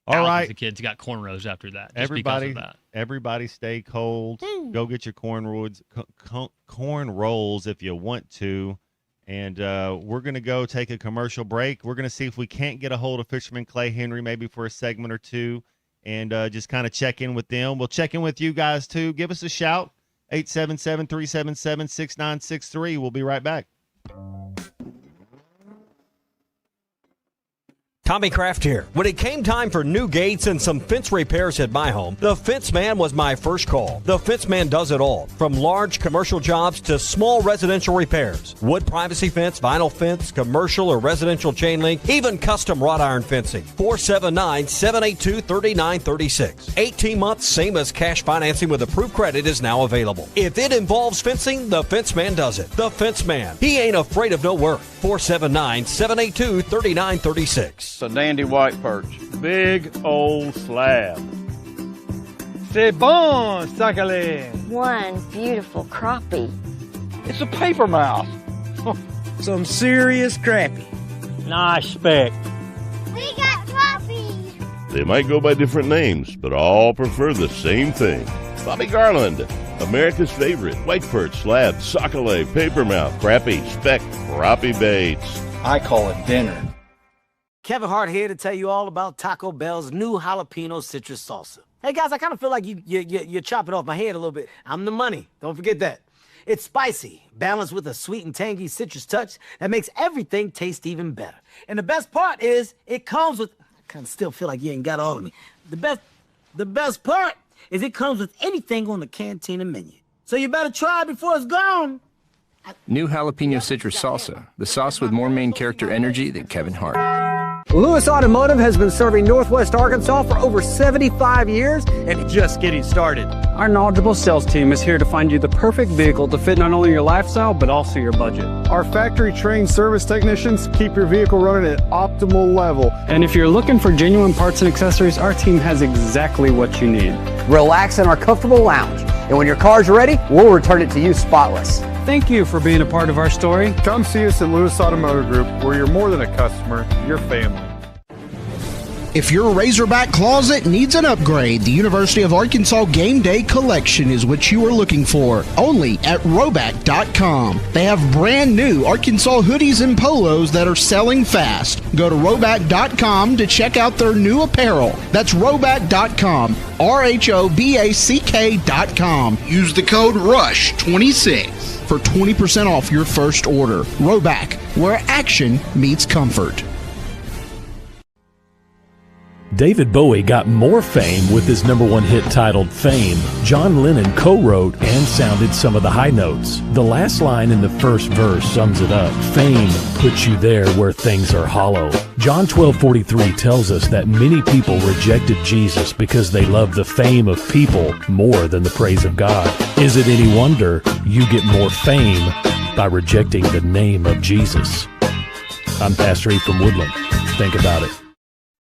All right, the kids got cornrows after that. Just everybody, because of that. Everybody, stay cold. Go get your corn rolls if you want to. And we're gonna go take a commercial break. We're gonna see if we can't get a hold of Fisherman Clay Henry, maybe for a segment or two, and just kind of check in with them. We'll check in with you guys too. Give us a shout. 877-377-6963. We'll be right back. Tommy Kraft here. When it came time for new gates and some fence repairs at my home, the Fence Man was my first call. The Fence Man does it all, from large commercial jobs to small residential repairs. Wood privacy fence, vinyl fence, commercial or residential chain link, even custom wrought iron fencing. 479-782-3936. 18 months, same as cash financing with approved credit is now available. If it involves fencing, the Fence Man does it. The Fence Man. He ain't afraid of no work. 479-782-3936. A dandy white perch. Big old slab. C'est bon, sacalé. One beautiful crappie. It's a paper mouth. Some serious crappie. Nice speck. We got crappies. They might go by different names, but all prefer the same thing. Bobby Garland, America's favorite white perch, slab, sockeye, paper mouth, crappie, speck, crappie baits. I call it dinner. Kevin Hart here to tell you all about Taco Bell's new jalapeno citrus salsa. Hey guys, I kind of feel like you're chopping off my head a little bit. I'm the money. Don't forget that. It's spicy, balanced with a sweet and tangy citrus touch that makes everything taste even better. And the best part is it comes with, I kind of still feel like you ain't got all of me. The best part is it comes with anything on the Cantina menu. So you better try it before it's gone. New jalapeno citrus salsa, the sauce with more main character energy than Kevin Hart. Lewis Automotive has been serving Northwest Arkansas for over 75 years and just getting started. Our knowledgeable sales team is here to find you the perfect vehicle to fit not only your lifestyle, but also your budget. Our factory-trained service technicians keep your vehicle running at optimal level. And if you're looking for genuine parts and accessories, our team has exactly what you need. Relax in our comfortable lounge, and when your car's ready, we'll return it to you spotless. Thank you for being a part of our story. Come see us at Lewis Automotive Group, where you're more than a customer, you're family. If your Razorback closet needs an upgrade, the University of Arkansas Game Day Collection is what you are looking for, only at Roback.com. They have brand new Arkansas hoodies and polos that are selling fast. Go to Roback.com to check out their new apparel. That's Roback.com, RHOBACK.com. Use the code RUSH26 for 20% off your first order. Roback, where action meets comfort. David Bowie got more fame with his #1 hit titled Fame. John Lennon co-wrote and sounded some of the high notes. The last line in the first verse sums it up. Fame puts you there where things are hollow. John 12:43 tells us that many people rejected Jesus because they loved the fame of people more than the praise of God. Is it any wonder you get more fame by rejecting the name of Jesus? I'm Pastor E from Woodland. Think about it.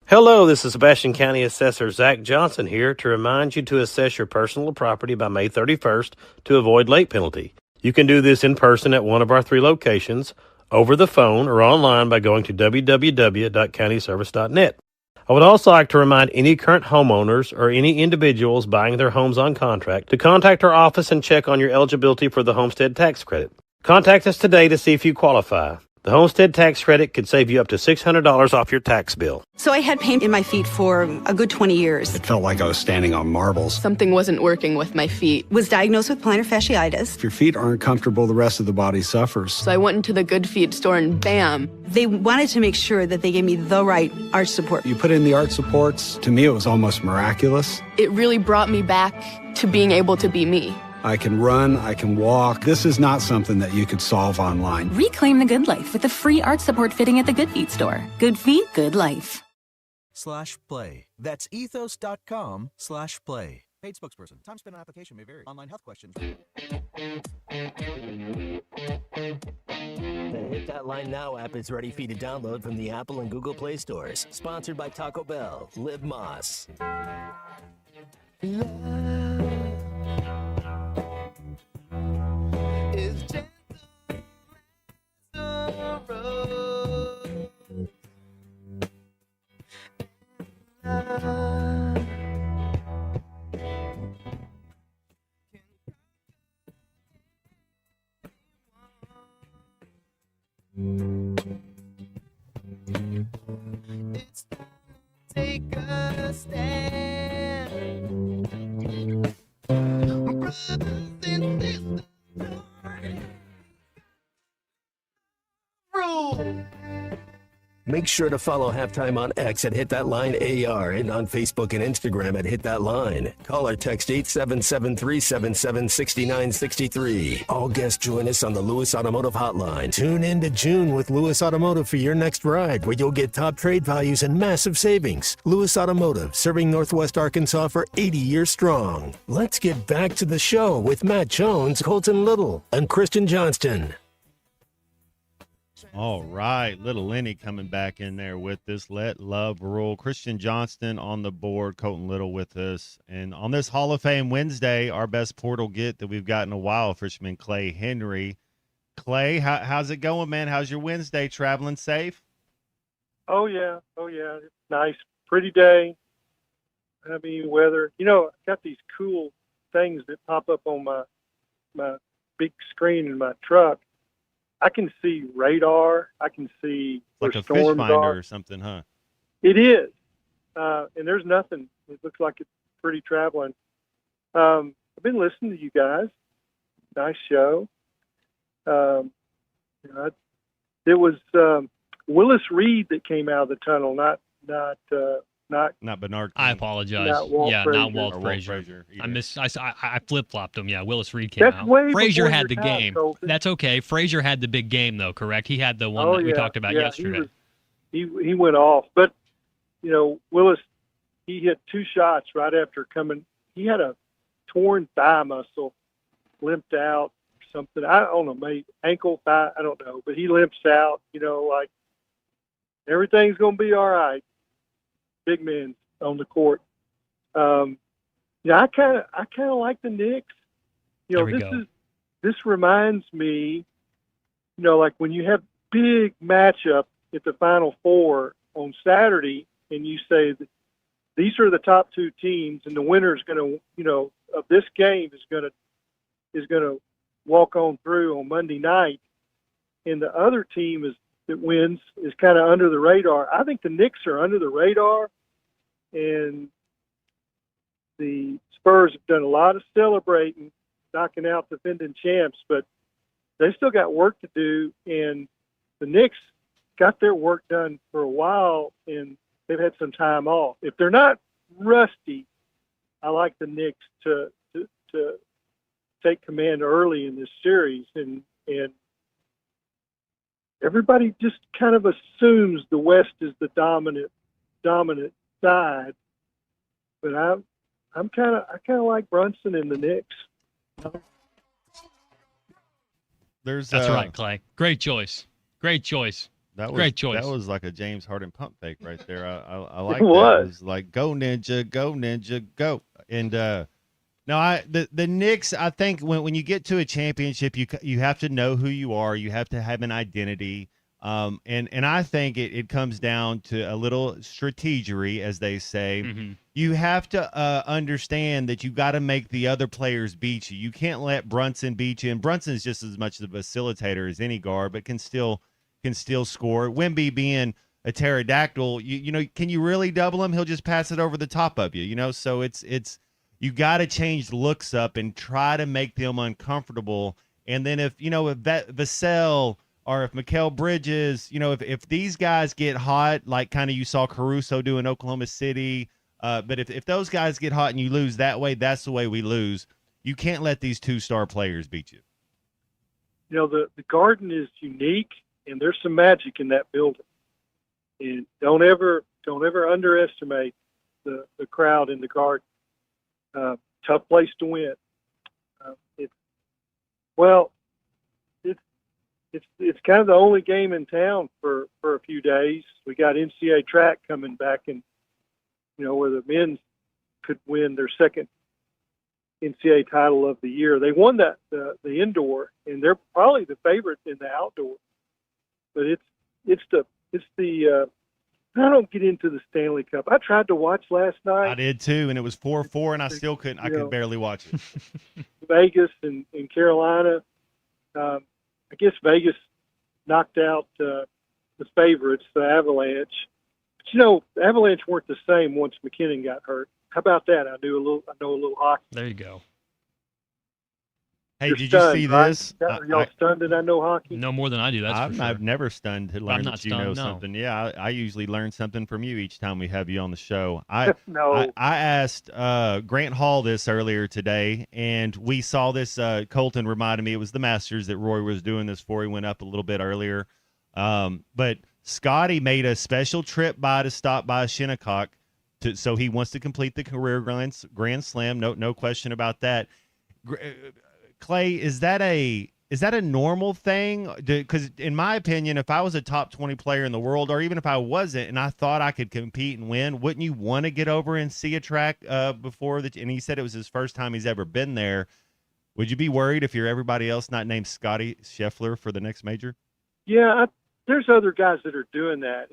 Hello, this is Sebastian County Assessor Zach Johnson here to remind you to assess your personal property by May 31st to avoid late penalty. You can do this in person at one of our 3 locations, over the phone, or online by going to www.countyservice.net. I would also like to remind any current homeowners or any individuals buying their homes on contract to contact our office and check on your eligibility for the homestead tax credit. Contact us today to see if you qualify. The homestead tax credit could save you up to $600 off your tax bill. So I had pain in my feet for a good 20 years. It felt like I was standing on marbles. Something wasn't working with my feet. Was diagnosed with plantar fasciitis. If your feet aren't comfortable, the rest of the body suffers. So I went into the Good Feet store and bam. They wanted to make sure that they gave me the right arch support. You put in the arch supports. To me, it was almost miraculous. It really brought me back to being able to be me. I can run, I can walk. This is not something that you could solve online. Reclaim the good life with a free arch support fitting at the Good Feet store. Good feet, good life. /play. That's ethos.com/play. Paid spokesperson. Time spent on application may vary. Online health questions. The Hit That Line Now app is ready for you to download from the Apple and Google Play stores. Sponsored by Taco Bell. Live Moss. Is just it's time to take a stand. Brothers and sisters. Make sure to follow Halftime on X at Hit That Line AR and on Facebook and Instagram at Hit That Line. Call or text 877-377-6963. All guests join us on the Lewis Automotive Hotline. Tune in to June with Lewis Automotive for your next ride, where you'll get top trade values and massive savings. Lewis Automotive, serving Northwest Arkansas for 80 years strong. Let's get back to the show with Matt Jones, Colton Little, and Christian Johnston. All right, little Lenny coming back in there with us. Let love rule. Christian Johnston on the board, Colton Little with us. And on this Hall of Fame Wednesday, our best portal get that we've got in a while, fisherman Clay Henry. Clay, how's it going, man? How's your Wednesday? Traveling safe? Oh yeah. It's nice, pretty day. Happy weather. You know, I've got these cool things that pop up on my big screen in my truck. I can see radar. I can see like where a fish storms finder are. or something, huh? It is, and there's nothing. It looks like it's pretty traveling. I've been listening to you guys. Nice show. It was Willis Reed that came out of the tunnel, not Bernard. I apologize. Not Walt Not Frazier. Walt Frazier. either. I flip flopped him. Yeah, Willis Reed came That's out. way Frazier before had the your time, game. Colton. That's okay. Frazier had the big game though, correct? He had the one that we talked about yesterday. He went off, but Willis, he hit 2 shots right after coming. He had a torn thigh muscle, limped out, something. I don't know, maybe ankle, thigh, I don't know, but he limps out. Like everything's gonna be all right. Big men on the court. I kind of like the Knicks. This reminds me, like when you have big matchup at the Final Four on Saturday, and you say that these are the top 2 teams, and the winner is going to, of this game is going to walk on through on Monday night, and the other team that wins is kind of under the radar. I think the Knicks are under the radar, and the Spurs have done a lot of celebrating, knocking out defending champs, but they still got work to do, and the Knicks got their work done for a while, and they've had some time off. If they're not rusty, I like the Knicks to take command early in this series, and everybody just kind of assumes the West is the dominant side, but I kind of like Brunson and the Knicks. That's right, Clay. Great choice. Great choice. Great choice. That was like a James Harden pump fake right there. I like It that. was. It was like go ninja, go. And the Knicks. I think when you get to a championship, you have to know who you are. You have to have an identity. And I think it comes down to a little strategery, as they say. Mm-hmm. You have to understand that you got to make the other players beat you. You can't let Brunson beat you. And Brunson's just as much of a facilitator as any guard, but can still score. Wemby being a pterodactyl, can you really double him? He'll just pass it over the top of you. So it's you got to change the looks up and try to make them uncomfortable. And then if Vassell or if Mikal Bridges, if these guys get hot, like kind of you saw Caruso do in Oklahoma City, but if those guys get hot and you lose that way, that's the way we lose. You can't let these 2-star players beat you. The Garden is unique, and there's some magic in that building. And don't ever underestimate the crowd in the Garden. Tough place to win. It's kind of the only game in town for a few days. We got NCAA track coming back, and where the men could win their second NCAA title of the year. They won the indoor, and they're probably the favorite in the outdoor. But it's the I don't get into the Stanley Cup. I tried to watch last night. I did too, and it was 4-4, and I still couldn't. I could barely watch it. Vegas and Carolina. I guess Vegas knocked out the favorites, the Avalanche. But the Avalanche weren't the same once McKinnon got hurt. How about that? I know a little hockey. There you go. Hey, You're did stunned, you see right? this? Are y'all stunned that I know hockey? No more than I do. That's for sure. I've never stunned to learn not that you know stunned, no. something. Yeah, I usually learn something from you each time we have you on the show. No. I asked Grant Hall this earlier today, and we saw this. Colton reminded me it was the Masters that Roy was doing this for. He went up a little bit earlier. But Scotty made a special trip by to stop by Shinnecock, so he wants to complete the career Grand Slam. No question about that. Clay, is that a normal thing? Because in my opinion, if I was a top 20 player in the world, or even if I wasn't, and I thought I could compete and win, wouldn't you want to get over and see a track before? And he said it was his first time he's ever been there. Would you be worried if you're everybody else not named Scotty Scheffler for the next major? Yeah, there's other guys that are doing that.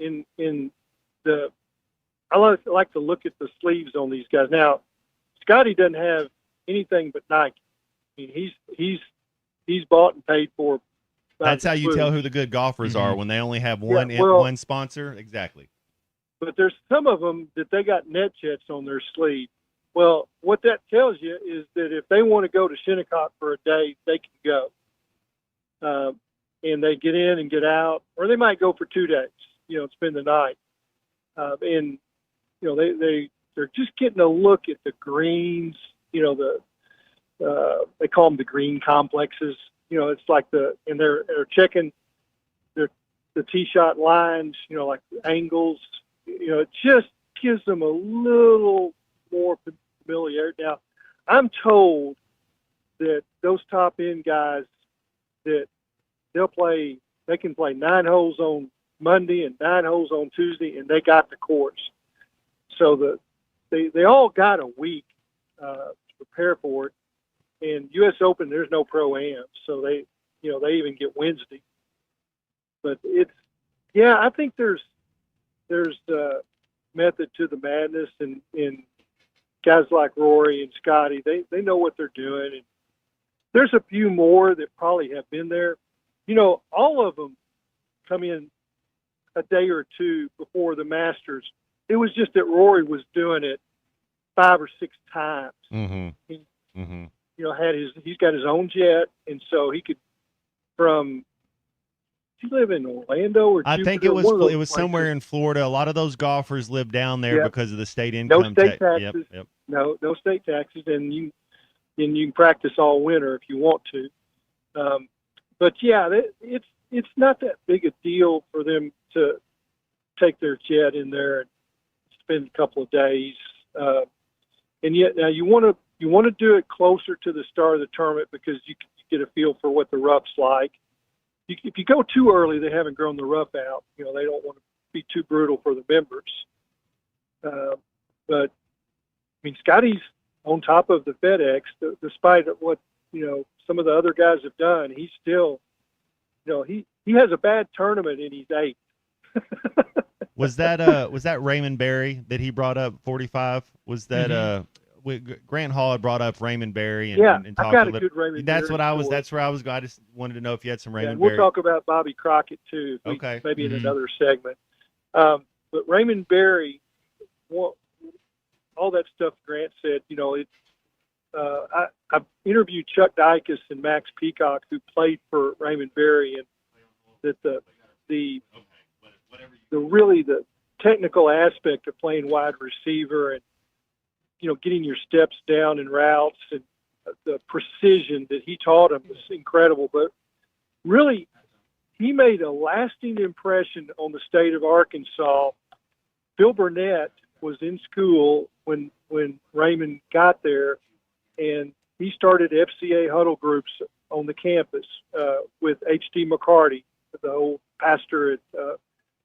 I like to look at the sleeves on these guys. Now, Scotty doesn't have anything but Nike. I mean, he's bought and paid for. That's how you tell who the good golfers are, when they only have one sponsor. Exactly. but there's some of them that they got net jets on their sleeve. Well, what that tells you is that if they want to go to Shinnecock for a day, they can go. And they get in and get out, or they might go for 2 days, spend the night. And, they're just getting a look at the greens, they call them the green complexes. It's like and they're checking the tee shot lines, like angles. It just gives them a little more familiarity. Now, I'm told that those top end guys that they can play 9 holes on Monday and 9 holes on Tuesday, and they got the course. So they all got a week to prepare for it. And U.S. Open, there's no pro-am, so they even get Wednesday. But I think there's method to the madness, and guys like Rory and Scotty, they know what they're doing. And there's a few more that probably have been there. All of them come in a day or two before the Masters. It was just that Rory was doing it 5 or 6 times. Mm-hmm. He's got his own jet, and so he could does he live in Orlando or I Jupiter? think it was somewhere in Florida. A lot of those golfers live down there because of the state income. No state taxes. Yep. No state taxes, and you can practice all winter if you want to. But it's not that big a deal for them to take their jet in there and spend a couple of days. And yet now you want to do it closer to the start of the tournament because you get a feel for what the rough's like. If you go too early, they haven't grown the rough out. They don't want to be too brutal for the members. But Scotty's on top of the FedEx, despite what some of the other guys have done. He's still, he has a bad tournament and he's 8th. Was that Raymond Berry that he brought up 45? Was that Grant Hall had brought up Raymond Berry and talked I've got a good Raymond Berry. That's where I was going. I just wanted to know if you had some Raymond we'll Berry. talk about Bobby Crockett too. Maybe in another segment. But Raymond Berry, all that stuff Grant said, I've interviewed Chuck Dykes and Max Peacock, who played for Raymond Berry, and that the technical aspect of playing wide receiver and getting your steps down in routes and the precision that he taught him was incredible. But really, he made a lasting impression on the state of Arkansas. Bill Burnett was in school when Raymond got there, and he started FCA huddle groups on the campus with H.D. McCarty, the old pastor at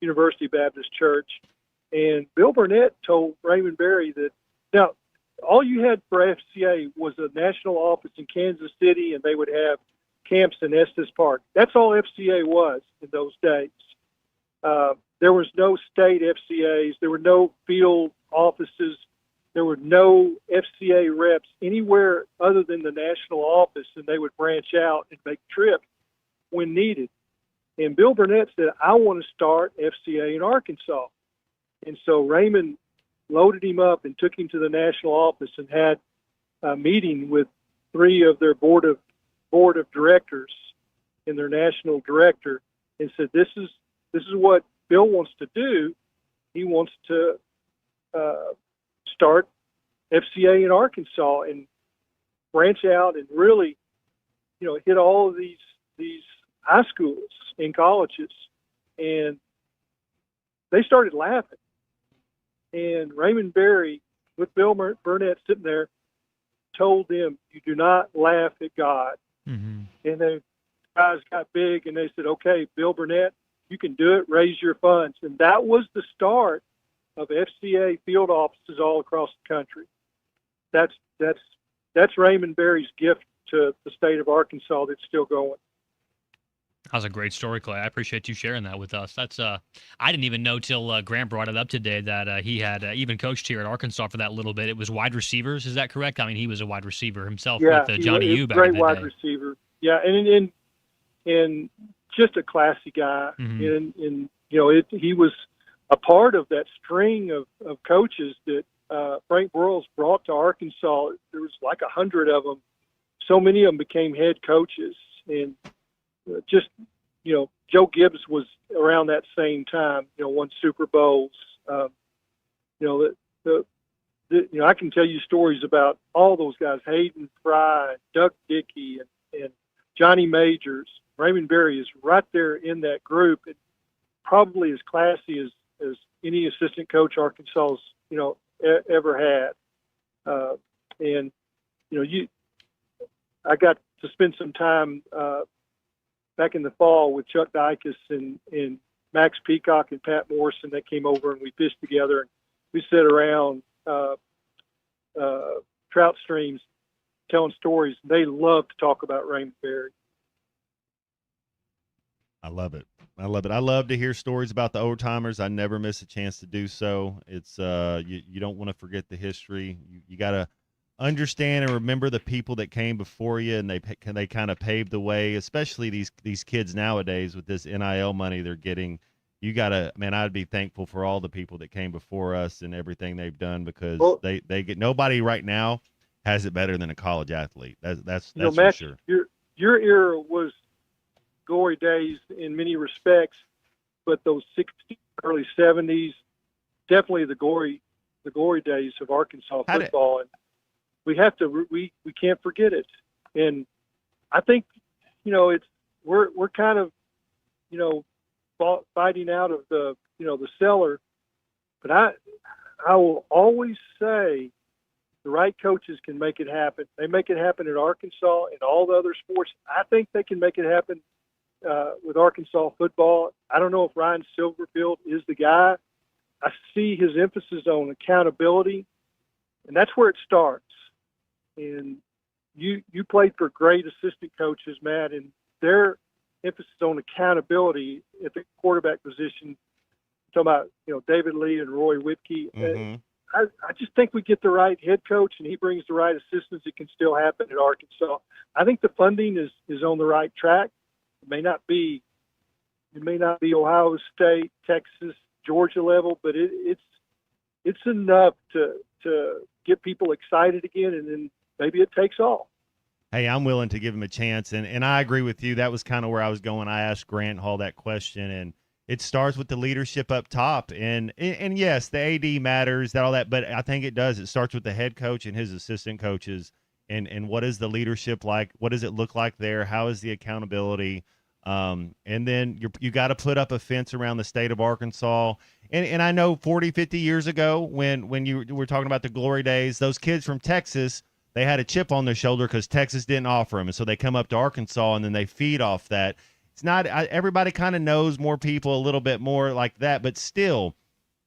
University Baptist Church. And Bill Burnett told Raymond Berry that, now, all you had for FCA was a national office in Kansas City, and they would have camps in Estes Park. That's all FCA was in those days. There was no state FCAs. There were no field offices. There were no FCA reps anywhere other than the national office, and they would branch out and make trips when needed. And Bill Burnett said, I want to start FCA in Arkansas. And so Raymond loaded him up and took him to the national office and had a meeting with 3 of their board of directors and their national director, and said, this is what Bill wants to do. He wants to start FCA in Arkansas and branch out and really, hit all of these high schools and colleges. And they started laughing. And Raymond Berry, with Bill Burnett sitting there, told them, you do not laugh at God. Mm-hmm. And the guys got big, and they said, okay, Bill Burnett, you can do it, raise your funds. And that was the start of FCA field offices all across the country. That's Raymond Berry's gift to the state of Arkansas that's still going. That was a great story, Clay. I appreciate you sharing that with us. That's I didn't even know till Grant brought it up today that he had even coached here at Arkansas for that little bit. It was wide receivers. Is that correct? I mean, he was a wide receiver himself with Johnny U back in the day. Great wide receiver. Yeah, and just a classy guy. Mm-hmm. And he was a part of that string of coaches that Frank Broyles brought to Arkansas. There was like 100 of them. So many of them became head coaches, and just, Joe Gibbs was around that same time, won Super Bowls. I can tell you stories about all those guys, Hayden Fry, Doug Dickey, and Johnny Majors. Raymond Berry is right there in that group, and probably as classy as any assistant coach Arkansas's, ever had. I got to spend some time back in the fall with Chuck Dykes and Max Peacock and Pat Morrison. They came over and we fished together, and we sat around trout streams telling stories. They love to talk about Raymond Berry. I love it. I love to hear stories about the old timers. I never miss a chance to do so. It's you don't want to forget the history. You got to understand and remember the people that came before you, and they kind of paved the way. Especially these kids nowadays with this NIL money they're getting. You gotta, man. I'd be thankful for all the people that came before us and everything they've done, because they get, nobody right now has it better than a college athlete. That's Matt, for sure. Your era was glory days in many respects, but those 60s, early 70s, definitely the glory days of Arkansas football, and we can't forget it. And I think we're kind of fighting out of the cellar, but I will always say the right coaches can make it happen. They make it happen at Arkansas and all the other sports. I think they can make it happen with Arkansas football. I don't know if Ryan Silverfield is the guy. I see his emphasis on accountability, and that's where it starts. And you played for great assistant coaches, Matt, and their emphasis on accountability at the quarterback position. Talking about David Lee and Roy Whipkey. Mm-hmm. I just think we get the right head coach and he brings the right assistants. It can still happen at Arkansas. I think the funding is on the right track. It may not be Ohio State, Texas, Georgia level, but it's enough to get people excited again, and then maybe it takes off. Hey, I'm willing to give him a chance, and I agree with you. That was kind of where I was going. I asked Grant Hall that question, and it starts with the leadership up top. And yes, the AD matters, all that, but I think it does. It starts with the head coach and his assistant coaches, and what is the leadership like? What does it look like there? How is the accountability? And then you got to put up a fence around the state of Arkansas. And I know 40, 50 years ago when you were talking about the glory days, those kids from Texas, they had a chip on their shoulder because Texas didn't offer them. And so they come up to Arkansas and then they feed off that. It's not everybody kind of knows more people a little bit more like that. But still,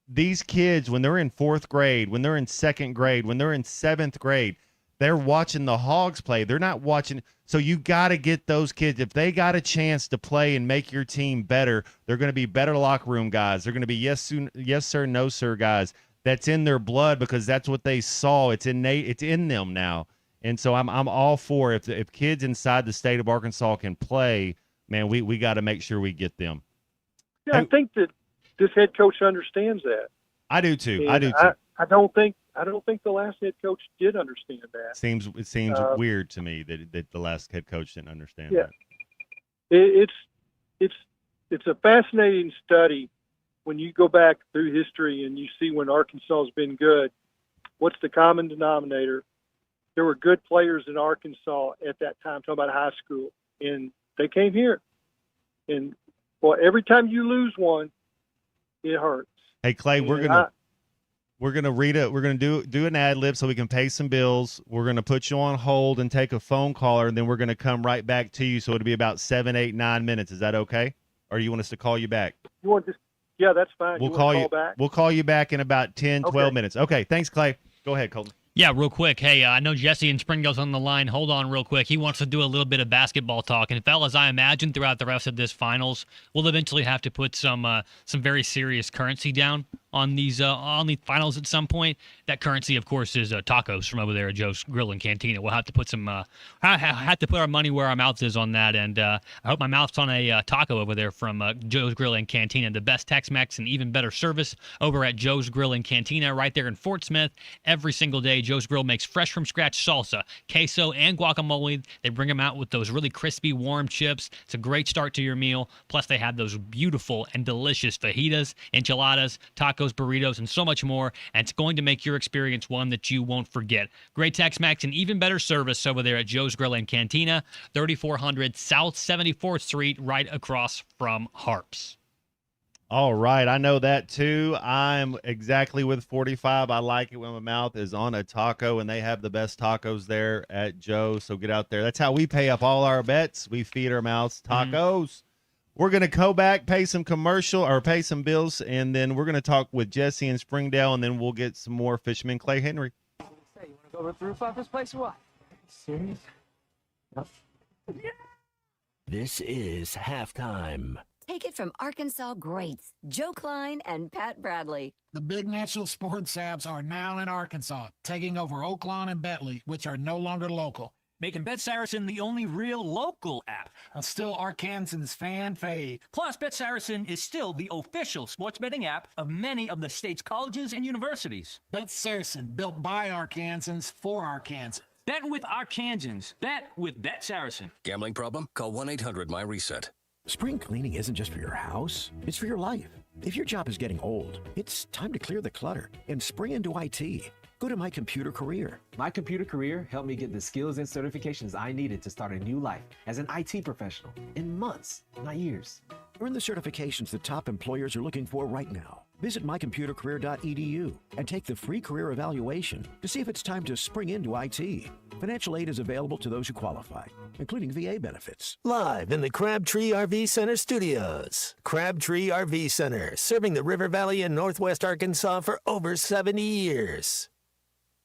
these kids, when they're in fourth grade, when they're in second grade, when they're in seventh grade, they're watching the Hogs play. They're not watching. So you got to get those kids. If they got a chance to play and make your team better, they're going to be better locker room guys. They're going to be yes sir, no sir guys. That's in their blood because that's what they saw. It's innate. It's in them now. And so I'm all for if kids inside the state of Arkansas can play, man, we got to make sure we get them. Yeah, I think that this head coach understands that. I do too. And I do too. I don't think the last head coach did understand that. It seems weird to me that the last head coach didn't understand that. It's a fascinating study when you go back through history and you see when Arkansas has been good. What's the common denominator? There were good players in Arkansas at that time, talking about high school, and they came here. And every time you lose one, it hurts. Hey Clay, we're gonna read it. We're gonna do an ad lib so we can pay some bills. We're gonna put you on hold and take a phone caller, and then we're gonna come right back to you. So it'll be about 7, 8, 9 minutes. Is that okay? Or do you want us to call you back? You want just? Yeah, that's fine. We'll call you back. We'll call you back in about 10, 12 minutes. Okay, thanks, Clay. Go ahead, Colton. Yeah, real quick. Hey, I know Jesse in Springdale's on the line. Hold on real quick. He wants to do a little bit of basketball talk. And fellas, I imagine throughout the rest of this finals, we'll eventually have to put some very serious currency down on these finals at some point. That currency, of course, is tacos from over there at Joe's Grill and Cantina. We'll have to put some, have to put our money where our mouth is on that. And I hope my mouth's on a taco over there from Joe's Grill and Cantina. The best Tex-Mex and even better service over at Joe's Grill and Cantina right there in Fort Smith. Every single day, Joe's Grill makes fresh from scratch salsa, queso, and guacamole. They bring them out with those really crispy, warm chips. It's a great start to your meal. Plus, they have those beautiful and delicious fajitas, enchiladas, tacos, burritos, and so much more. And it's going to make your experience one that you won't forget. Great Tex-Mex and even better service over there at Joe's Grill and Cantina, 3400 South 74th Street, right across from Harps. All right, I know that too. I'm exactly with 45. I like it when my mouth is on a taco, and they have the best tacos there at Joe's. So get out there. That's how we pay up all our bets. We feed our mouths tacos. We're going to go back, pay some bills, and then we're going to talk with Jesse in Springdale, and then we'll get some more Fisherman Clay Henry. Hey, you want to go to the roof off this place or what? Serious? Yep. This is halftime. Take it from Arkansas greats, Joe Klein and Pat Bradley. The big national sports apps are now in Arkansas, taking over Oaklawn and Bentley, which are no longer local. Making Bet Saracen the only real local app. Still Arkansans' fan fave. Plus, Bet Saracen is still the official sports betting app of many of the state's colleges and universities. Bet Saracen, built by Arkansans for Arkansans. Bet with Arkansans. Bet with Bet Saracen. Gambling problem? Call 1-800-MY-RESET. Spring cleaning isn't just for your house, it's for your life. If your job is getting old, it's time to clear the clutter and spring into IT. Go to My Computer Career. My Computer Career helped me get the skills and certifications I needed to start a new life as an IT professional in months, not years. Earn the certifications the top employers are looking for right now. Visit mycomputercareer.edu and take the free career evaluation to see if it's time to spring into IT. Financial aid is available to those who qualify, including VA benefits. Live in the Crabtree RV Center studios. Crabtree RV Center, serving the River Valley in Northwest Arkansas for over 70 years.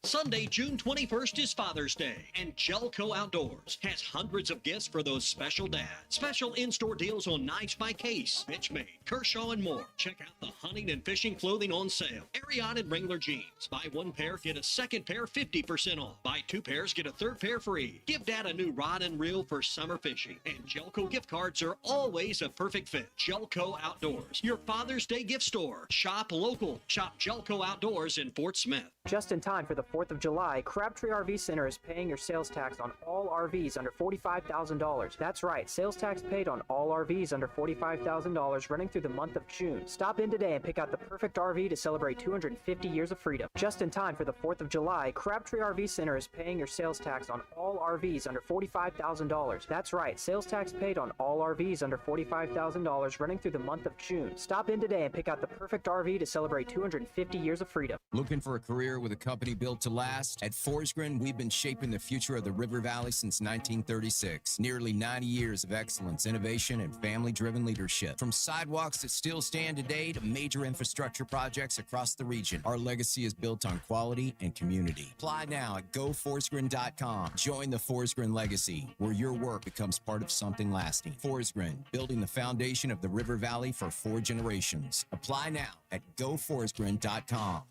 Sunday, June 21st is Father's Day, and Jelco Outdoors has hundreds of gifts for those special dads. Special in-store deals on knives by Case, Bitchmade, Kershaw, and more. Check out the hunting and fishing clothing on sale. Ariat and Wrangler jeans. Buy one pair, get a second pair 50% off. Buy two pairs, get a third pair free. Give Dad a new rod and reel for summer fishing. And Jelco gift cards are always a perfect fit. Jelco Outdoors, your Father's Day gift store. Shop local. Shop Jelco Outdoors in Fort Smith. Just in time for the 4th of July, Crabtree RV Center is paying your sales tax on all RVs under $45,000. That's right, sales tax paid on all RVs under $45,000 running through the month of June. Stop in today and pick out the perfect RV to celebrate 250 years of freedom. Just in time for the 4th of July, Crabtree RV Center is paying your sales tax on all RVs under $45,000. That's right, sales tax paid on all RVs under $45,000 running through the month of June. Stop in today and pick out the perfect RV to celebrate 250 years of freedom. Looking for a career with a company built to last? At Forsgren, we've been shaping the future of the River Valley since 1936. Nearly 90 years of excellence, innovation, and family-driven leadership. From sidewalks that still stand today to major infrastructure projects across the region, our legacy is built on quality and community. Apply now at GoForsgren.com. Join the Forsgren legacy, where your work becomes part of something lasting. Forsgren, building the foundation of the River Valley for 4 generations. Apply now at GoForsgren.com.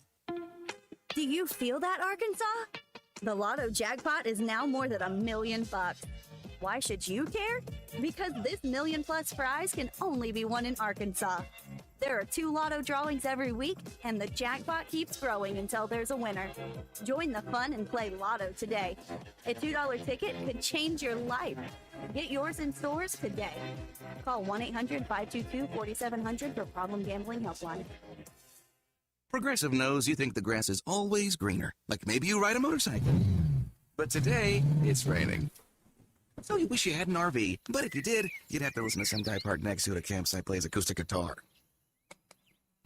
Do you feel that, Arkansas? The Lotto jackpot is now more than $1 million. Why should you care? Because this $1 million+ prize can only be won in Arkansas. There are 2 Lotto drawings every week, and the jackpot keeps growing until there's a winner. Join the fun and play Lotto today. A $2 ticket could change your life. Get yours in stores today. Call 1-800-522-4700 for Problem Gambling Helpline. Progressive knows you think the grass is always greener, like maybe you ride a motorcycle. But today, it's raining. So you wish you had an RV, but if you did, you'd have to listen to some guy parked next to you at a campsite plays acoustic guitar.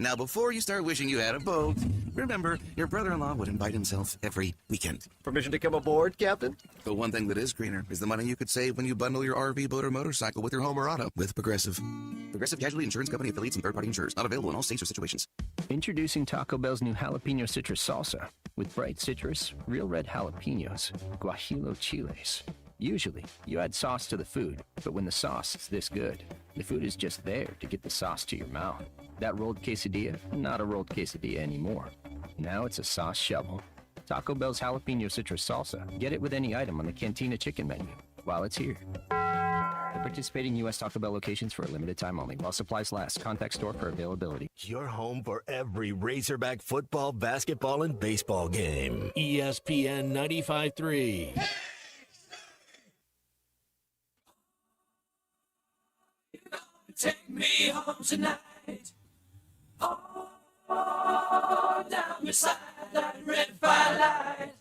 Now, before you start wishing you had a boat, remember, your brother-in-law would invite himself every weekend. Permission to come aboard, Captain? The one thing that is greener is the money you could save when you bundle your RV, boat, or motorcycle with your home or auto with Progressive. Progressive Casualty Insurance Company affiliates and third-party insurers. Not available in all states or situations. Introducing Taco Bell's new jalapeno citrus salsa with bright citrus, real red jalapenos, guajillo chiles. Usually, you add sauce to the food, but when the sauce is this good, the food is just there to get the sauce to your mouth. That rolled quesadilla, not a rolled quesadilla anymore. Now it's a sauce shovel. Taco Bell's jalapeno citrus salsa. Get it with any item on the Cantina chicken menu while it's here. At participating U.S. Taco Bell locations for a limited time only. While supplies last. Contact store for availability. Your home for every Razorback football, basketball, and baseball game. ESPN 95.3. Take me home tonight. Oh, down beside that red firelight.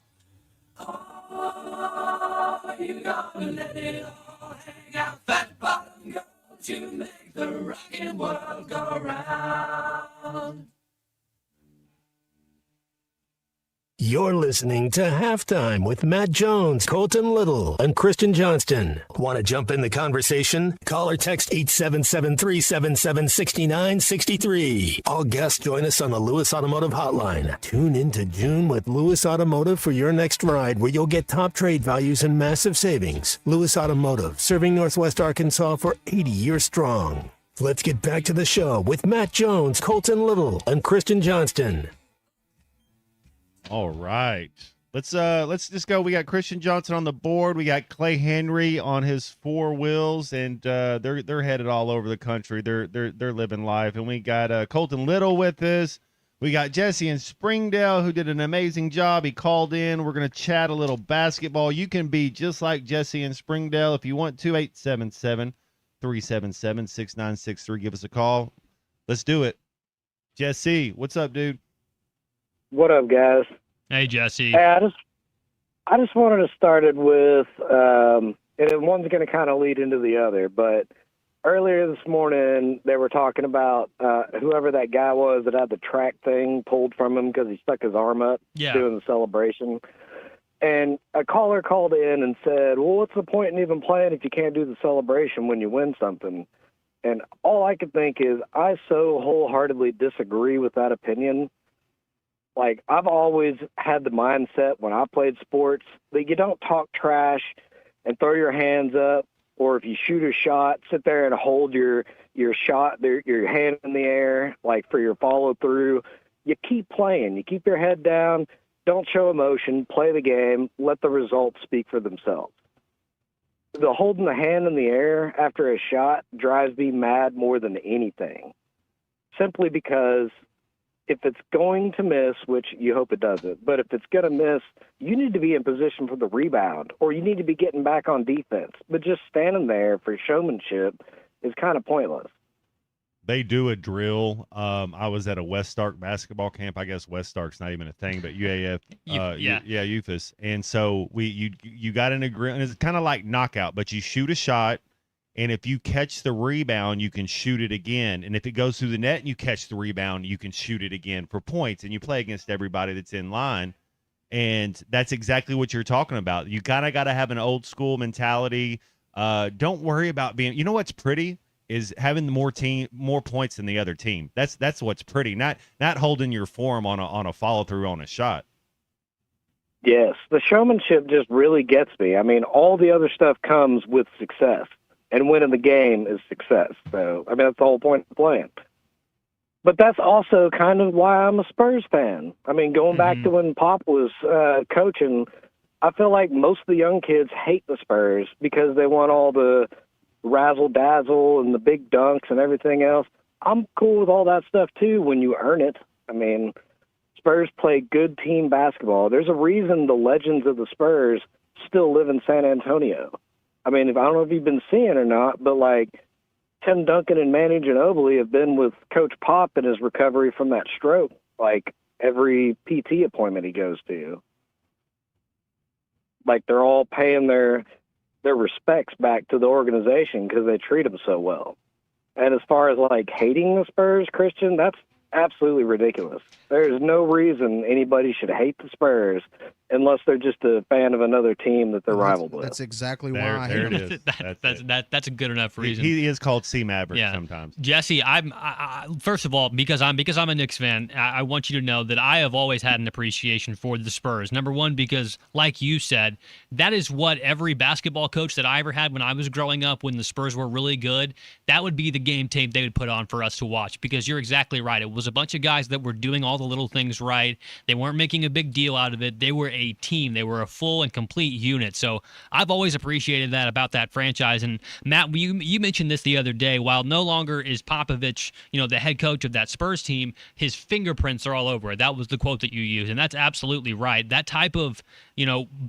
Oh, you gonna let it all hang out, fat bottom girl, to make the rockin' world go round. You're listening to Halftime with Matt Jones, Colton Little, and Christian Johnston. Want to jump in the conversation? Call or text 877-377-6963. All guests join us on the Lewis Automotive Hotline. Tune in to June with Lewis Automotive for your next ride, where you'll get top trade values and massive savings. Lewis Automotive, serving Northwest Arkansas for 80 years strong. Let's get back to the show with Matt Jones, Colton Little, and Christian Johnston. All right. Let's just go. We got Christian Johnson on the board. We got Clay Henry on his four wheels, and they're headed all over the country. They're living life. And we got Colton Little with us. We got Jesse in Springdale, who did an amazing job. He called in. We're gonna chat a little basketball. You can be just like Jesse in Springdale if you want to. 877-377-6963. Give us a call. Let's do it. Jesse, what's up, dude? What up, guys? Hey, Jesse. Hey, I just wanted to start it with, and one's going to kind of lead into the other, but earlier this morning they were talking about whoever that guy was that had the track thing pulled from him because he stuck his arm up doing the celebration. And a caller called in and said, well, what's the point in even playing if you can't do the celebration when you win something? And all I could think is I so wholeheartedly disagree with that opinion. Like, I've always had the mindset when I played sports that you don't talk trash and throw your hands up, or if you shoot a shot, sit there and hold your shot, your hand in the air, like for your follow through. You keep playing. You keep your head down. Don't show emotion. Play the game. Let the results speak for themselves. The holding the hand in the air after a shot drives me mad more than anything, simply because if it's going to miss, which you hope it doesn't, but if it's going to miss, you need to be in position for the rebound, or you need to be getting back on defense. But just standing there for showmanship is kind of pointless. They do a drill. I was at a West Stark basketball camp. I guess West Stark's not even a thing, but UAF, UFAS. And so you got an agreement. It's kind of like knockout, but you shoot a shot, and if you catch the rebound, you can shoot it again. And if it goes through the net and you catch the rebound, you can shoot it again for points. And you play against everybody that's in line. And that's exactly what you're talking about. You kind of got to have an old school mentality. Don't worry about being – you know what's pretty is having more points than the other team. That's what's pretty, not holding your form on a follow-through on a shot. Yes, the showmanship just really gets me. I mean, all the other stuff comes with success. And winning the game is success. So, I mean, that's the whole point of playing. But that's also kind of why I'm a Spurs fan. I mean, going back to when Pop was coaching, I feel like most of the young kids hate the Spurs because they want all the razzle-dazzle and the big dunks and everything else. I'm cool with all that stuff, too, when you earn it. I mean, Spurs play good team basketball. There's a reason the legends of the Spurs still live in San Antonio. I mean, I don't know if you've been seeing or not, but like Tim Duncan and Manu Ginobili have been with Coach Pop in his recovery from that stroke, like every PT appointment he goes to. Like they're all paying their respects back to the organization because they treat them so well. And as far as like hating the Spurs, Christian, that's absolutely ridiculous. There's no reason anybody should hate the Spurs unless they're just a fan of another team that they're rivaled with. That's exactly why There, I there hate it him. is. That's a good enough reason. He is called C Maverick sometimes. Jesse, I first of all, because I'm a Knicks fan, I want you to know that I have always had an appreciation for the Spurs. Number one, because like you said, that is what every basketball coach that I ever had when I was growing up, when the Spurs were really good, that would be the game tape they would put on for us to watch. Because you're exactly right. It was a bunch of guys that were doing all the little things right. They weren't making a big deal out of it. They were a team. They were a full and complete unit. So I've always appreciated that about that franchise. And Matt, you mentioned this the other day. While no longer is Popovich, the head coach of that Spurs team, his fingerprints are all over it. That was the quote that you used, and that's absolutely right. That type of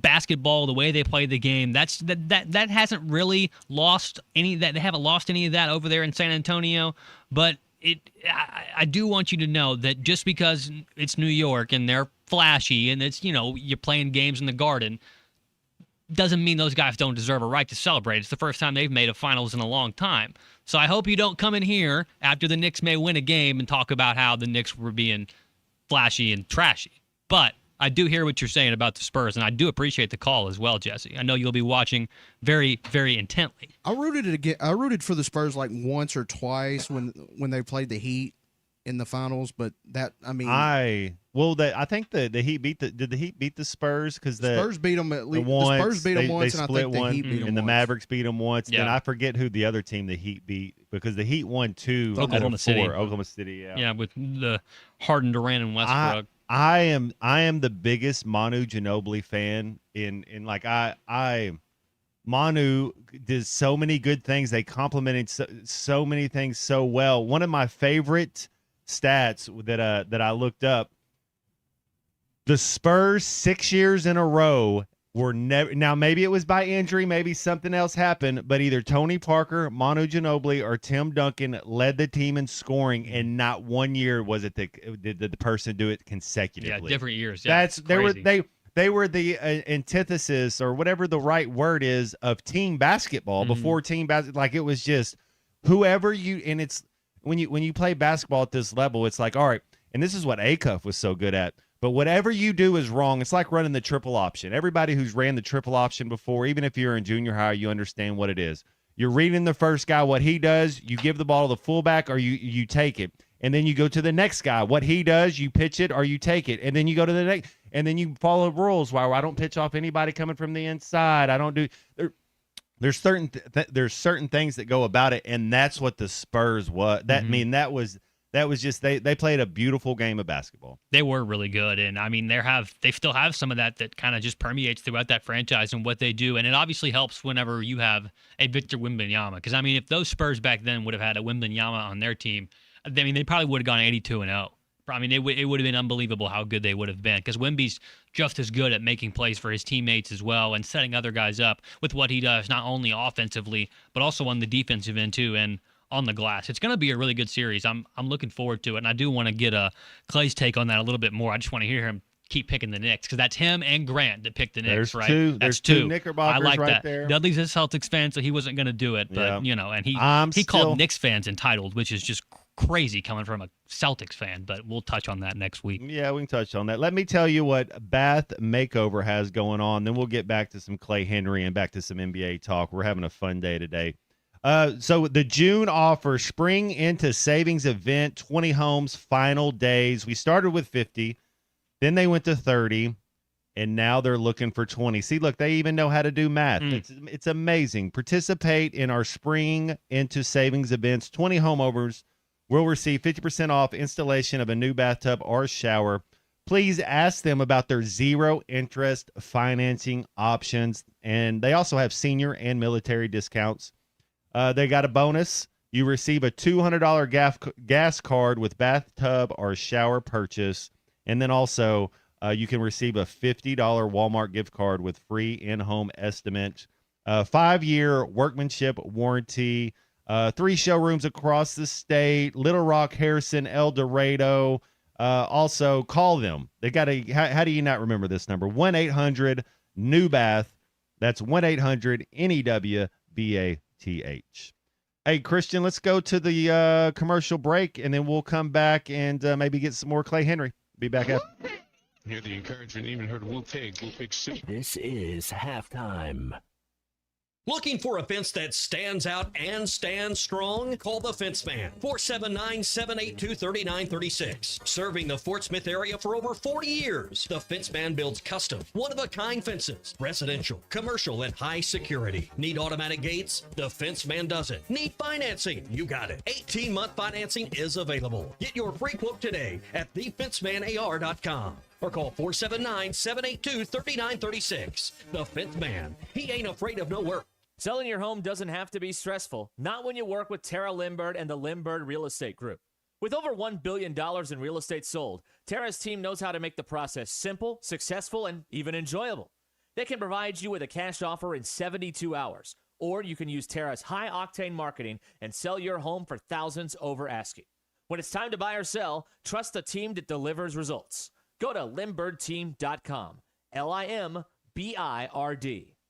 basketball, the way they play the game, that hasn't really lost any. That they haven't lost any of that over there in San Antonio, but. I do want you to know that just because it's New York and they're flashy and it's, you're playing games in the Garden, doesn't mean those guys don't deserve a right to celebrate. It's the first time they've made a finals in a long time. So I hope you don't come in here after the Knicks may win a game and talk about how the Knicks were being flashy and trashy. But I do hear what you're saying about the Spurs, and I do appreciate the call as well, Jesse. I know you'll be watching very, very intently. I rooted for the Spurs like once or twice when they played the Heat in the finals, but I think the Heat did the Heat beat the Spurs because the Spurs beat them at least. Once, the Spurs beat them once, they and I split think the one, Heat beat them and the once. Mavericks beat them once. Yeah. Then I forget who the other team the Heat beat because the Heat won 2 out of 4. Oklahoma City. Oklahoma City, yeah. Yeah, with the Harden, Durant, and Westbrook. I am the biggest Manu Ginobili fan Manu did so many good things. They complemented so many things so well. One of my favorite stats that I looked up, the Spurs 6 years in a row were never. Now maybe it was by injury, maybe something else happened, but either Tony Parker, Manu Ginobili, or Tim Duncan led the team in scoring, and not 1 year was it did the person do it consecutively. Yeah, different years. Yeah, They were the antithesis or whatever the right word is of team basketball before team basketball. Like it was just whoever you, and it's when you play basketball at this level, it's like, all right, and this is what Acuff was so good at. But whatever you do is wrong. It's like running the triple option. Everybody who's ran the triple option before, even if you're in junior high, you understand what it is. You're reading the first guy, what he does, you give the ball to the fullback or you take it. And then you go to the next guy. What he does, you pitch it or you take it. And then you go to the next. And then you follow rules. Why I don't pitch off anybody coming from the inside. I don't do. There's certain things that go about it, and that's what the Spurs was. That was just they played a beautiful game of basketball. They were really good, and I mean they still have some of that kind of just permeates throughout that franchise and what they do, and it obviously helps whenever you have a Victor Wembanyama. Because I mean, if those Spurs back then would have had a Wembanyama on their team, I mean they probably would have gone 82-0. I mean, it would have been unbelievable how good they would have been because Wemby's just as good at making plays for his teammates as well and setting other guys up with what he does, not only offensively but also on the defensive end too and on the glass. It's going to be a really good series. I'm looking forward to it, and I do want to get Clay's take on that a little bit more. I just want to hear him keep picking the Knicks because that's him and Grant that picked the Knicks, right? There's two Knickerbockers I like right that. there. Dudley's a Celtics fan, so he wasn't going to do it, but and he called Knicks fans entitled, which is just crazy coming from a Celtics fan, but we'll touch on that next week. Yeah, we can touch on that. Let me tell you what Bath Makeover has going on. Then we'll get back to some Clay Henry and back to some NBA talk. We're having a fun day today. So the June offer, Spring into Savings event, 20 homes, final days. We started with 50, then they went to 30, and now they're looking for 20. See, look, they even know how to do math. It's amazing. Participate in our Spring into Savings events. 20 homeowners will receive 50% off installation of a new bathtub or shower. Please ask them about their zero interest financing options. And they also have senior and military discounts. They got a bonus. You receive a $200 gas card with bathtub or shower purchase. And then also you can receive a $50 Walmart gift card with free in-home estimate. 5-year workmanship warranty. 3 showrooms across the state, Little Rock, Harrison, El Dorado. Also, call them. They got how do you not remember this number? 1-800-NEW-BATH. That's 1-800-NEW-BATH. Hey, Christian, let's go to the commercial break, and then we'll come back and maybe get some more Clay Henry. Be back after. Hear the encouragement, even heard Wu Pig soup. This is halftime. Looking for a fence that stands out and stands strong? Call the Fence Man, 479-782-3936. Serving the Fort Smith area for over 40 years, the Fence Man builds custom, one-of-a-kind fences, residential, commercial, and high security. Need automatic gates? The Fence Man does it. Need financing? You got it. 18-month financing is available. Get your free quote today at thefencemanar.com. Or call 479-782-3936. The Fence Man. He ain't afraid of no work. Selling your home doesn't have to be stressful. Not when you work with Tara Limbird and the Limbird Real Estate Group. With over $1 billion in real estate sold, Tara's team knows how to make the process simple, successful, and even enjoyable. They can provide you with a cash offer in 72 hours. Or you can use Tara's high-octane marketing and sell your home for thousands over asking. When it's time to buy or sell, trust the team that delivers results. Go to LimbIrdTeam.com. LIMBIRD.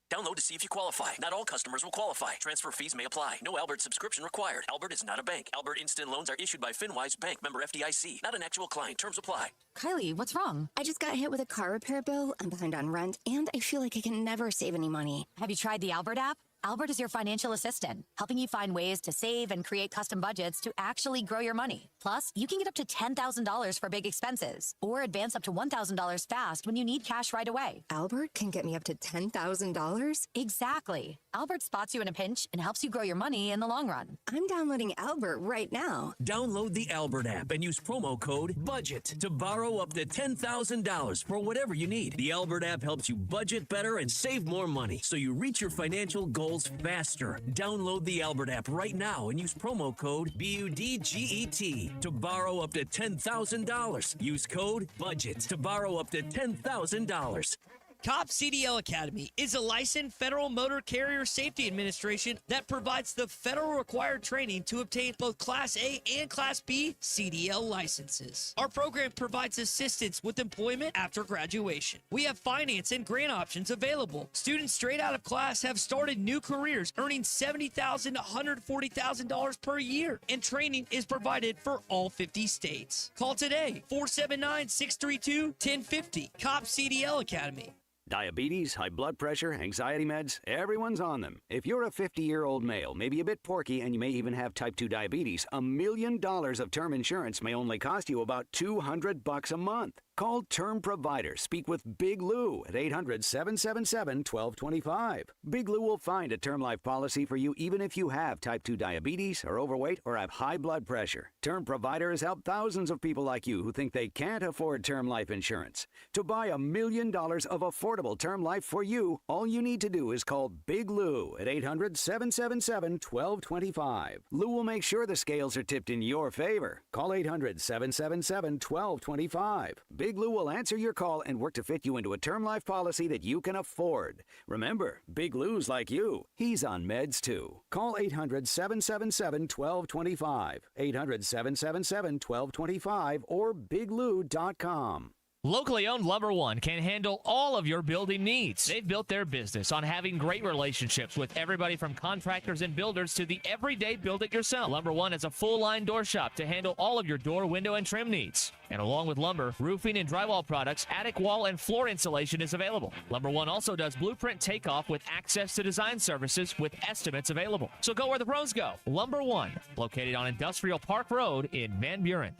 Download to see if you qualify. Not all customers will qualify. Transfer fees may apply. No Albert subscription required. Albert is not a bank. Albert Instant Loans are issued by FinWise Bank, member FDIC. Not an actual client. Terms apply. Kylie, what's wrong? I just got hit with a car repair bill. I'm behind on rent, and I feel like I can never save any money. Have you tried the Albert app? Albert is your financial assistant, helping you find ways to save and create custom budgets to actually grow your money. Plus, you can get up to $10,000 for big expenses or advance up to $1,000 fast when you need cash right away. Albert can get me up to $10,000? Exactly. Albert spots you in a pinch and helps you grow your money in the long run. I'm downloading Albert right now. Download the Albert app and use promo code BUDGET to borrow up to $10,000 for whatever you need. The Albert app helps you budget better and save more money so you reach your financial goals faster. Download the Albert app right now and use promo code BUDGET to borrow up to $10,000. Use code BUDGET to borrow up to $10,000. COP CDL Academy is a licensed Federal Motor Carrier Safety Administration that provides the federal required training to obtain both Class A and Class B CDL licenses. Our program provides assistance with employment after graduation. We have finance and grant options available. Students straight out of class have started new careers earning $70,000 to $140,000 per year, and training is provided for all 50 states. Call today, 479-632-1050, COP CDL Academy. Diabetes, high blood pressure, anxiety meds, everyone's on them. If you're a 50-year-old male, maybe a bit porky, and you may even have type 2 diabetes, $1 million of term insurance may only cost you about $200 a month. Call Term Provider. Speak with Big Lou at 800-777-1225. Big Lou will find a term life policy for you even if you have type 2 diabetes, are overweight, or have high blood pressure. Term Provider has helped thousands of people like you who think they can't afford term life insurance. To buy $1 million of affordable term life for you, all you need to do is call Big Lou at 800-777-1225. Lou will make sure the scales are tipped in your favor. Call 800-777-1225. Big Lou will answer your call and work to fit you into a term life policy that you can afford. Remember, Big Lou's like you. He's on meds too. Call 800-777-1225. 800-777-1225 or biglou.com. Locally owned Lumber One can handle all of your building needs. They've built their business on having great relationships with everybody from contractors and builders to the everyday build-it-yourself. Lumber One is a full-line door shop to handle all of your door, window, and trim needs. And along with lumber, roofing and drywall products, attic wall and floor insulation is available. Lumber One also does blueprint takeoff with access to design services with estimates available. So go where the pros go. Lumber One, located on Industrial Park Road in Van Buren.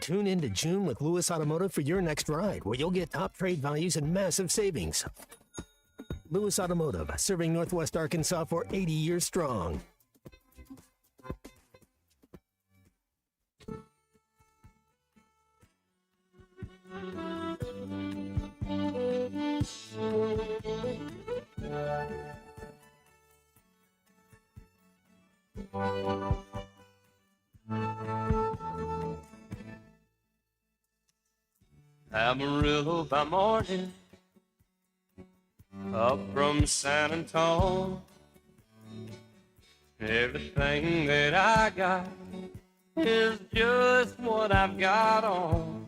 Tune in to June with Lewis Automotive for your next ride, where you'll get top trade values and massive savings. Lewis Automotive, serving Northwest Arkansas for 80 years strong. Amarillo by morning, up from San Antonio. Everything that I got is just what I've got on.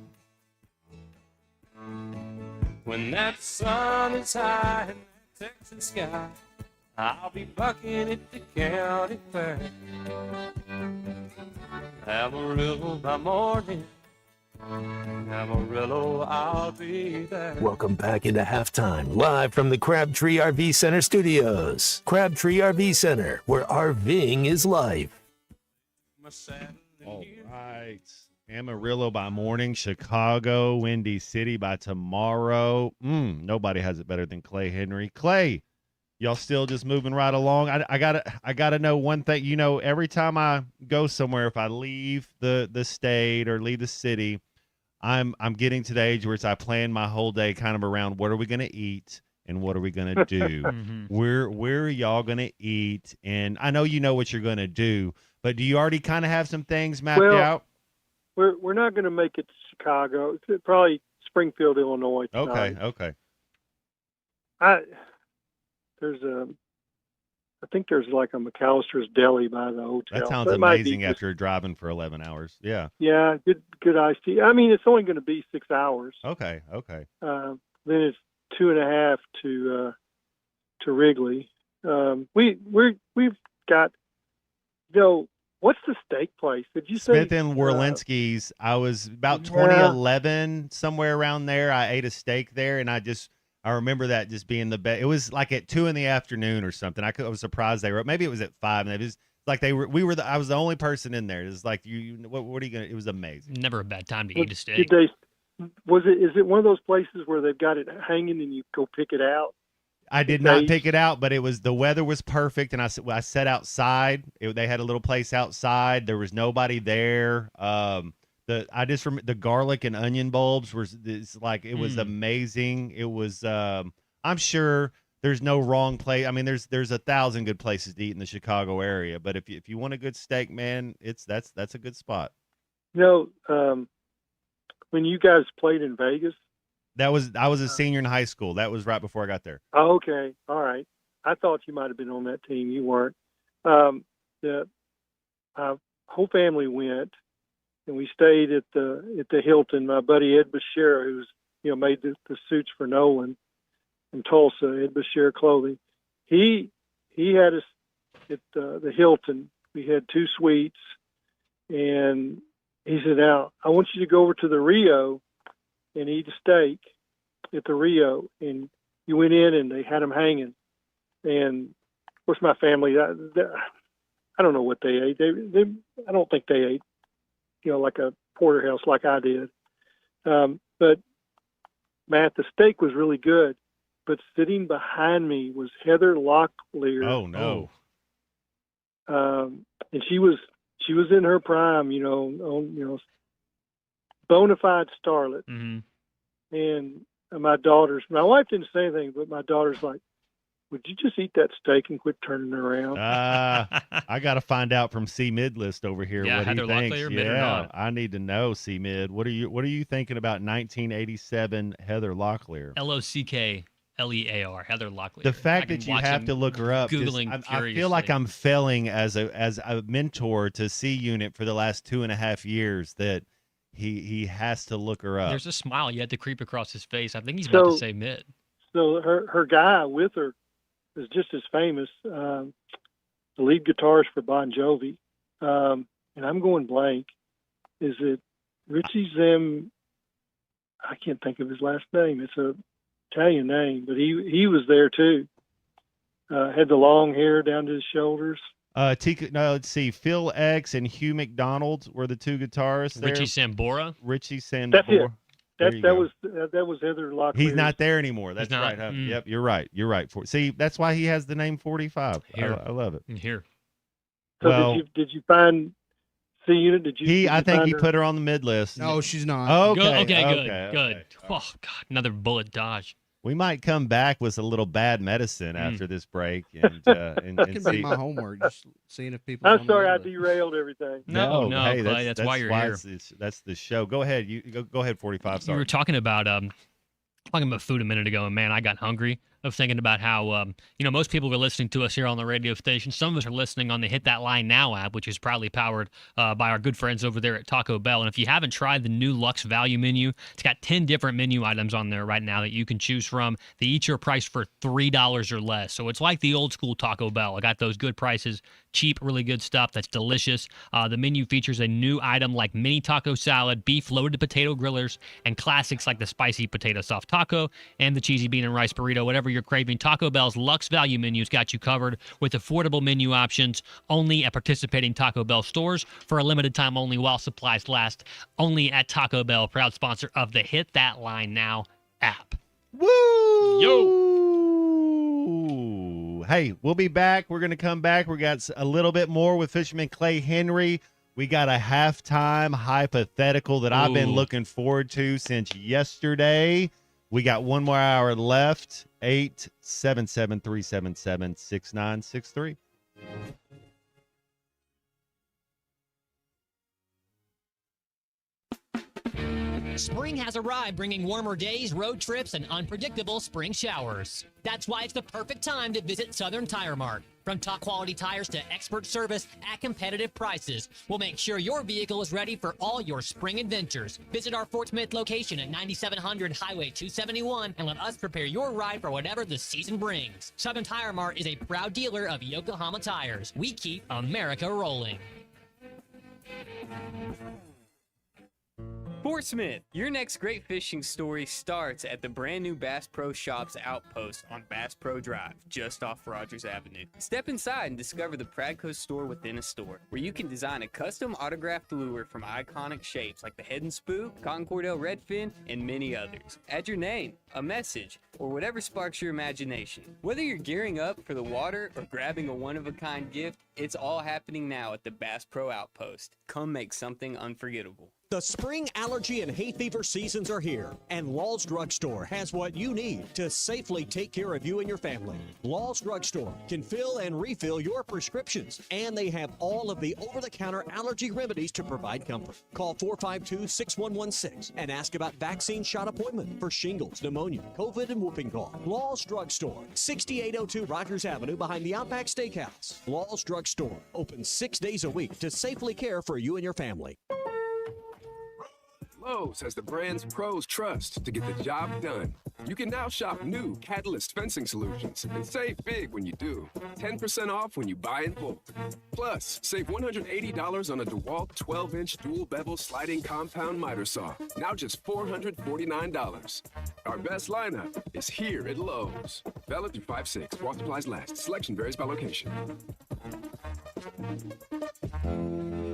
When that sun is high in the Texas sky, I'll be bucking at the county fair. Amarillo by morning. Amarillo, I'll be there. Welcome back into halftime, live from the Crabtree RV Center studios. Crabtree RV Center, where RVing is life. All right. Amarillo by morning, Chicago, Windy City by tomorrow. Nobody has it better than Clay Henry. Clay, y'all still just moving right along? I gotta know one thing. You know, every time I go somewhere, if I leave the state or leave the city, I'm getting to the age where I plan my whole day kind of around what are we gonna eat and what are we gonna do. Where are y'all gonna eat? And I know you know what you're gonna do, but do you already kind of have some things mapped out? We're not going to make it to Chicago. It's probably Springfield, Illinois. Tonight. Okay. I think there's like a McAllister's Deli by the hotel. That sounds amazing after driving for 11 hours. Yeah. Yeah, good iced tea. I mean, it's only going to be 6 hours. Okay. Then it's 2.5 to Wrigley. We've got, what's the steak place? Did you say Smith and Worlinski's? I was about 2011, somewhere around there. I ate a steak there, and I remember that just being the best. It was like at 2 p.m. or something. I was surprised they were. Maybe it was at 5. And it was like they were. I was the only person in there. It was like what are you gonna? It was amazing. Never a bad time to eat a steak. Is it one of those places where they've got it hanging and you go pick it out? I did not pick it out, but the weather was perfect, and I sat outside. They had a little place outside. There was nobody there. I just remember the garlic and onion bulbs was amazing. It was. I'm sure there's no wrong place. I mean, there's 1,000 good places to eat in the Chicago area, but if you want a good steak, man, that's a good spot. When you guys played in Vegas. I was a senior in high school. That was right before I got there. Oh, okay. All right. I thought you might have been on that team. You weren't. The whole family went, and we stayed at the Hilton. My buddy Ed Bashir, who's made the suits for Nolan in Tulsa, Ed Bashir Clothing. He had us at the Hilton. We had 2 suites, and he said, "Now I want you to go over to the Rio and eat a steak at the Rio." And you went in and they had them hanging. And of course my family, I don't know what they ate. I don't think they ate, like a porterhouse like I did. But Matt, the steak was really good, but sitting behind me was Heather Locklear. Oh no. And she was in her prime, bona fide starlet. Mm-hmm. And my wife didn't say anything, but my daughter's like, "Would you just eat that steak and quit turning around?" I got to find out from C Midlist over here what Heather he thinks. Locklear, mid or not? I need to know, C Mid. What are you thinking about 1987 Heather Locklear? Locklear, Heather Locklear. The fact that you have to look her up, I feel like I'm failing as a mentor to C Unit for the last 2.5 years. That he has to look her up. There's a smile you had to creep across his face. I think he's about to say mid. So her guy with her is just as famous, the lead guitarist for Bon Jovi, and I'm going blank. Is it Richie Zim? I can't think of his last name. It's a Italian name, but he was there too. Had the long hair down to his shoulders. Let's see. Phil X and Hugh McDonald were the 2 guitarists there. Richie Sambora. That's it. That was Heather Locklear. He's not there anymore. That's right. Huh? Yep, you're right. See, that's why he has the name 45. I love it. Here. So did you find C Unit? I think he put her on the mid list. No, she's not. Okay, good. Oh God, another bullet dodge. We might come back with a little bad medicine after this break, and that can be my homework. Just seeing if people. I'm sorry, I derailed everything. No, hey, Clay, that's why you're here. That's the show. Go ahead. Go ahead. 45. Sorry. You were talking about food a minute ago, and man, I got hungry. of thinking about how, most people are listening to us here on the radio station. Some of us are listening on the Hit That Line Now app, which is proudly powered by our good friends over there at Taco Bell. And if you haven't tried the new Lux Value Menu, it's got 10 different menu items on there right now that you can choose from. They each are priced for $3 or less. So it's like the old school Taco Bell. I got those good prices, cheap, really good stuff that's delicious. The menu features a new item like mini taco salad, beef loaded potato grillers, and classics like the spicy potato soft taco and the cheesy bean and rice burrito. Whatever you're craving, Taco Bell's Lux Value Menu's got you covered with affordable menu options only at participating Taco Bell stores for a limited time only while supplies last. Only at Taco Bell, proud sponsor of the Hit That Line Now app. Woo! Yo! Hey, we'll be back. We're going to come back. We got a little bit more with Fisherman Clay Henry. We got a halftime hypothetical that I've been looking forward to since yesterday. We got one more hour left. 877-377-6963. Spring has arrived, bringing warmer days, road trips, and unpredictable spring showers. That's why it's the perfect time to visit Southern Tire Mart. From top quality tires to expert service at competitive prices, we'll make sure your vehicle is ready for all your spring adventures. Visit our Fort Smith location at 9700 Highway 271 and let us prepare your ride for whatever the season brings. Southern Tire Mart is a proud dealer of Yokohama tires. We keep America rolling. Fort Smith, your next great fishing story starts at the brand new Bass Pro Shops outpost on Bass Pro Drive, just off Rogers Avenue. Step inside and discover the Pradco store within a store, where you can design a custom autographed lure from iconic shapes like the Head and Spook, Cotton Cordell Redfin, and many others. Add your name, a message, or whatever sparks your imagination. Whether you're gearing up for the water or grabbing a one-of-a-kind gift, it's all happening now at the Bass Pro Outpost. Come make something unforgettable. The spring allergy and hay fever seasons are here, and Law's Drugstore has what you need to safely take care of you and your family. Law's Drugstore can fill and refill your prescriptions, and they have all of the over-the-counter allergy remedies to provide comfort. Call 452-6116 and ask about vaccine shot appointment for shingles, pneumonia, COVID, and whooping cough. Law's Drugstore, 6802 Rogers Avenue behind the Outback Steakhouse. Law's Drugstore, open 6 days a week to safely care for you and your family. Lowe's has the brands pros trust to get the job done. You can now shop new Catalyst fencing solutions and save big when you do. 10% off when you buy in bulk. Plus, save $180 on a DeWalt 12-inch dual bevel sliding compound miter saw. Now just $449. Our best lineup is here at Lowe's. Valid through 5/6. While supplies last. Selection varies by location.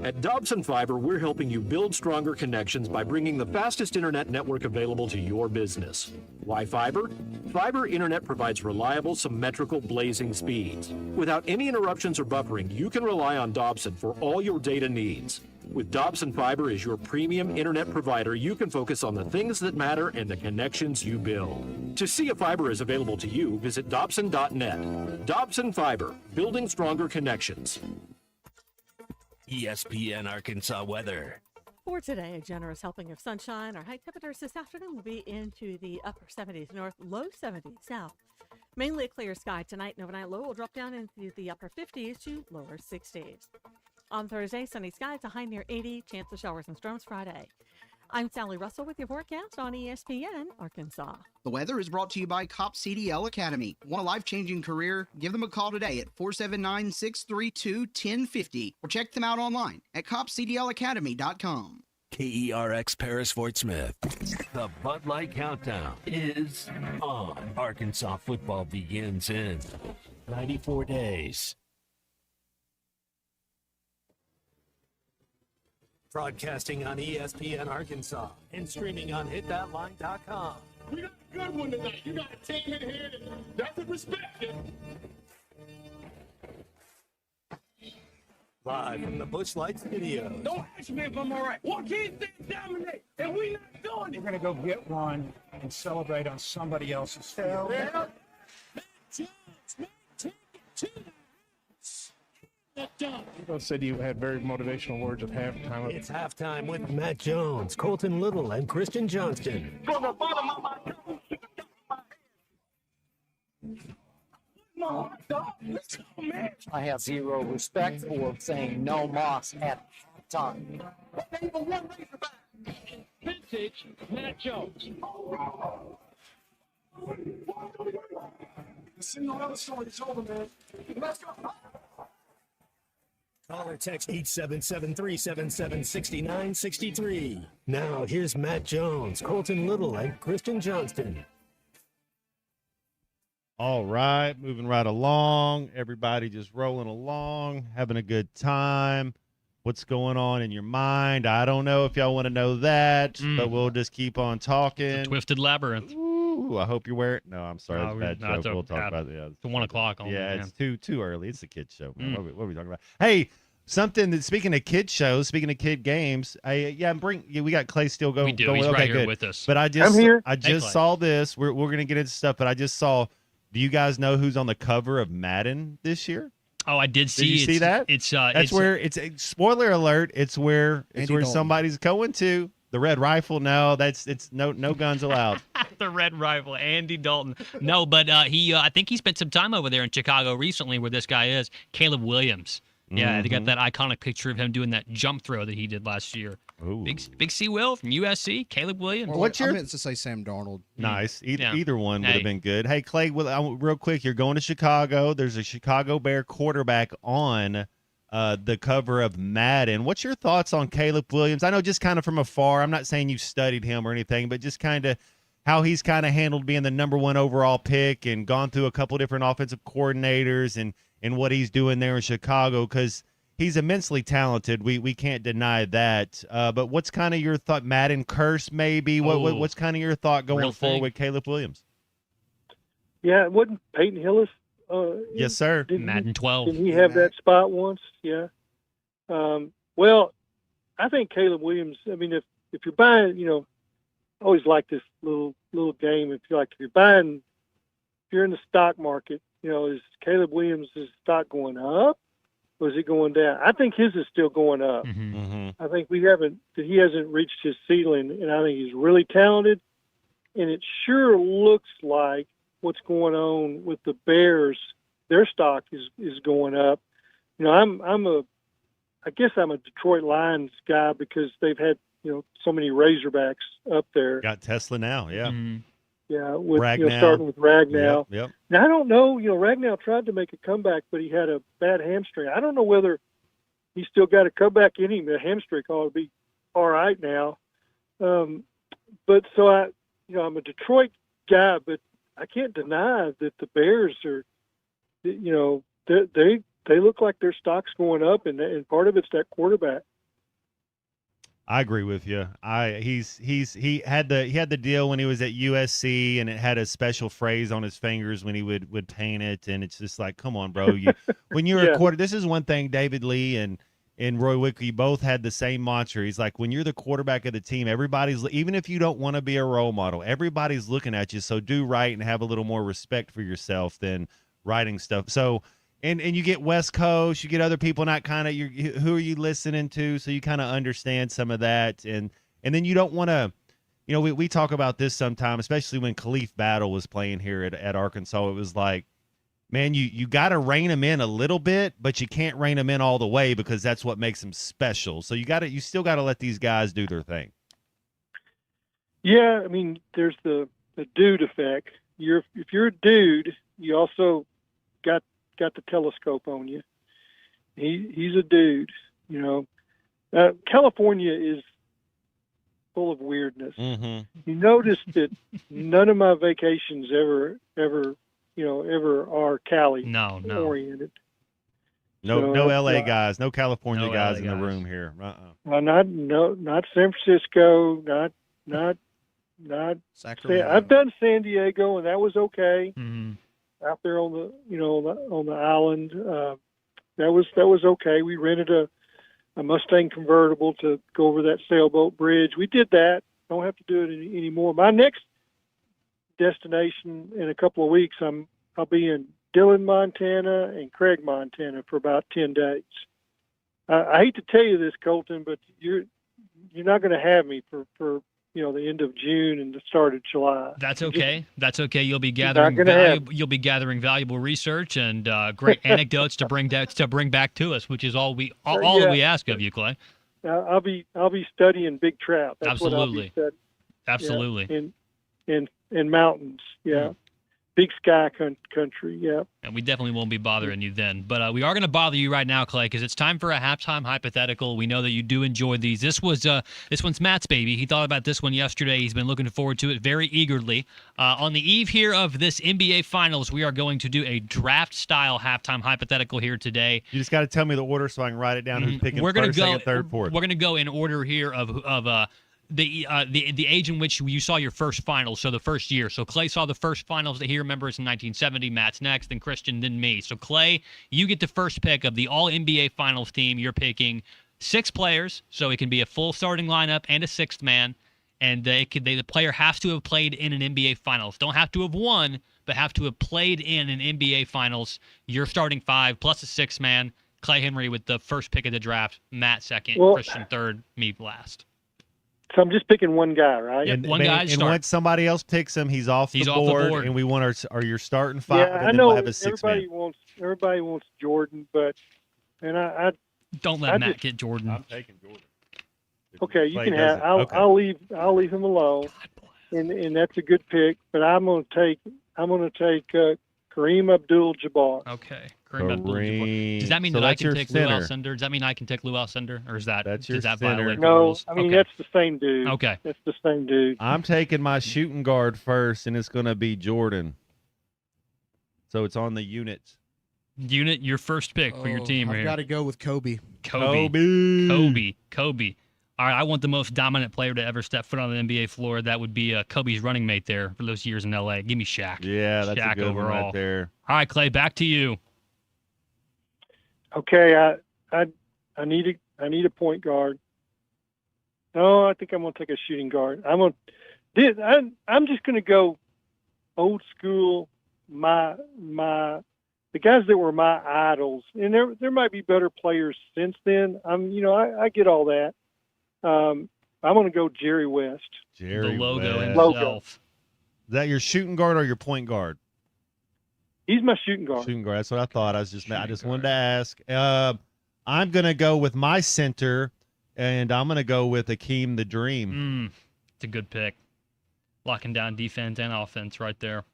At Dobson Fiber, we're helping you build stronger connections by bringing the fastest internet network available to your business. Why fiber? Fiber internet provides reliable, symmetrical, blazing speeds. Without any interruptions or buffering, you can rely on Dobson for all your data needs. With Dobson Fiber as your premium internet provider, you can focus on the things that matter and the connections you build. To see if fiber is available to you, visit Dobson.net. Dobson Fiber, building stronger connections. ESPN Arkansas weather. For today, a generous helping of sunshine. Our high temperatures this afternoon will be into the upper 70s north, low 70s south. Mainly a clear sky tonight, and overnight low will drop down into the upper 50s to lower 60s. On Thursday, sunny skies, a high near 80, chance of showers and storms Friday. I'm Sally Russell with your forecast on ESPN Arkansas. The weather is brought to you by COP CDL Academy. Want a life-changing career? Give them a call today at 479-632-1050 or check them out online at copcdlacademy.com. KERX Paris Fort Smith. The Bud Light Countdown is on. Arkansas football begins in 94 days. Broadcasting on ESPN Arkansas and streaming on hitthatline.com. We got a good one tonight. You got a team in here that doesn't respect it. Live from the Busch Light Studios. Don't ask me if I'm all right. What can't they dominate? And we not doing it. We're going to go get one and celebrate on somebody else's field. Yeah. Matt Jones, take it to the People said you had very motivational words at halftime. It's halftime with Matt Jones, Colton Little, and Christian Johnston. From the bottom of my I have zero respect for saying no Moss at time. Vintage Matt Jones. Cinderella story's over, man. Let's go. Call or text 877-377-6963. Now, here's Matt Jones, Colton Little, and Christian Johnston. All right, moving right along. Everybody just rolling along, having a good time. What's going on in your mind? I don't know if y'all want to know that, but we'll just keep on talking. Twisted labyrinth. Ooh, I hope you're wearing. No, I'm sorry, No, it's a bad no, it's joke. We'll talk bad. about it. Yeah, It's 1 o'clock. it's too early. It's a kid show. Man. What are we talking about? Hey, something that speaking of kid shows, speaking of kid games, we got Clay still going. We do. Going, He's okay, right here good. with us. But I I'm here. just Clay. saw this. We're gonna get into stuff, but I just saw. Do you guys know who's on the cover of Madden this year? Oh, I did see. Did you see that? It's where it's spoiler alert. It's where Dalton. somebody's going to the red rifle. No, it's no guns allowed. the red rifle, Andy Dalton. No, but I think he spent some time over there in Chicago recently, where this guy is Caleb Williams. Yeah, they got that iconic picture of him doing that jump throw that he did last year. Ooh. Big C Will from USC, Caleb Williams. Or I meant to say Sam Darnold. Nice. Yeah. Either one would have Hey. been good. Hey, Clay, real quick, you're going to Chicago. There's a Chicago Bear quarterback on the cover of Madden. What's your thoughts on Caleb Williams? I know just kind of from afar. I'm not saying you've studied him or anything, but just kind of how he's kind of handled being the number 1 overall pick and gone through a couple different offensive coordinators and what he's doing there in Chicago, because he's immensely talented. We can't deny that. But what's kind of your thought? Madden curse, maybe? What's kind of your thought going forward with Caleb Williams? Yeah, wasn't Peyton Hillis? Yes, sir. Madden 12. Didn't he have that spot once? Yeah. Well, I think Caleb Williams. I mean, if you're buying, I always like this little game. If you're buying, if you're in the stock market, is Caleb Williams' stock going up? Or is it going down? I think his is still going up. I think he hasn't reached his ceiling, and I think he's really talented. And it sure looks like what's going on with the Bears, their stock is going up. I guess I'm a Detroit Lions guy because they've had so many Razorbacks up there. Got Tesla now, yeah. Yeah, with Ragnow. starting with Ragnow. Yep. Now I don't know. Ragnow tried to make a comeback, but he had a bad hamstring. I don't know whether he's still got a comeback in him. The hamstring ought to be all right now. But so I'm a Detroit guy, but I can't deny that the Bears are, they look like their stock's going up, and part of it's that quarterback. I agree with you. He had the deal when he was at USC, and it had a special phrase on his fingers when he would paint it, and it's just like, come on, bro. When you're a quarter, this is one thing David Lee and Roy Wickey both had the same mantra. He's like, when you're the quarterback of the team, everybody's, even if you don't want to be a role model, everybody's looking at you. So do right and have a little more respect for yourself than writing stuff. So. And you get West Coast, you get other people not kind of who are you listening to, so you kind of understand some of that, and then you don't want to, we talk about this sometimes, especially when Khalif Battle was playing here at Arkansas. It was like, man, you got to rein them in a little bit, but you can't rein them in all the way because that's what makes them special. So you still got to let these guys do their thing. Yeah, I mean, there's the dude effect. If you're a dude, you also got the telescope on you. He's a dude, California is full of weirdness. You notice that none of my vacations ever are Cali oriented. No So, LA guys, no California guys in the guys. room here. Not San Francisco, not Sacramento. I've done San Diego, and that was okay. Out there on the island, that was okay. We rented a Mustang convertible to go over that sailboat bridge. We did that. Don't have to do it anymore. My next destination in a couple of weeks, I'll be in Dillon, Montana, and Craig, Montana for about 10 days. I hate to tell you this, Colton, but you're not going to have me for the end of June and the start of July. That's okay. That's okay. You'll be not gathering gonna have- you'll be gathering valuable research and great anecdotes to bring back to us, which is all that we ask of you, Clay. I'll be studying big trout. That's what I'll be Absolutely. studying. Absolutely. Yeah, in mountains. Yeah. Big sky country. Yeah. And we definitely won't be bothering you then. But we are going to bother you right now, Clay, because it's time for a halftime hypothetical. We know that you do enjoy these. This one's Matt's baby. He thought about this one yesterday. He's been looking forward to it very eagerly. On the eve here of this NBA Finals, we are going to do a draft-style halftime hypothetical here today. You just got to tell me the order so I can write it down. Who's picking We're gonna first, go. second, third, fourth? We're going to go in order here of the age in which you saw your first finals, so the first year. So Clay saw the first finals that he remembers in 1970. Matt's next, then Christian, then me. So Clay, you get the first pick of the All-NBA Finals team. You're picking 6 players, so it can be a full starting lineup and a sixth man. And the player has to have played in an NBA Finals. Don't have to have won, but have to have played in an NBA Finals. Your starting 5 plus a sixth man. Clay Henry with the first pick of the draft. Matt second, Well- Christian third, me last. So I'm just picking one guy, right? Yep, one guy. And once somebody else picks him, he's off the board. And we want your starting 5. Yeah, and I then know we'll have a 6 man. everybody wants Jordan, but I don't let I Matt just- get Jordan. I'm taking Jordan. Okay, you Clay can does have. it. Okay. I'll leave him alone, and that's a good pick. But I'm gonna take Kareem Abdul-Jabbar. Okay, Kareem Abdul-Jabbar. Does that mean So that I that's can your take Lou center. Alcindor? Does that mean I can take Lou Alcindor, or is that your does that center. violate the No, rules? I mean Okay. that's the same dude. Okay. That's the same dude. I'm taking my shooting guard first, and it's going to be Jordan. So it's on the units. Unit, your first pick for your team I've here. got to go with Kobe. Kobe. All right, I want the most dominant player to ever step foot on the NBA floor. That would be Kobe's running mate there for those years in LA. Give me Shaq. Yeah, that's Shaq a good one overall. right there. All right, Clay, back to you. Okay, I need a point guard. No, I think I'm gonna take a shooting guard. I'm just gonna go old school. The guys that were my idols, and there might be better players since then. I get all that. I'm gonna go Jerry West. Jerry The logo West. himself. Is that your shooting guard or your point guard? He's my shooting guard. Shooting guard. That's what I thought. I just wanted to ask. I'm gonna go with my center, and I'm gonna go with Akeem the Dream. It's a good pick. Locking down defense and offense right there.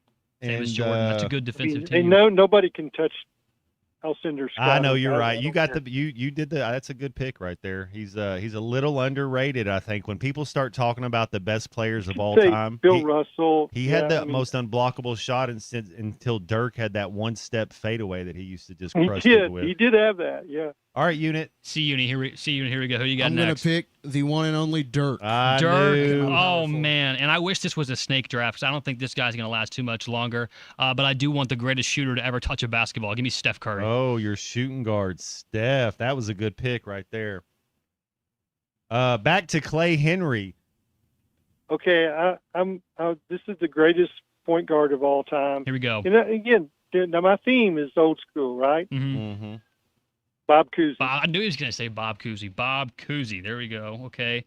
Same And as Jordan. That's a good defensive They team. know nobody can touch Alcindor Scott. I know you're right. You got you did the. That's a good pick right there. He's a little underrated. I think when people start talking about the best players of all Say time, Bill Russell. he had yeah, the most unblockable shot until Dirk had that one step fadeaway that he used to just He crush did. people with. He did have that. Yeah. All right, unit. See unit. Here we go. Who you got I'm going next? to pick the one and only Dirk. Dirk. Oh man, and I wish this was a snake draft because I don't think this guy's going to last too much longer. But I do want the greatest shooter to ever touch a basketball. Give me Steph Curry. Oh, your shooting guard, Steph. That was a good pick right there. Back to Clay Henry. Okay, this is the greatest point guard of all time. Here we go. And again, now my theme is old school, right? Mm-hmm. Bob Cousy. I knew he was going to say Bob Cousy. Bob Cousy. There we go. Okay.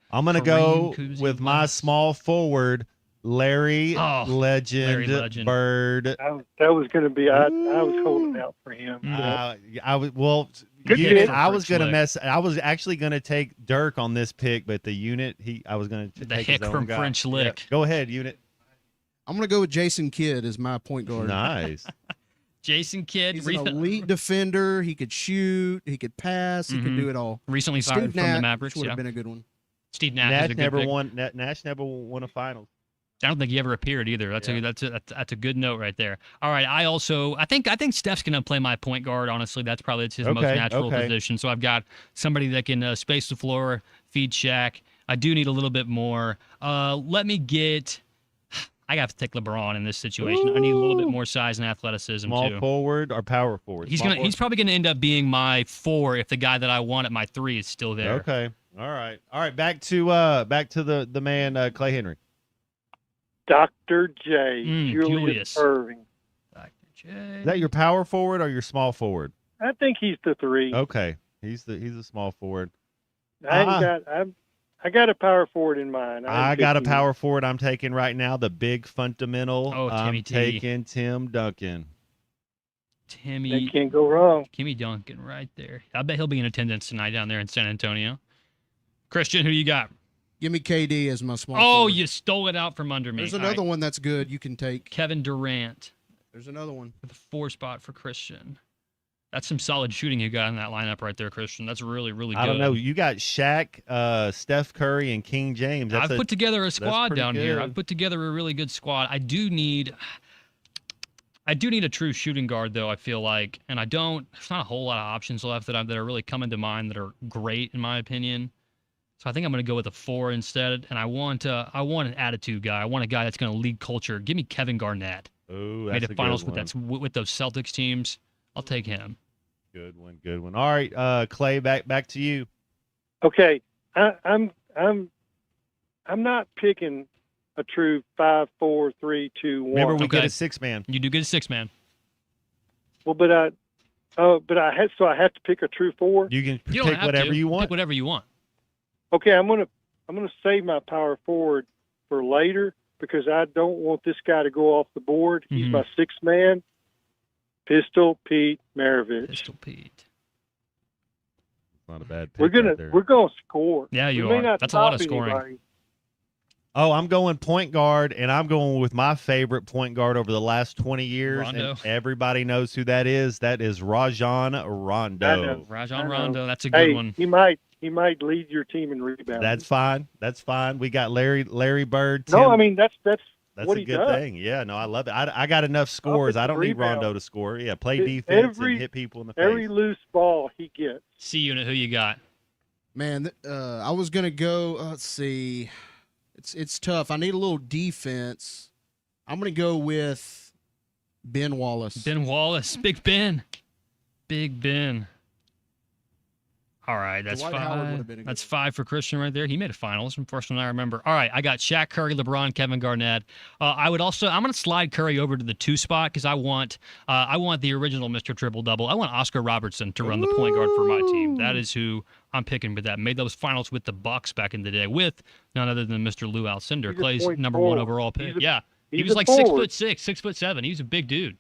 I'm going to Kareem go Cousy with my small forward, Larry Legend Bird. That was going to be. I was holding out for him. I was well. Good Unit, pick. I was gonna Flick. mess. I was actually gonna take Dirk on this pick, but the unit. I was gonna The take hick his own from guy. French Lick. Yeah. Go ahead, unit. I'm going to go with Jason Kidd as my point guard. Nice. Jason Kidd. He's an elite defender. He could shoot. He could pass. He could do it all. Recently Steve fired from the Nash Mavericks. would Yeah. have been a good one. Steve Nash, is Nash a good never pick. won. Nash never won a finals. I don't think he ever appeared either. That's a good note right there. All right, I think Steph's gonna play my point guard. Honestly, that's probably his most natural position. So I've got somebody that can space the floor, feed Shaq. I do need a little bit more. Let me get. I have to take LeBron in this situation. I need a little bit more size and athleticism Small too. forward or power forward? He's probably gonna end up being my 4 if the guy that I want at my 3 is still there. Okay. All right. Back to the man Clay Henry. Dr. J. Julius Irving. Is that your power forward or your small forward? I think he's the 3. Okay. He's a small forward. I I got a power forward in mind. I got a power forward I'm taking right now, the big fundamental. Oh, Timmy I'm T. taking Tim Duncan. Timmy. They can't go wrong. Timmy Duncan right there. I bet he'll be in attendance tonight down there in San Antonio. Christian, who you got? Give me KD as my small Oh, forward. you stole it out from under me. There's All another right. one that's good you can take. Kevin Durant. There's another one. The 4 spot for Christian. That's some solid shooting you got in that lineup right there, Christian. That's really, really good. I don't know. You got Shaq, Steph Curry, and King James. I've put together a squad pretty down here. good. I've put together a really good squad. I do need a true shooting guard, though, I feel like. And there's not a whole lot of options left that are really coming to mind that are great, in my opinion. So I think I'm going to go with a 4 instead. And I want an attitude guy. I want a guy that's going to lead culture. Give me Kevin Garnett. Ooh, Made that's the finals a good one. with those Celtics teams. I'll take him. Good one, good one. All right, Clay, back to you. Okay, I'm not picking a true 5, 4, 3, 2, 1. Remember, we get a 6-man. You do get a 6-man. Well, but I have to pick a true 4. You can You don't pick have whatever to. you want. Pick whatever you want. Okay, I'm gonna save my power forward for later because I don't want this guy to go off the board. Mm-hmm. He's my 6th man. Pistol Pete Maravich. Pistol Pete. Not a bad pick. We're gonna right there. we're gonna score. Yeah, you We may are. not That's a lot of stop scoring. anybody. Oh, I'm going point guard, and I'm going with my favorite point guard over the last 20 years. Rondo. And everybody knows who that is. That is Rajon Rondo. Rajon Rondo. That's a good one. He might lead your team in rebounding. That's fine. That's fine. We got Larry Bird. No, Tim. I mean that's That's what a he good does. thing. Yeah, no, I love it. I got enough scores. I don't need rebound. Rondo to score. Yeah, play defense and hit people in the face. Every loose ball he gets. C unit, who you got? Man, I was gonna go. Let's see, it's tough. I need a little defense. I'm gonna go with Ben Wallace. Ben Wallace, Big Ben. All right, that's Dwight Howard would 5. have been a good That's 5 for Christian right there. He made a finals from first one I remember. All right, I got Shaq, Curry, LeBron, Kevin Garnett. I'm going to slide Curry over to the 2 spot because I want the original Mr. Triple Double. I want Oscar Robertson to run the point guard for my team. That is who I'm picking with that. Made those finals with the Bucks back in the day with none other than Mr. Lou Alcindor, He's a Clay's point number forward. 1 overall pick. He he's was a like forward. 6'6", 6'7". He was a big dude.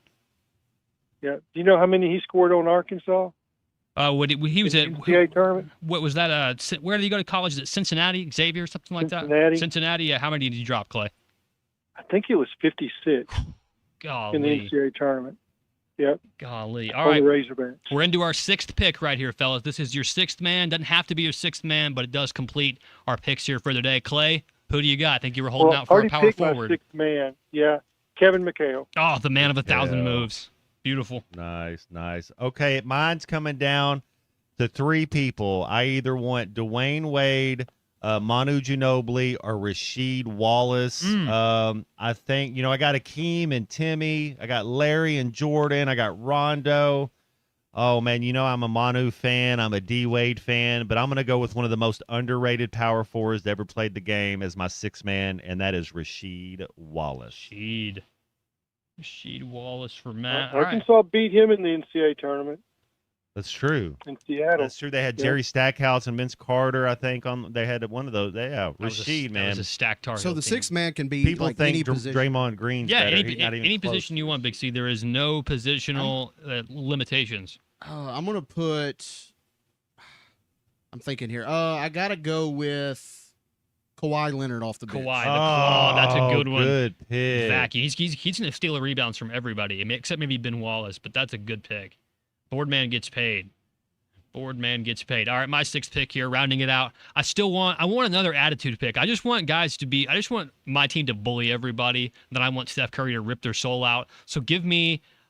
Yeah. Do you know how many he scored on Arkansas? He was at NCAA tournament. what was that? Where did he go to college? Is it Cincinnati, Xavier, something like Cincinnati. that? Cincinnati. Yeah. How many did you drop, Clay? I think it was 56 Golly. in the NCAA tournament. Yep. Golly. On All right. the Razorbacks. We're into our 6th pick right here, fellas. This is your 6th man. Doesn't have to be your 6th man, but it does complete our picks here for the day. Clay, who do you got? I think you were holding Well, out for a already power picked forward. my 6th man. Yeah. Kevin McHale. Oh, the man of 1,000 Yeah. moves. Beautiful. Nice. Okay, mine's coming down to 3 people. I either want Dwayne Wade, Manu Ginobili, or Rasheed Wallace. I think, I got Akeem and Timmy. I got Larry and Jordan. I got Rondo. Oh, man, I'm a Manu fan. I'm a D-Wade fan. But I'm going to go with one of the most underrated power forwards that ever played the game as my 6th man, and that is Rasheed Wallace. Rasheed Wallace for Matt. All right. Arkansas beat him in the NCAA tournament That's true. in Seattle. That's true. They had Yeah. Jerry Stackhouse and Vince Carter, I think. They had one of those. Yeah, Rasheed, That was man. a stacked Tar So Heel the team. 6th man can be People like think any position. Draymond Green's Yeah, better. He's not even any close. position you want, Big C. There is no positional limitations. I'm gonna put. I'm thinking here. I gotta go with Kawhi Leonard off the bench. Kawhi, the claw, that's a good one. Good pick. Vacuum. He's going to steal the rebounds from everybody, except maybe Ben Wallace, but that's a good pick. Boardman gets paid. All right, my 6th pick here, rounding it out. I want another attitude pick. I just want my team to bully everybody. Then I want Steph Curry to rip their soul out. So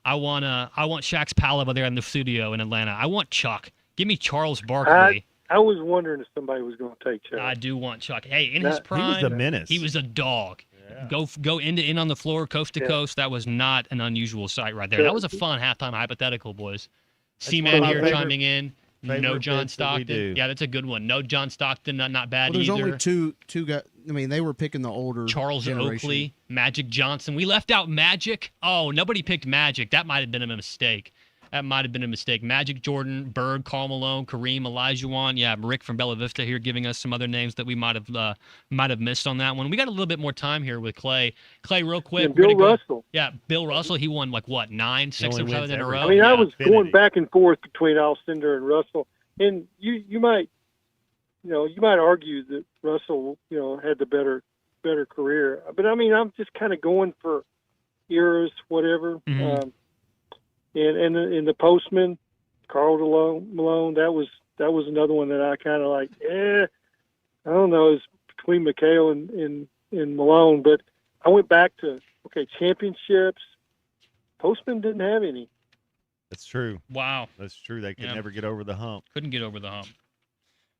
I want Shaq's pal over there in the studio in Atlanta. I want Chuck. Give me Charles Barkley. I was wondering if somebody was going to take Chuck. I do want Chuck. Hey, in his He prime, was a menace. He was a dog. Go end to end on the floor, coast to coast. That was not an unusual sight right there. That was a fun halftime hypothetical, boys. C-Man one of here my chiming in. No favorite John picks that we Stockton. do. Yeah, that's a good one. No John Stockton, not bad Well, there's either. only two guys. I mean, they were picking the older Charles generation. Oakley, Magic Johnson. We left out Magic. Oh, nobody picked Magic. That might have been a mistake. That might have been a mistake. Magic Jordan, Berg, Karl Malone, Kareem, Olajuwon. Yeah, Rick from Bella Vista here giving us some other names that we might have missed on that one. We got a little bit more time here with Clay. Clay, real quick. And Bill Russell. Yeah, Bill Russell. He won like what, 9, 6 or 7 in a row. I mean, I was going back and forth between Alcindor and Russell, and you might argue that Russell, had the better career. But I mean, I'm just kind of going for eras, whatever. Mm-hmm. And in the Postman, Karl Malone, that was another one that I kind of like. I don't know. It's between McHale and Malone, but I went back to championships. Postman didn't have any. That's true. Wow, that's true. They could never get over the hump. Couldn't get over the hump.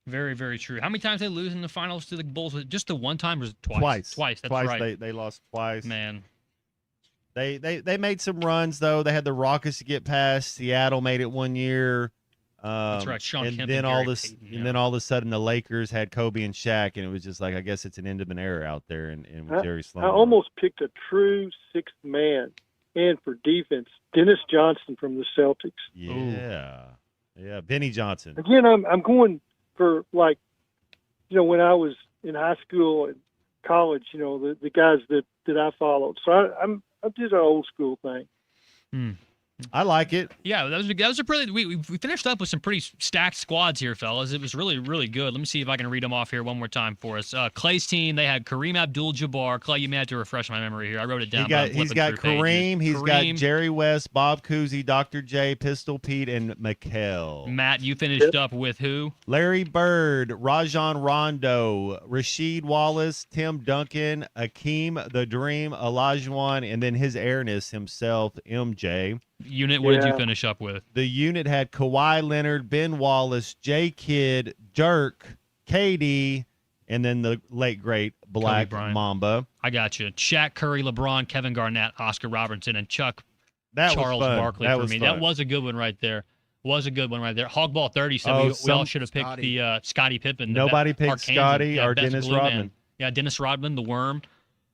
Very, very true. How many times did they lose in the finals to the Bulls? Was it just the one time, or was it twice? Twice. That's right. They lost twice. Man. They made some runs though. They had the Rockets to get past. Seattle made it one year. That's right. Sean and Kemp then and all Gary this, Payton, and then all of a sudden the Lakers had Kobe and Shaq, and it was just like, I guess it's an end of an era out there. And with Jerry Sloan, I almost picked a true sixth man, and for defense, Dennis Johnson from the Celtics. Yeah, Benny Johnson. Again, I'm going for when I was in high school and college, the guys that I followed. So I did an old school thing. I like it. Yeah, that was a pretty. We finished up with some pretty stacked squads here, fellas. It was really, really good. Let me see if I can read them off here one more time for us. Clay's team, they had Kareem Abdul-Jabbar. Clay, you may have to refresh my memory here. I wrote it down. He's got Kareem. He's got Jerry West, Bob Cousy, Dr. J, Pistol Pete, and McHale. Matt, you finished up with who? Larry Bird, Rajon Rondo, Rasheed Wallace, Tim Duncan, Akeem the Dream, Olajuwon, and then his airness himself, MJ. Unit, what did you finish up with? The unit had Kawhi Leonard, Ben Wallace, J. Kidd, Dirk, KD, and then the late, great Black Mamba. I got you. Shaq, Curry, LeBron, Kevin Garnett, Oscar Robertson, and Charles Barkley for me. That was a good one right there. Hogball 30 said we all should have picked the Scottie Pippen. Nobody picked Scottie or Dennis Rodman. Yeah, Dennis Rodman, the Worm.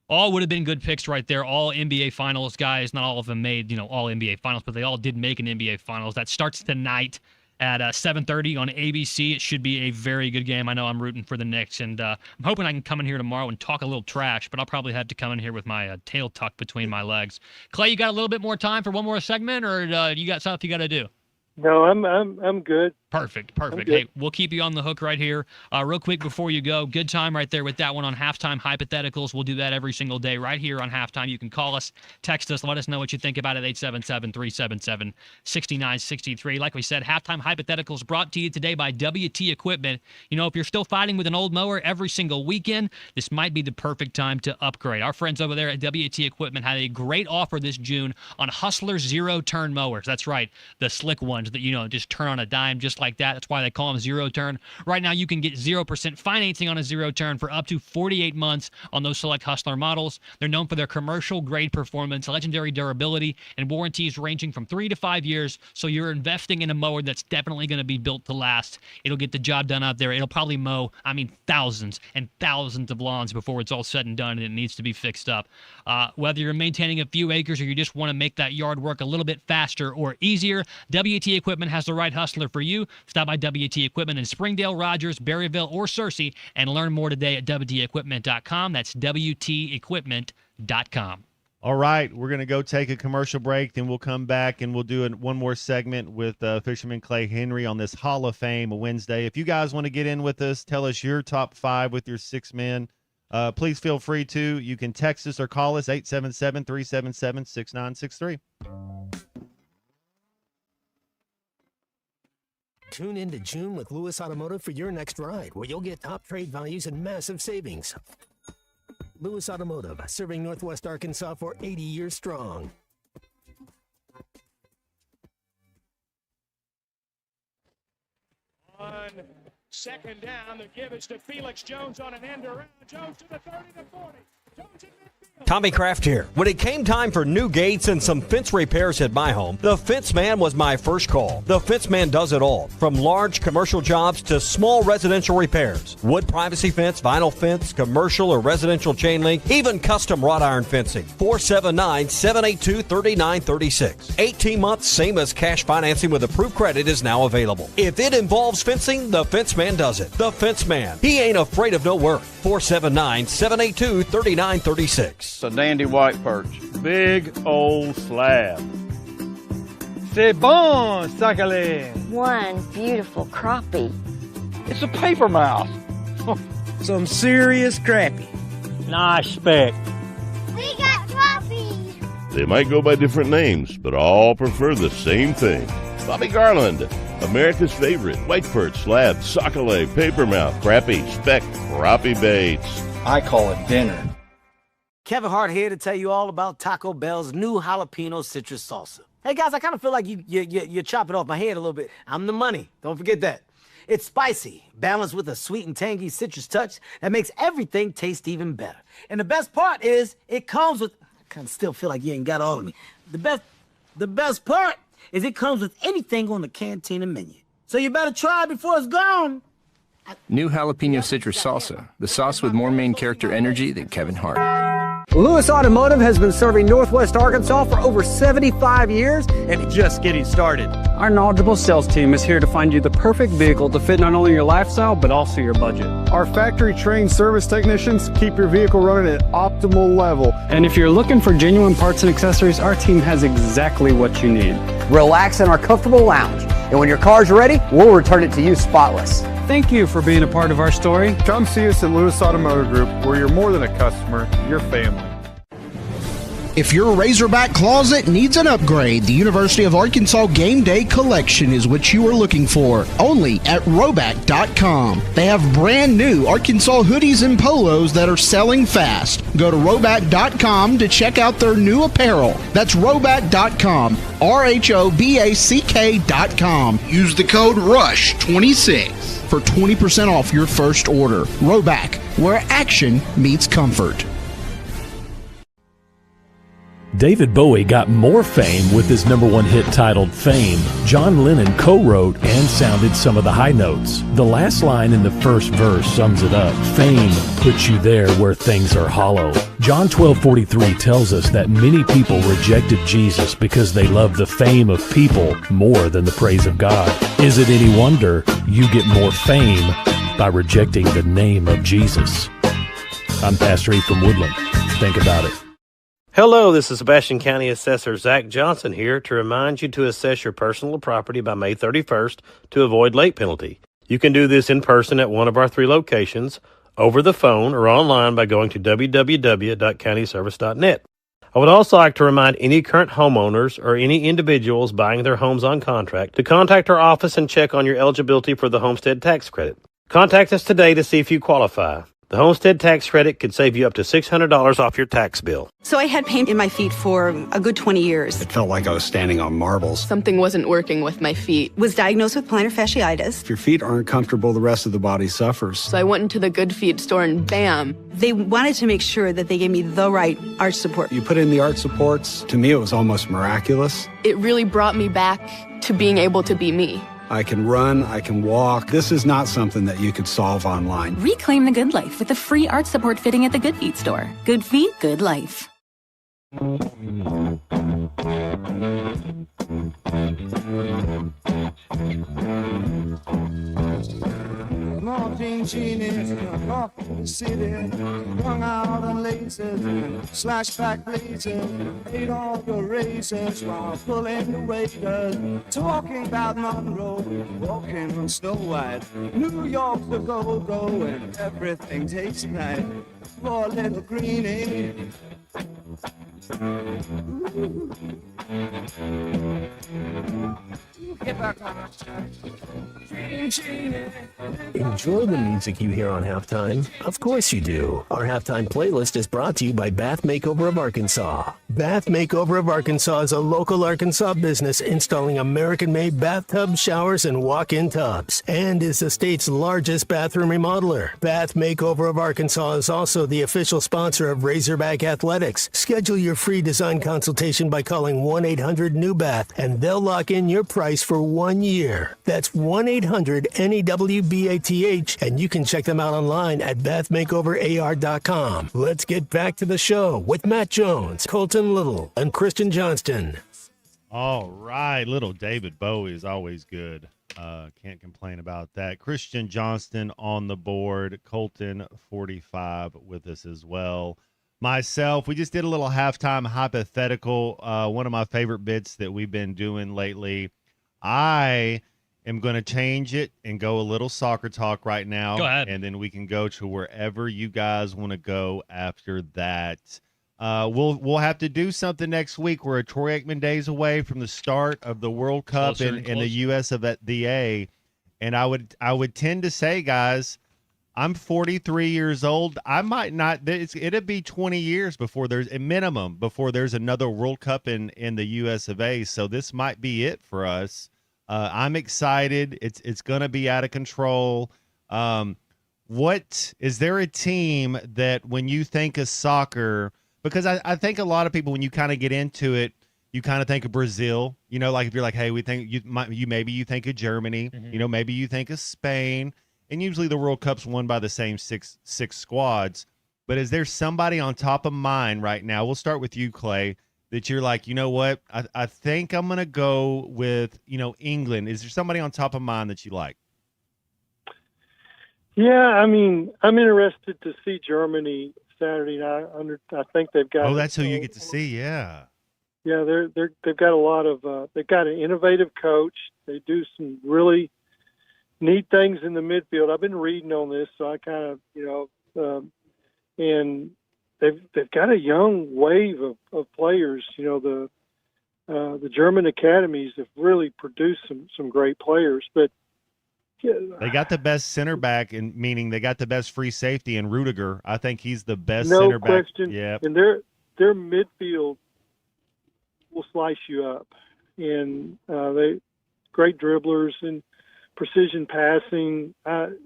All would have been good picks right there. All NBA Finals guys. Not all of them made, all NBA Finals, but they all did make an NBA Finals. That starts tonight at 7:30 on ABC. It should be a very good game. I know I'm rooting for the Knicks, and I'm hoping I can come in here tomorrow and talk a little trash, but I'll probably have to come in here with my tail tucked between my legs. Clay, you got a little bit more time for one more segment, or you got something you got to do? No, I'm good. Perfect. Hey, we'll keep you on the hook right here. Real quick before you go, good time right there with that one on Halftime Hypotheticals. We'll do that every single day right here on Halftime. You can call us, text us, let us know what you think about it, 877-377-6963. Like we said, Halftime Hypotheticals brought to you today by WT Equipment. If you're still fighting with an old mower every single weekend, this might be the perfect time to upgrade. Our friends over there at WT Equipment had a great offer this June on Hustler zero-turn mowers. That's right, the slick ones that, just turn on a dime just like that. That's why they call them zero turn. Right now, you can get 0% financing on a zero turn for up to 48 months on those select Hustler models. They're known for their commercial grade performance, legendary durability, and warranties ranging from 3 to 5 years. So you're investing in a mower that's definitely going to be built to last. It'll get the job done out there. It'll probably mow, thousands and thousands of lawns before it's all said and done, and it needs to be fixed up. Whether you're maintaining a few acres or you just want to make that yard work a little bit faster or easier, WT Equipment has the right Hustler for you. Stop by WT Equipment in Springdale, Rogers, Berryville, or Searcy and learn more today at WTEquipment.com. That's WTEquipment.com. All right, we're going to go take a commercial break, then we'll come back and we'll do one more segment with Fisherman Clay Henry on this Hall of Fame Wednesday. If you guys want to get in with us, tell us your top 5 with your 6 men. Please feel free to. You can text us or call us, 877-377-6963. Tune in to June with Lewis Automotive for your next ride, where you'll get top trade values and massive savings. Lewis Automotive, serving Northwest Arkansas for 80 years strong. Second down, the give is to Felix Jones on an end around. Jones to the 30 to 40. Jones in Tommy Kraft here. When it came time for new gates and some fence repairs at my home, the Fence Man was my first call. The Fence Man does it all, from large commercial jobs to small residential repairs. Wood privacy fence, vinyl fence, commercial or residential chain link, even custom wrought iron fencing. 479-782-3936. 18 months, same as cash financing with approved credit is now available. If it involves fencing, the Fence Man does it. The Fence Man. He ain't afraid of no work. 479-782-3936. A dandy white perch. Big old slab. C'est bon, sacalé. One beautiful crappie. It's a paper mouth. Some serious crappie. Nice speck. We got crappie. They might go by different names, but all prefer the same thing. Bobby Garland, America's favorite white perch, slab, sockeye, papermouth, crappie, speck, crappie baits. I call it dinner. Kevin Hart here to tell you all about Taco Bell's new jalapeno citrus salsa. Hey guys, I kind of feel like you're chopping off my head a little bit. I'm the money. Don't forget that. It's spicy, balanced with a sweet and tangy citrus touch that makes everything taste even better. And the best part is it comes with, I kind of still feel like you ain't got all of me. The best part is it comes with anything on the Cantina menu. So you better try it before it's gone. New jalapeno citrus salsa, the sauce with more main character energy than Kevin Hart. Lewis Automotive has been serving Northwest Arkansas for over 75 years and just getting started. Our knowledgeable sales team is here to find you the perfect vehicle to fit not only your lifestyle, but also your budget. Our factory-trained service technicians keep your vehicle running at optimal level. And if you're looking for genuine parts and accessories, our team has exactly what you need. Relax in our comfortable lounge, and when your car's ready, we'll return it to you spotless. Thank you for being a part of our story. Come see us at Lewis Automotive Group, where you're more than a customer, you're family. If your Razorback closet needs an upgrade, the University of Arkansas Game Day Collection is what you are looking for. Only at Roback.com. They have brand new Arkansas hoodies and polos that are selling fast. Go to Roback.com to check out their new apparel. That's Roback.com. RHOBACK.com. Use the code RUSH26 for 20% off your first order. Roback, where action meets comfort. David Bowie got more fame with his #1 hit titled Fame. John Lennon co-wrote and sounded some of the high notes. The last line in the first verse sums it up. Fame puts you there where things are hollow. John 12:43 tells us that many people rejected Jesus because they loved the fame of people more than the praise of God. Is it any wonder you get more fame by rejecting the name of Jesus? I'm Pastor Heath from Woodland. Think about it. Hello, this is Sebastian County Assessor Zach Johnson here to remind you to assess your personal property by May 31st to avoid late penalty. You can do this in person at one of our 3 locations, over the phone, or online by going to www.countyservice.net. I would also like to remind any current homeowners or any individuals buying their homes on contract to contact our office and check on your eligibility for the homestead tax credit. Contact us today to see if you qualify. The homestead tax credit could save you up to $600 off your tax bill. So I had pain in my feet for a good 20 years. It felt like I was standing on marbles. Something wasn't working with my feet. Was diagnosed with plantar fasciitis. If your feet aren't comfortable, the rest of the body suffers. So I went into the Good Feet store and bam. They wanted to make sure that they gave me the right arch support. You put in the arch supports. To me, it was almost miraculous. It really brought me back to being able to be me. I can run, I can walk. This is not something that you could solve online. Reclaim the good life with a free arch support fitting at the Good Feet store. Good feet, good life. Martin Cheney, off the city, hung out on laces, slash back blazes, ate all the races while pulling the waiters, talking about Monroe, walking on Snow White. New York's the go-go and everything tastes nice. Poor little greenie. Get back on. Enjoy the music you hear on halftime? Of course you do. Our halftime playlist is brought to you by Bath Makeover of Arkansas. Bath Makeover of Arkansas is a local Arkansas business installing American-made bathtubs, showers, and walk-in tubs, and is the state's largest bathroom remodeler. Bath Makeover of Arkansas is also the official sponsor of Razorback Athletics. Schedule your free design consultation by calling 1-800-NEW-BATH, and they'll lock in your price for 1 year. That's 1-800-NEWBATH, and you can check them out online at bathmakeoverar.com. Let's get back to the show with Matt Jones, Colton Little, and Christian Johnston. All right, little David Bowie is always good. Can't complain about that. Christian Johnston on the board, Colton 45 with us as well. Myself, we just did a little halftime hypothetical, one of my favorite bits that we've been doing lately. I am going to change it and go a little soccer talk right now. Go ahead. And then we can go to wherever you guys want to go after that. We'll have to do something next week. We're a Troy Aikman days away from the start of the World Cup in the U.S. of the A. And I would tend to say, guys, I'm 43 years old. I might not. It'll be 20 years before there's a minimum before there's another World Cup in the U.S. of A. So this might be it for us. I'm excited. It's going to be out of control. What is there a team that when you think of soccer? Because I think a lot of people, when you kind of get into it, you kind of think of Brazil. You know, like if you're like, hey, we think maybe you think of Germany. Mm-hmm. You know, maybe you think of Spain. And usually the World Cup's won by the same six squads. But is there somebody on top of mind right now? We'll start with you, Clay, that you're like, you know what? I think I'm going to go with, England. Is there somebody on top of mind that you like? Yeah, I mean, I'm interested to see Germany Saturday night. I think they've got. Oh, that's who you get to see. Yeah. Yeah, they've got a lot of. They've got an innovative coach. They do some really neat things in the midfield. I've been reading on this, so I kind of, and they've got a young wave of players. The German academies have really produced some great players, but. They got the best center back, meaning they got the best free safety in Rudiger. I think he's the best center back. No question. Yeah. And their midfield will slice you up. And they great dribblers and precision passing. They're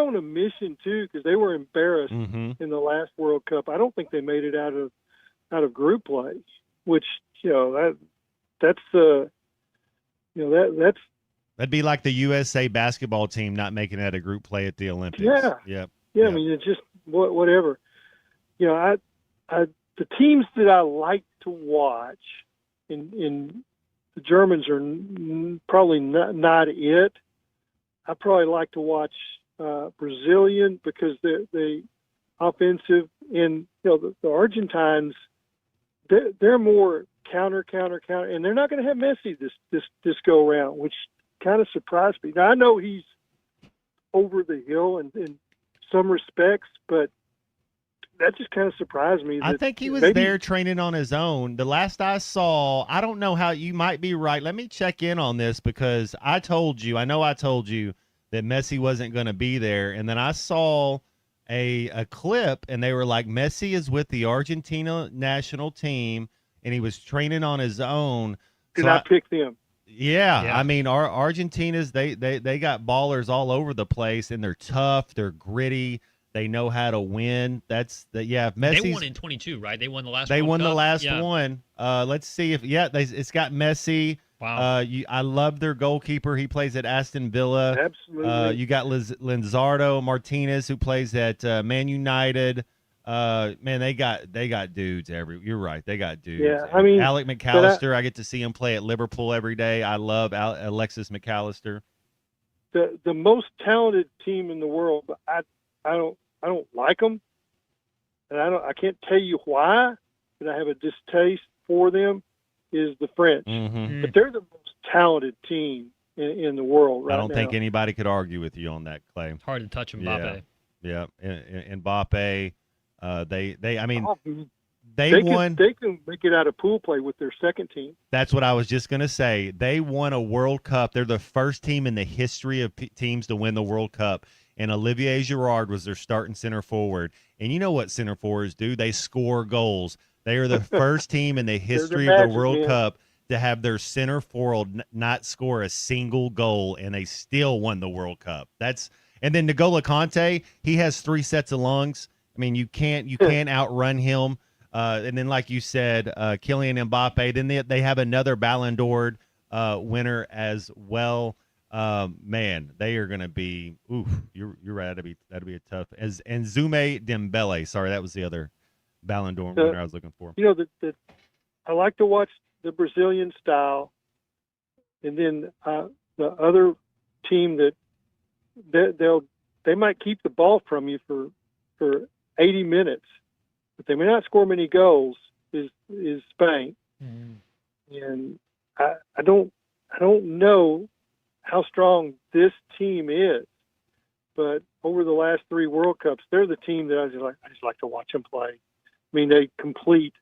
on a mission too, because they were embarrassed in the last World Cup. I don't think they made it out of group play, which that's That'd be like the USA basketball team not making it out of group play at the Olympics. Yeah. Yep. Yeah. I mean, it's just whatever. The teams that I like to watch, in the Germans are probably not it. I probably like to watch Brazilian because they offensive, and the Argentines, they're more counter, and they're not going to have Messi this go around, which kind of surprised me. Now I know he's over the hill in some respects, but that just kind of surprised me. I think he was there training on his own. The last I saw, I don't know how, you might be right. Let me check in on this, because I told you that Messi wasn't going to be there. And then I saw a clip, and they were like, Messi is with the Argentina national team, and he was training on his own. Did I pick them? Yeah, I mean, our Argentina's they got ballers all over the place, and they're tough, they're gritty, they know how to win. If Messi, they won in 22, right? They won the last. They World won Cup. the last one. Let's see if it's got Messi. Wow. I love their goalkeeper. He plays at Aston Villa. Absolutely. You got Lizardo Martinez, who plays at Man United. Man, they got dudes you're right. They got dudes. Yeah, I mean, Alec McAllister, I get to see him play at Liverpool every day. I love Alexis McAllister. The most talented team in the world, but I don't like them, and I can't tell you why, but I have a distaste for them. Is the French, but they're the most talented team in the world right now. I don't think anybody could argue with you on that, Clay. It's hard to touch Mbappe. Yeah. And Mbappe. I mean, They won. They can make it out of pool play with their second team. That's what I was just going to say. They won a World Cup. They're the first team in the history of teams to win the World Cup. And Olivier Giroud was their starting center forward. And you know what center forwards do? They score goals. They are the first team in the history of the World Cup to have their center forward not score a single goal, and they still won the World Cup. And then N'Golo Kanté, he has 3 sets of lungs. I mean, you can't outrun him. And then, like you said, Kylian Mbappe. Then they have another Ballon d'Or winner as well. Man, they are going to be. Oof, you're right. That'd be a tough. And Zume Dembele. Sorry, that was the other Ballon d'Or winner I was looking for. You know I like to watch the Brazilian style, and then the other team that they might keep the ball from you for 80 minutes, but they may not score many goals. Is Spain, and I don't know how strong this team is, but over the last 3 World Cups, they're the team that I just like to watch them play. I mean, they complete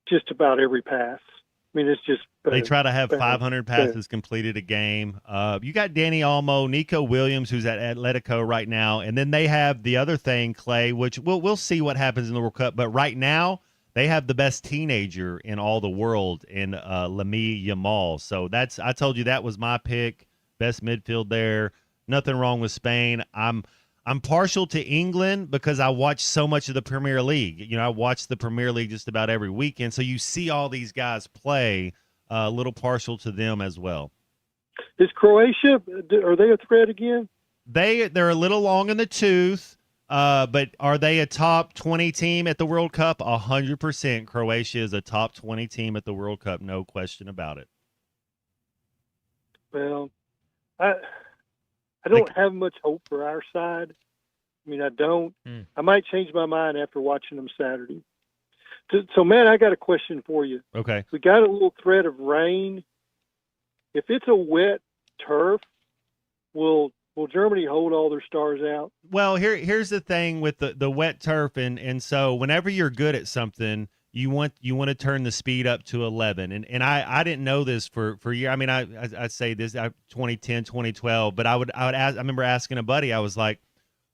just about every pass. I mean, it's just they try to have 500 passes completed a game. You got Danny Olmo, Nico Williams, who's at Atletico right now, and then they have the other thing, Clay, which we'll see what happens in the World Cup. But right now, they have the best teenager in all the world in Lamine Yamal. So I told you that was my pick, best midfield there. Nothing wrong with Spain. I'm partial to England because I watch so much of the Premier League. You know, I watch the Premier League just about every weekend. So you see all these guys play, a little partial to them as well. Is Croatia, are they a threat again? They're a little long in the tooth, but are they a top 20 team at the World Cup? 100%. Croatia is a top 20 team at the World Cup. No question about it. Well, I don't have much hope for our side. I mean, I don't. I might change my mind after watching them Saturday. So, man, I got a question for you. Okay. We got a little threat of rain. If it's a wet turf, will Germany hold all their stars out? Well, here's the thing with the wet turf, and so whenever you're good at something, you want to turn the speed up to 11. And I didn't know this for years. I mean, I say this 2010, 2012, but I would ask, I remember asking a buddy, I was like,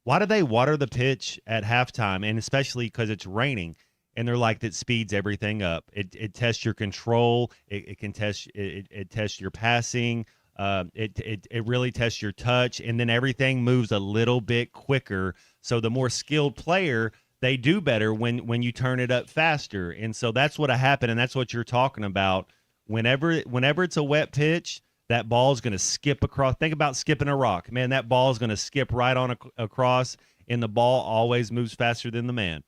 why do they water the pitch at halftime? And especially because it's raining. And they're like, that speeds everything up. It tests your control. It can test it tests your passing. It really tests your touch, and then everything moves a little bit quicker. So the more skilled player, they do better when you turn it up faster. And so that's what happened, and that's what you're talking about. Whenever it's a wet pitch, that ball is going to skip across. Think about skipping a rock. Man, that ball is going to skip right on across, and the ball always moves faster than the man.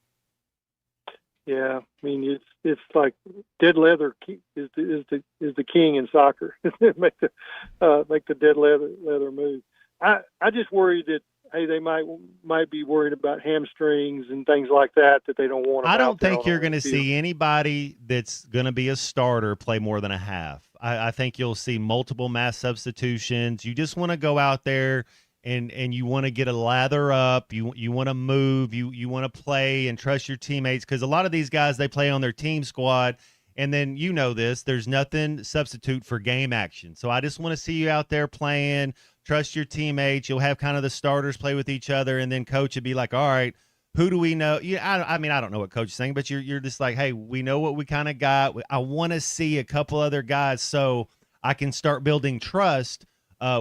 Yeah, I mean it's like dead leather is the king in soccer. make the dead leather move. I just worry that they might be worried about hamstrings and things like that they don't want. I don't think you're going to see anybody that's going to be a starter play more than a half. I think you'll see multiple mass substitutions. You just want to go out there and you want to get a lather up. You want to move. You want to play and trust your teammates, because a lot of these guys, they play on their team squad. And then you know this, there's nothing substitute for game action. So I just want to see you out there playing, trust your teammates. You'll have kind of the starters play with each other, and then coach would be like, all right, who do we know? I mean, I don't know what coach is saying, but you're just like, hey, we know what we kind of got. I want to see a couple other guys so I can start building trust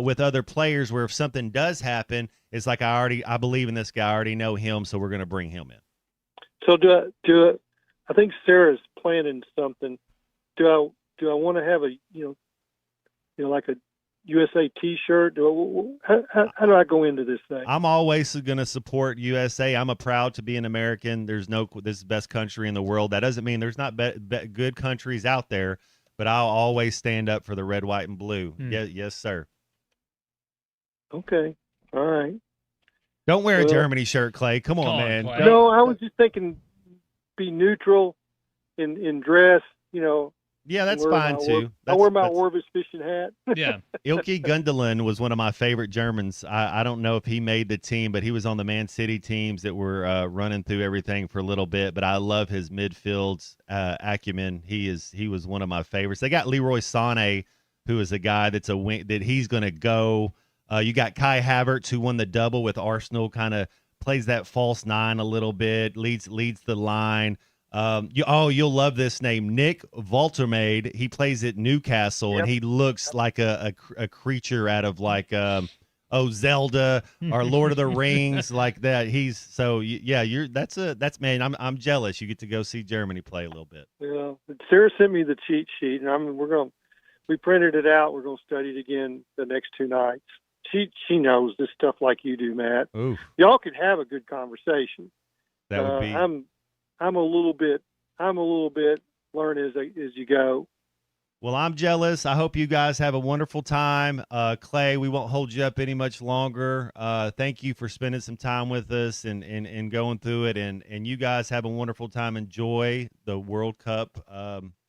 with other players, where if something does happen, it's like, I believe in this guy, I already know him, so we're going to bring him in. So I think Sarah's planning something. Do I want to have a like a USA T-shirt? How do I go into this thing? I'm always going to support USA. I'm proud to be an American. This is the best country in the world. That doesn't mean there's not good countries out there, but I'll always stand up for the red, white, and blue. Yes, sir. Okay. All right. Don't wear a Germany shirt, Clay. Come on, man. No, I was just thinking be neutral in dress, Yeah, that's I wear fine my too. I wear my Orvis fishing hat. Yeah. Ilke Gundelin was one of my favorite Germans. I don't know if he made the team, but he was on the Man City teams that were running through everything for a little bit. But I love his midfield acumen. He was one of my favorites. They got Leroy Sané, who is a guy that's a wing that he's going to go. You got Kai Havertz, who won the double with Arsenal, kind of plays that false nine a little bit, leads the line. You'll love this name, Nick Valtermaid. He plays at Newcastle, and he looks like a creature out of like Zelda or Lord of the Rings, like that. That's man. I'm jealous. You get to go see Germany play a little bit. Yeah, Sarah sent me the cheat sheet, and we printed it out. We're gonna study it again the next 2 nights. She knows this stuff like you do, Matt. Oof. Y'all could have a good conversation. That would be. I'm a little bit learn as you go. Well, I'm jealous. I hope you guys have a wonderful time. Clay, we won't hold you up any much longer. Thank you for spending some time with us and going through it. And you guys have a wonderful time. Enjoy the World Cup.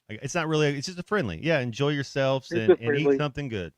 It's just a friendly. Yeah, enjoy yourselves and eat something good.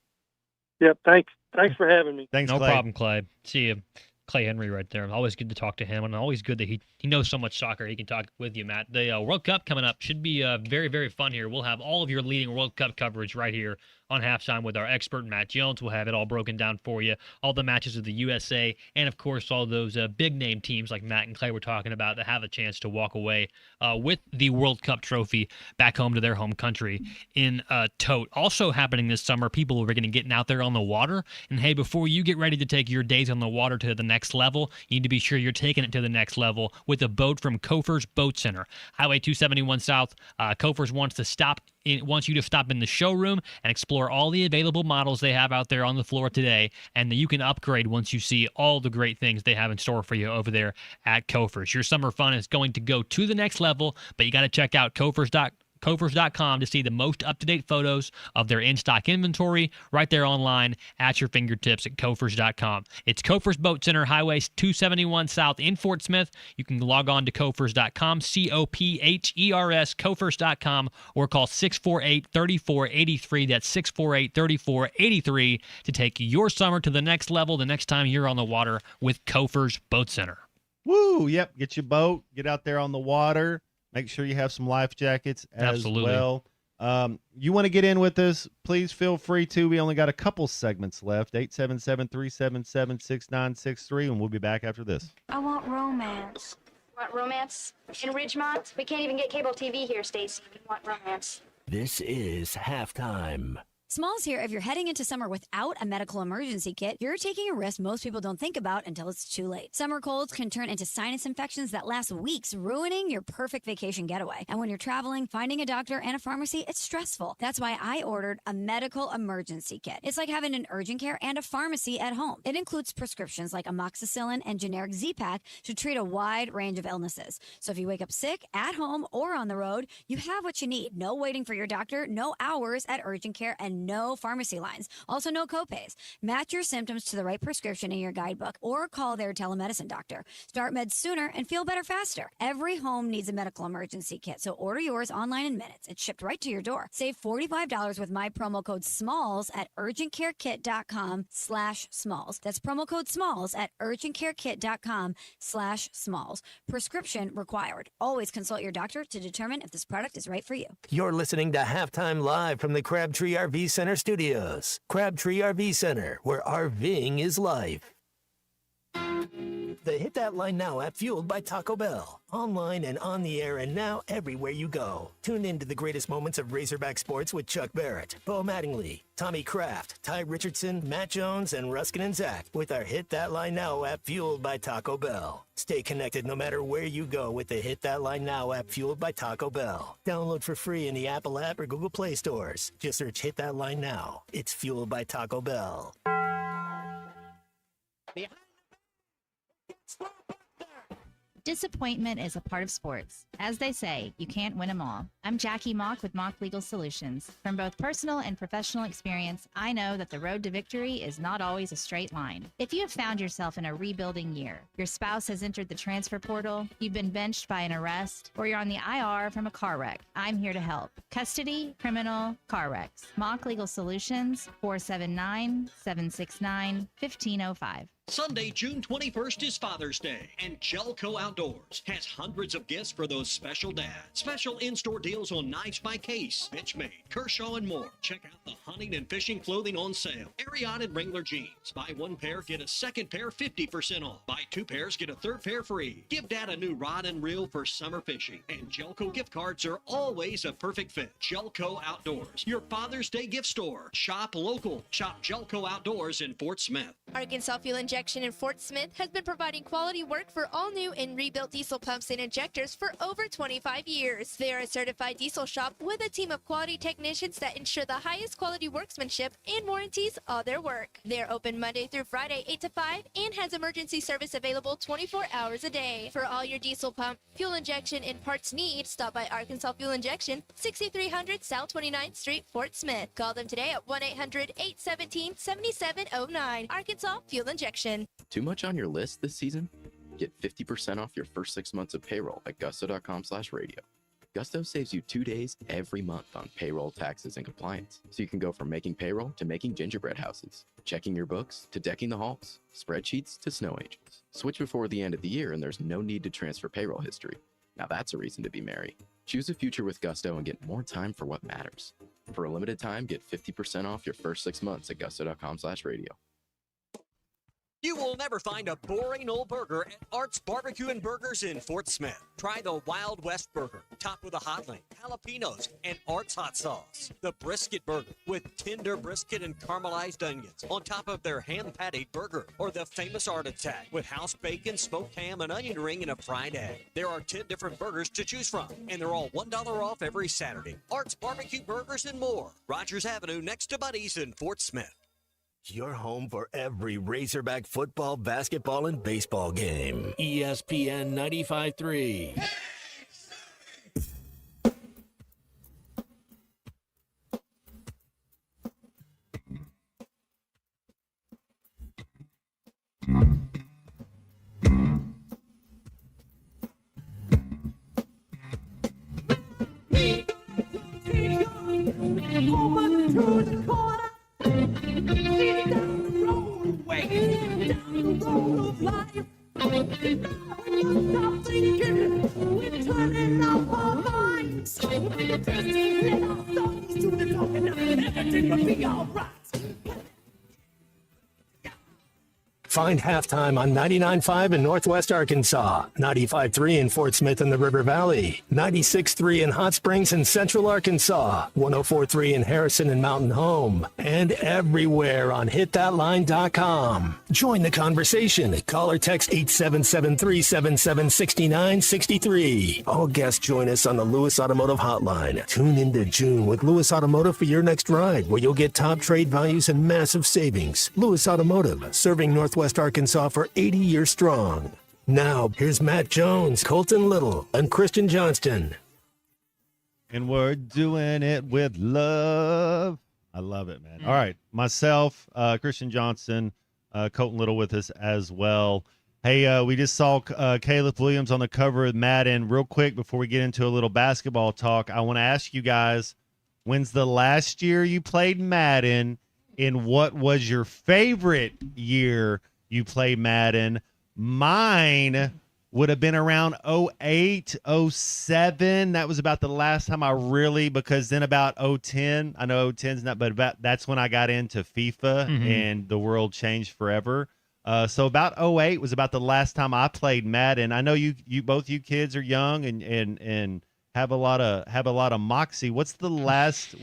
Yep. Thanks for having me. Thanks, No Clay. problem, Clay. See you. Clay Henry right there. Always good to talk to him, and always good that he knows so much soccer. He can talk with you, Matt. The World Cup coming up should be very, very fun here. We'll have all of your leading World Cup coverage right here on Halftime with our expert, Matt Jones. We'll have it all broken down for you, all the matches of the USA, and, of course, all those big-name teams like Matt and Clay were talking about that have a chance to walk away with the World Cup trophy back home to their home country in tote. Also happening this summer, people are going to get out there on the water. And, hey, before you get ready to take your days on the water to the next level, you need to be sure you're taking it to the next level with a boat from Kofer's Boat Center. Highway 271 South, Kofer's wants you to stop in the showroom and explore all the available models they have out there on the floor today, and that you can upgrade once you see all the great things they have in store for you over there at Kofer's. Your summer fun is going to go to the next level, but you got to check out Kofer's.com to see the most up-to-date photos of their in-stock inventory right there online at your fingertips at Kofer's.com. It's Kofer's Boat Center, Highway 271 South in Fort Smith. You can log on to Kofer's.com, Kophers, Kofer's.com, or call 648-3483. That's 648-3483 to take your summer to the next level the next time you're on the water with Kofer's Boat Center. Woo! Yep, get your boat, get out there on the water. Make sure you have some life jackets as well. You want to get in with us, please feel free to. We only got a couple segments left, 877-377-6963, and we'll be back after this. I want romance. Want romance? In Ridgemont? We can't even get cable TV here, Stacy. We want romance. This is Halftime. Smalls here. If you're heading into summer without a medical emergency kit, you're taking a risk most people don't think about until it's too late. Summer colds can turn into sinus infections that last weeks, ruining your perfect vacation getaway. And when you're traveling, finding a doctor and a pharmacy, it's stressful. That's why I ordered a medical emergency kit. It's like having an urgent care and a pharmacy at home. It includes prescriptions like amoxicillin and generic Z-Pak to treat a wide range of illnesses. So if you wake up sick, at home, or on the road, you have what you need. No waiting for your doctor, no hours at urgent care, and no pharmacy lines. Also, no copays. Match your symptoms to the right prescription in your guidebook or call their telemedicine doctor. Start meds sooner and feel better faster. Every home needs a medical emergency kit, so order yours online in minutes. It's shipped right to your door. Save $45 with my promo code SMALLS at urgentcarekit.com/smalls. That's promo code SMALLS at urgentcarekit.com/smalls. Prescription required. Always consult your doctor to determine if this product is right for you. You're listening to Halftime Live from the Crabtree RV Center studios. Crabtree RV Center, where RVing is life. The Hit That Line Now app, fueled by Taco Bell. Online and on the air and now everywhere you go. Tune in to the greatest moments of Razorback sports with Chuck Barrett, Bo Mattingly, Tommy Kraft, Ty Richardson, Matt Jones, and Ruskin and Zach with our Hit That Line Now app, fueled by Taco Bell. Stay connected no matter where you go with the Hit That Line Now app, fueled by Taco Bell. Download for free in the Apple app or Google Play stores. Just search Hit That Line Now. It's fueled by Taco Bell. Disappointment is a part of sports. As they say, you can't win them all. I'm Jackie Mock with Mock Legal Solutions. From both personal and professional experience, I know that the road to victory is not always a straight line. If you have found yourself in a rebuilding year, your spouse has entered the transfer portal, you've been benched by an arrest, or you're on the IR from a car wreck, I'm here to help. Custody, criminal, car wrecks. Mock Legal Solutions, 479-769-1505. Sunday, June 21st is Father's Day, and Jelco Outdoors has hundreds of gifts for those special dads. Special in-store deals on knives by Case, Benchmade, Kershaw, and more. Check out the hunting and fishing clothing on sale. Ariat and Wrangler jeans. Buy one pair, get a second pair 50% off. Buy two pairs, get a third pair free. Give Dad a new rod and reel for summer fishing. And Jelco gift cards are always a perfect fit. Jelco Outdoors, your Father's Day gift store. Shop local. Shop Jelco Outdoors in Fort Smith. Arkansas Fuel Injection in Fort Smith has been providing quality work for all new and rebuilt diesel pumps and injectors for over 25 years. They are a certified diesel shop with a team of quality technicians that ensure the highest quality workmanship and warranties all their work. They're open Monday through Friday 8 to 5 and has emergency service available 24 hours a day. For all your diesel pump, fuel injection, and parts needs, stop by Arkansas Fuel Injection, 6300 South 29th Street, Fort Smith. Call them today at 1-800-817-7709. Arkansas Fuel Injection. Too much on your list this season? Get 50% off your first 6 months of payroll at gusto.com/radio. Gusto saves you 2 days every month on payroll, taxes, and compliance. So you can go from making payroll to making gingerbread houses, checking your books to decking the halls, spreadsheets to snow angels. Switch before the end of the year and there's no need to transfer payroll history. Now that's a reason to be merry. Choose a future with Gusto and get more time for what matters. For a limited time, get 50% off your first 6 months at gusto.com/radio. You will never find a boring old burger at Art's Barbecue and Burgers in Fort Smith. Try the Wild West Burger, topped with a hot link, jalapenos, and Art's hot sauce. The Brisket Burger, with tender brisket and caramelized onions on top of their hand-patted burger. Or the famous Art Attack, with house bacon, smoked ham, an onion ring, and a fried egg. There are 10 different burgers to choose from, and they're all $1 off every Saturday. Art's Barbecue Burgers and more. Rogers Avenue, next to Buddy's in Fort Smith. Your home for every Razorback football, basketball, and baseball game. ESPN 95.3. Find Halftime on 99.5 in Northwest Arkansas, 95.3 in Fort Smith and the River Valley, 96.3 in Hot Springs and Central Arkansas, 104.3 in Harrison and Mountain Home, and everywhere on hitthatline.com. Join the conversation. Call or text 877-377-6963. All guests join us on the Lewis Automotive Hotline. Tune into June with Lewis Automotive for your next ride, where you'll get top trade values and massive savings. Lewis Automotive, serving Northwest Arkansas for 80 years strong. Now, here's Matt Jones, Colton Little, and Christian Johnston. And we're doing it with love. I love it, man. All right. Myself, Christian Johnston, Colton Little with us as well. Hey, we just saw Caleb Williams on the cover of Madden. Real quick, before we get into a little basketball talk, I want to ask you guys, when's the last year you played Madden, and what was your favorite year you played Madden? Mine would have been around 08, 07. That was about the last time I really, because then about 010, I know 010's not, but that's when I got into FIFA and the world changed forever. So about 08 was about the last time I played Madden. I know you both you kids are young and have a lot of moxie. What's the last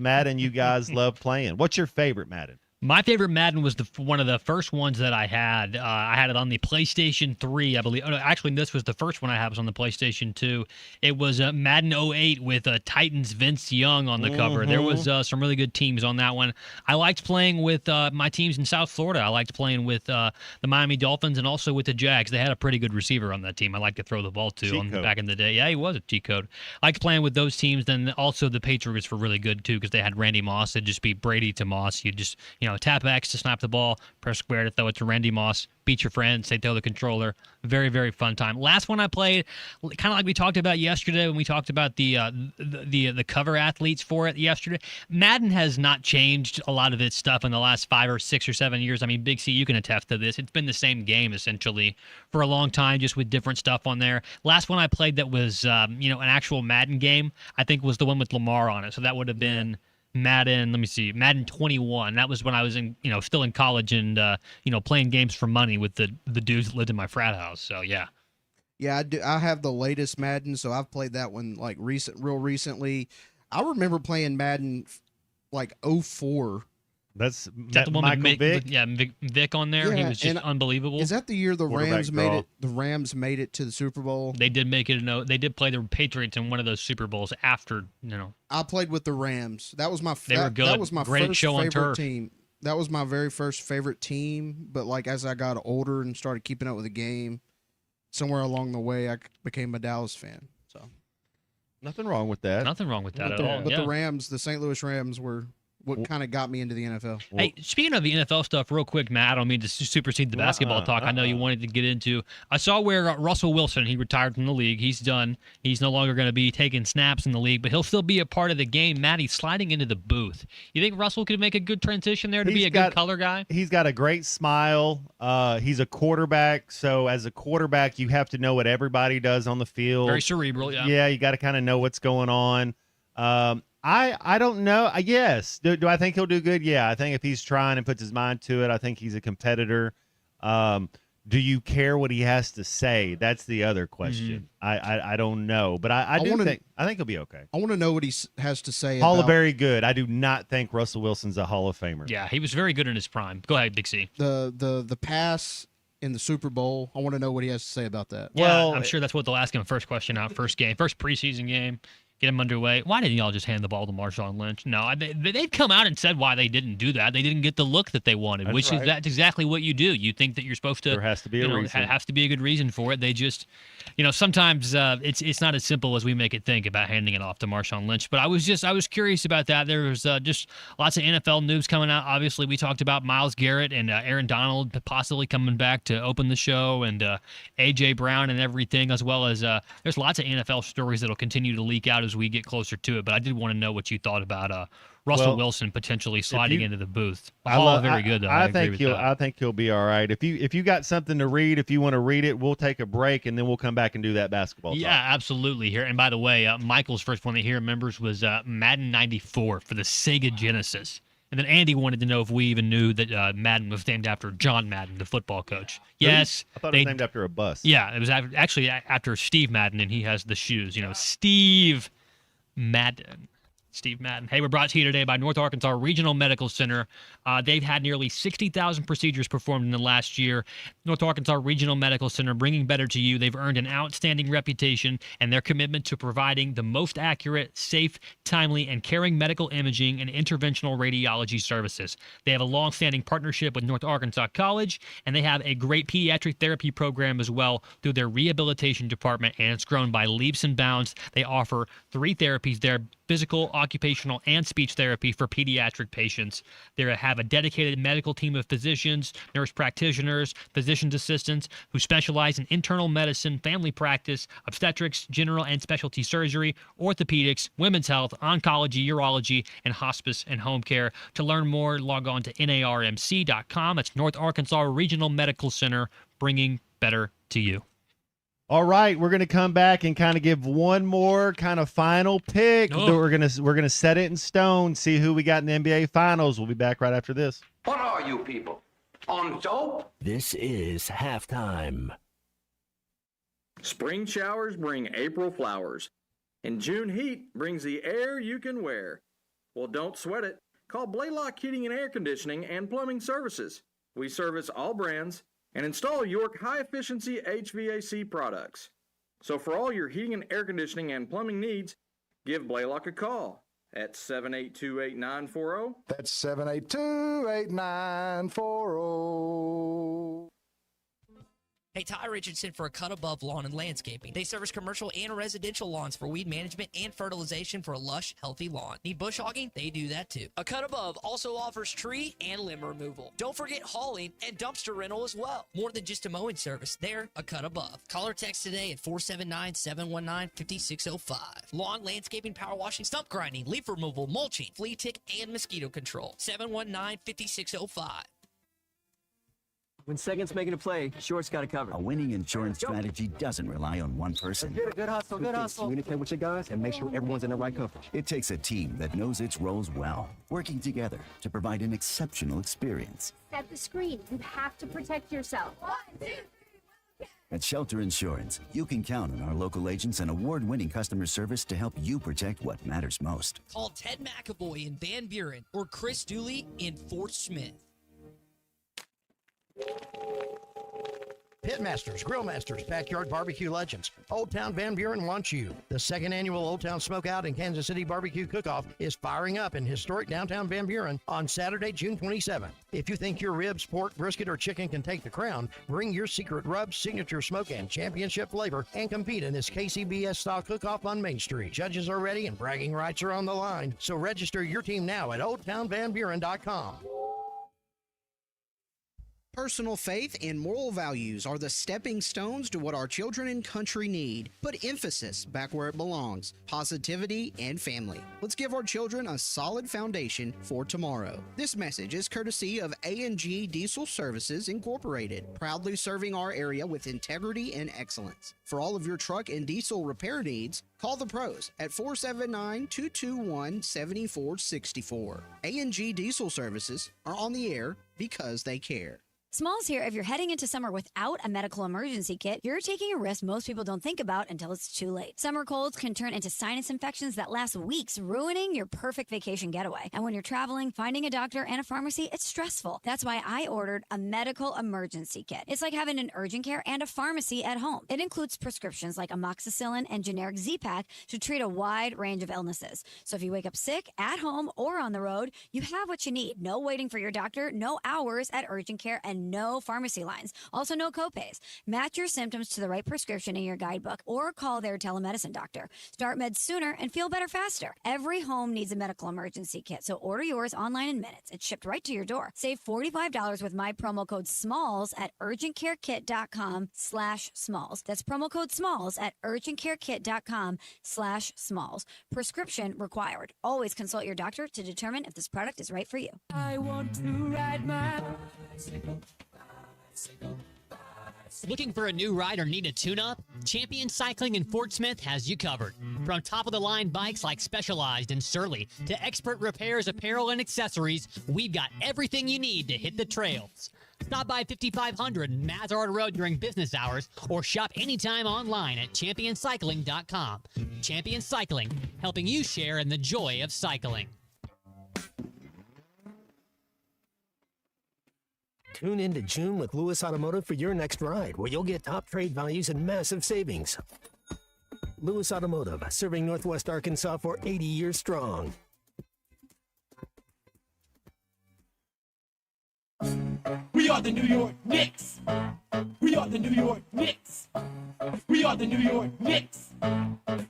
Madden you guys love playing? What's your favorite Madden? My favorite Madden was one of the first ones that I had. I had it on the PlayStation 3, I believe. Oh, no, actually, this was the first one I had was on the PlayStation 2. It was Madden 08 with Titans Vince Young on the cover. There was some really good teams on that one. I liked playing with my teams in South Florida. I liked playing with the Miami Dolphins and also with the Jags. They had a pretty good receiver on that team. I like to throw the ball to back in the day. Yeah, he was a cheat code. I liked playing with those teams. Then also the Patriots were really good, too, because they had Randy Moss. It'd just be Brady to Moss. You just, tap X to snap the ball, press square to throw it to Randy Moss, beat your friends, say throw the controller. Very, very fun time. Last one I played, kind of like we talked about yesterday when we talked about the cover athletes for it yesterday. Madden has not changed a lot of its stuff in the last 5 or 6 or 7 years. I mean, Big C, you can attest to this. It's been the same game essentially for a long time, just with different stuff on there. Last one I played that was an actual Madden game, I think was the one with Lamar on it. So that would have been Madden 21. That was when I was still in college and playing games for money with the dudes that lived in my frat house. So yeah. Yeah, I do. I have the latest Madden, so I've played that one real recently. I remember playing Madden like 04. That's the one Michael with Vick. Vick on there. Yeah, he was just unbelievable. Is that the year the Rams made draw. it? The Rams made it to the Super Bowl. They did make it. They did play the Patriots in one of those Super Bowls after. I played with the Rams. That was my. They were good. That was my Great first show on favorite turf. team. That was my very first favorite team. But like as I got older and started keeping up with the game, somewhere along the way I became a Dallas fan. So Nothing wrong with that. Nothing wrong with that but at all. But yeah. the Rams, the St. Louis Rams, were what kind of got me into the NFL. Hey, speaking of the NFL stuff, real quick, Matt, I don't mean to supersede the basketball talk. I know you wanted to get into. I saw where Russell Wilson, he retired from the league. He's done. He's no longer going to be taking snaps in the league, but he'll still be a part of the game. Matt, he's sliding into the booth. You think Russell could make a good transition there to be a good color guy? He's got a great smile. He's a quarterback, so as a quarterback, you have to know what everybody does on the field. Very cerebral, yeah. Yeah, you got to kind of know what's going on. I don't know. Yes. Do I think he'll do good? Yeah. I think if he's trying and puts his mind to it, I think he's a competitor. Do you care what he has to say? That's the other question. I don't know, but I think he'll be okay. I want to know what he has to say. Hall of about very good. I do not think Russell Wilson's a Hall of Famer. Yeah, he was very good in his prime. Go ahead, Big C. the pass in the Super Bowl. I want to know what he has to say about that. Yeah, well, I'm sure that's what they'll ask him first question out, first preseason game. Get him underway. Why didn't y'all just hand the ball to Marshawn Lynch? No, they've come out and said why they didn't do that. They didn't get the look that they wanted, that's exactly what you do. You think that you're supposed to. There has to be a reason. Has to be a good reason for it. They just, sometimes it's not as simple as we make it think about handing it off to Marshawn Lynch. But I was curious about that. There was just lots of NFL news coming out. Obviously, we talked about Myles Garrett and Aaron Donald possibly coming back to open the show, and A.J. Brown and everything, as well as there's lots of NFL stories that'll continue to leak out as we get closer to it. But I did want to know what you thought about Russell Wilson potentially sliding into the booth. Very good, though. I think he'll be all right. If you got something to read, if you want to read it, we'll take a break and then we'll come back and do that basketball talk. Yeah, absolutely. Here, and by the way, Michael's first one that he remembers was Madden 94 for the Sega Genesis. And then Andy wanted to know if we even knew that Madden was named after John Madden, the football coach. Yes. I thought it was named after a bus. Yeah, it was actually after Steve Madden, and he has the shoes. Steve Madden. Steve Madden. Hey, we're brought to you today by North Arkansas Regional Medical Center. They've had nearly 60,000 procedures performed in the last year. North Arkansas Regional Medical Center, bringing better to you. They've earned an outstanding reputation, and their commitment to providing the most accurate, safe, timely, and caring medical imaging and interventional radiology services. They have a long-standing partnership with North Arkansas College, and they have a great pediatric therapy program as well through their rehabilitation department, and it's grown by leaps and bounds. They offer 3 therapies there: physical, occupational, and speech therapy for pediatric patients. They have a dedicated medical team of physicians, nurse practitioners, physician's assistants who specialize in internal medicine, family practice, obstetrics, general and specialty surgery, orthopedics, women's health, oncology, urology, and hospice and home care. To learn more, log on to narmc.com. That's North Arkansas Regional Medical Center, bringing better to you. All right, we're going to come back and kind of give one more kind of final pick. We're going to set it in stone, see who we got in the NBA Finals. We'll be back right after this. What are you people? On dope? This is halftime. Spring showers bring April flowers, and June heat brings the air you can wear. Well, don't sweat it. call Blaylock Heating and Air Conditioning and Plumbing Services. We service all brands and install York high-efficiency HVAC products. So for all your heating and air conditioning and plumbing needs, give Blaylock a call at 782-8940. That's 782-8940. Hey, Ty Richardson for A Cut Above Lawn and Landscaping. They service commercial and residential lawns for weed management and fertilization for a lush, healthy lawn. Need bush hogging? They do that too. A Cut Above also offers tree and limb removal. Don't forget hauling and dumpster rental as well. More than just a mowing service, they're A Cut Above. Call or text today at 479-719-5605. Lawn, landscaping, power washing, stump grinding, leaf removal, mulching, flea tick, and mosquito control. 719-5605. When Second's making a play, Short's got it covered. A winning insurance strategy doesn't rely on one person. Good hustle, good hustle. Communicate with your guys and make sure everyone's in the right coverage. It takes a team that knows its roles well, working together to provide an exceptional experience. Set the screen. You have to protect yourself. 1, 2, 3. At Shelter Insurance, you can count on our local agents and award-winning customer service to help you protect what matters most. Call Ted McAvoy in Van Buren or Chris Dooley in Fort Smith. Pitmasters, Grillmasters, Backyard Barbecue Legends. Old Town Van Buren wants you. The second annual Old Town Smokeout and Kansas City Barbecue Cook-Off is firing up in historic downtown Van Buren on Saturday, June 27th. If you think your ribs, pork, brisket, or chicken can take the crown, bring your secret rub, signature smoke, and championship flavor and compete in this KCBS-style cook-off on Main Street. Judges are ready and bragging rights are on the line. So register your team now at OldTownVanBuren.com. Personal faith and moral values are the stepping stones to what our children and country need. Put emphasis back where it belongs: positivity and family. Let's give our children a solid foundation for tomorrow. This message is courtesy of A&G Diesel Services Incorporated, proudly serving our area with integrity and excellence. For all of your truck and diesel repair needs, call the pros at 479-221-7464. A&G Diesel Services are on the air because they care. Smalls here. If you're heading into summer without a medical emergency kit, you're taking a risk most people don't think about until it's too late. Summer colds can turn into sinus infections that last weeks, ruining your perfect vacation getaway. And when you're traveling, finding a doctor and a pharmacy, it's stressful. That's why I ordered a medical emergency kit. It's like having an urgent care and a pharmacy at home. It includes prescriptions like amoxicillin and generic Z-Pak to treat a wide range of illnesses. So if you wake up sick, at home, or on the road, you have what you need. No waiting for your doctor, no hours at urgent care, and no pharmacy lines. Also, no copays. Match your symptoms to the right prescription in your guidebook or call their telemedicine doctor. Start meds sooner and feel better faster. Every home needs a medical emergency kit, so order yours online in minutes. It's shipped right to your door. Save $45 with my promo code SMALLS at urgentcarekit.com/smalls. That's promo code SMALLS at urgentcarekit.com/smalls. Prescription required. Always consult your doctor to determine if this product is right for you. I want to ride my bicycle. Looking for a new ride or need a tune-up? Champion Cycling in Fort Smith has you covered. From top-of-the-line bikes like Specialized and Surly to expert repairs, apparel, and accessories, we've got everything you need to hit the trails. Stop by 5500 Mazard Road during business hours or shop anytime online at championcycling.com. Champion Cycling, helping you share in the joy of cycling. Tune in to June with Lewis Automotive for your next ride, where you'll get top trade values and massive savings. Lewis Automotive, serving Northwest Arkansas for 80 years strong. We are the New York Knicks. We are the New York Knicks. We are the New York Knicks.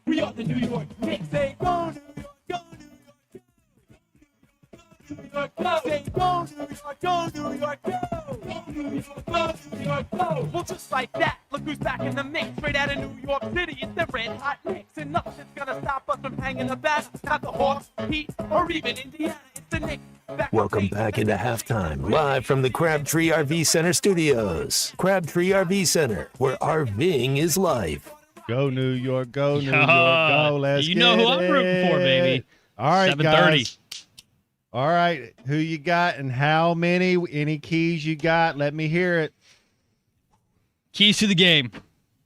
We are the New York Knicks. Say go New York, go New York, go New York, go. Say go New York, go New York, go. Go New York, go New York, go. Well, just like that, look who's back in the mix. Straight out of New York City, it's the Red Hot Knicks, and nothing's gonna stop us from hanging about. Not the Hawks, Heat, or even Indiana. It's the Knicks. Welcome back into halftime, live from the Crabtree RV Center studios. Crabtree RV Center, where RVing is life. Go New York, go New York, go. Let's You know get who I'm rooting for, baby. All right, 7:30. guys. All right, who you got and how many? Any keys you got? Let me hear it. Keys to the game.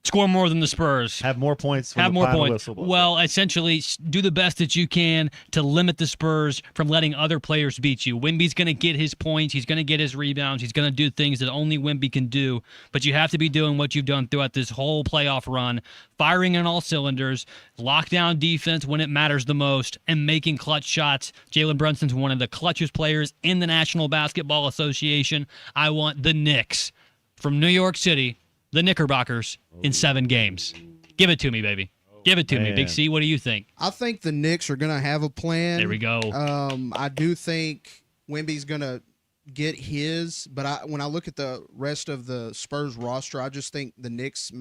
Score more than the Spurs. Have more points. When Have the more final points. whistle blows. Well, essentially, do the best that you can to limit the Spurs from letting other players beat you. Wemby's going to get his points. He's going to get his rebounds. He's going to do things that only Wemby can do. But you have to be doing what you've done throughout this whole playoff run, firing on all cylinders, lockdown defense when it matters the most, and making clutch shots. Jalen Brunson's one of the clutchest players in the National Basketball Association. I want the Knicks from New York City, the Knickerbockers, in 7 games. Give it to me, baby. Give it to me. Big C, what do you think? I think the Knicks are going to have a plan. There we go. I do think Wemby's going to get his, but when I look at the rest of the Spurs roster, I just think the Knicks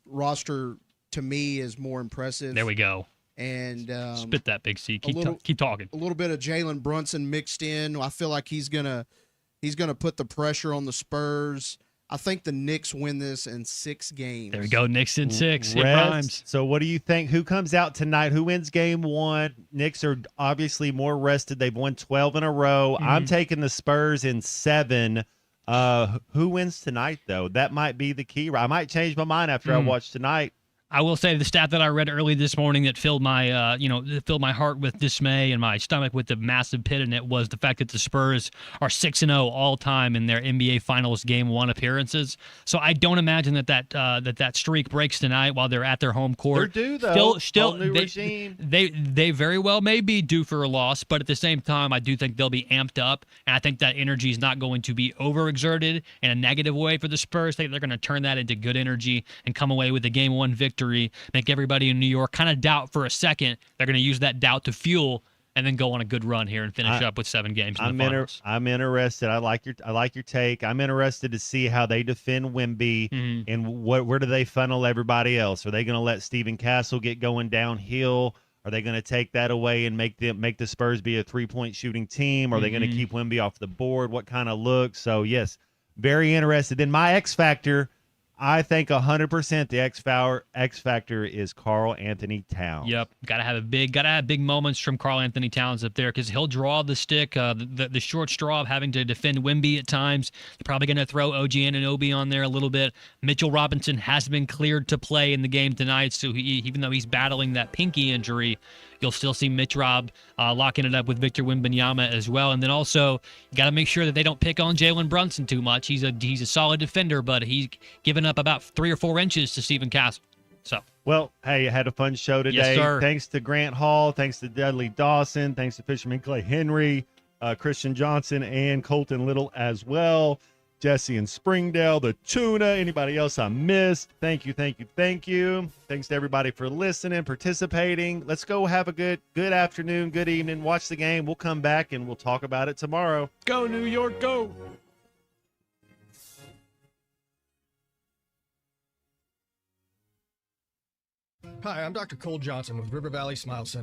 roster to me is more impressive. There we go. And spit that, Big C. Keep talking. A little bit of Jalen Brunson mixed in. I feel like he's gonna put the pressure on the Spurs. I think the Knicks win this in 6 games. There we go. Knicks in 6. It Rest. rhymes. So what do you think? Who comes out tonight? Who wins game 1? Knicks are obviously more rested. They've won 12 in a row. I'm taking the Spurs in 7. Who wins tonight, though? That might be the key. I might change my mind after I watch tonight. I will say the stat that I read early this morning that filled my, filled my heart with dismay and my stomach with the massive pit in it was the fact that the Spurs are 6-0 all time in their NBA Finals Game 1 appearances. So I don't imagine that streak breaks tonight while they're at their home court. They're due though. Still, new regime. They very well may be due for a loss, but at the same time, I do think they'll be amped up, and I think that energy is not going to be overexerted in a negative way for the Spurs. I think they're going to turn that into good energy and come away with a Game 1 victory. Make everybody in New York kind of doubt for a second. They're going to use that doubt to fuel and then go on a good run here and finish up with 7 games in the finals. I'm interested. I like your take. I'm interested to see how they defend Wemby and where do they funnel everybody else. Are they going to let Stephen Castle get going downhill? Are they going to take that away and make the Spurs be a 3-point shooting team? Are they going to keep Wemby off the board? What kind of look? So yes, very interested. Then my X factor. I think 100% the X factor is Karl Anthony Towns. Yep, gotta have big moments from Karl Anthony Towns up there because he'll draw the stick, the short straw of having to defend Wemby at times. They're probably gonna throw OG Anunoby on there a little bit. Mitchell Robinson has been cleared to play in the game tonight, so even though he's battling that pinky injury, you'll still see Mitch Rob locking it up with Victor Wembanyama as well. And then also, you got to make sure that they don't pick on Jalen Brunson too much. He's a solid defender, but he's given up about 3 or 4 inches to Stephen Castle. So, well, hey, I had a fun show today. Yes, sir. Thanks to Grant Hall. Thanks to Dudley Dawson. Thanks to Fisherman Clay Henry, Christian Johnson, and Colton Little as well. Jesse and Springdale, the Tuna, anybody else I missed. Thank you. Thanks to everybody for listening, participating. Let's go have a good afternoon, good evening. Watch the game. We'll come back and we'll talk about it tomorrow. Go, New York, go. Hi, I'm Dr. Cole Johnson with River Valley Smile Center.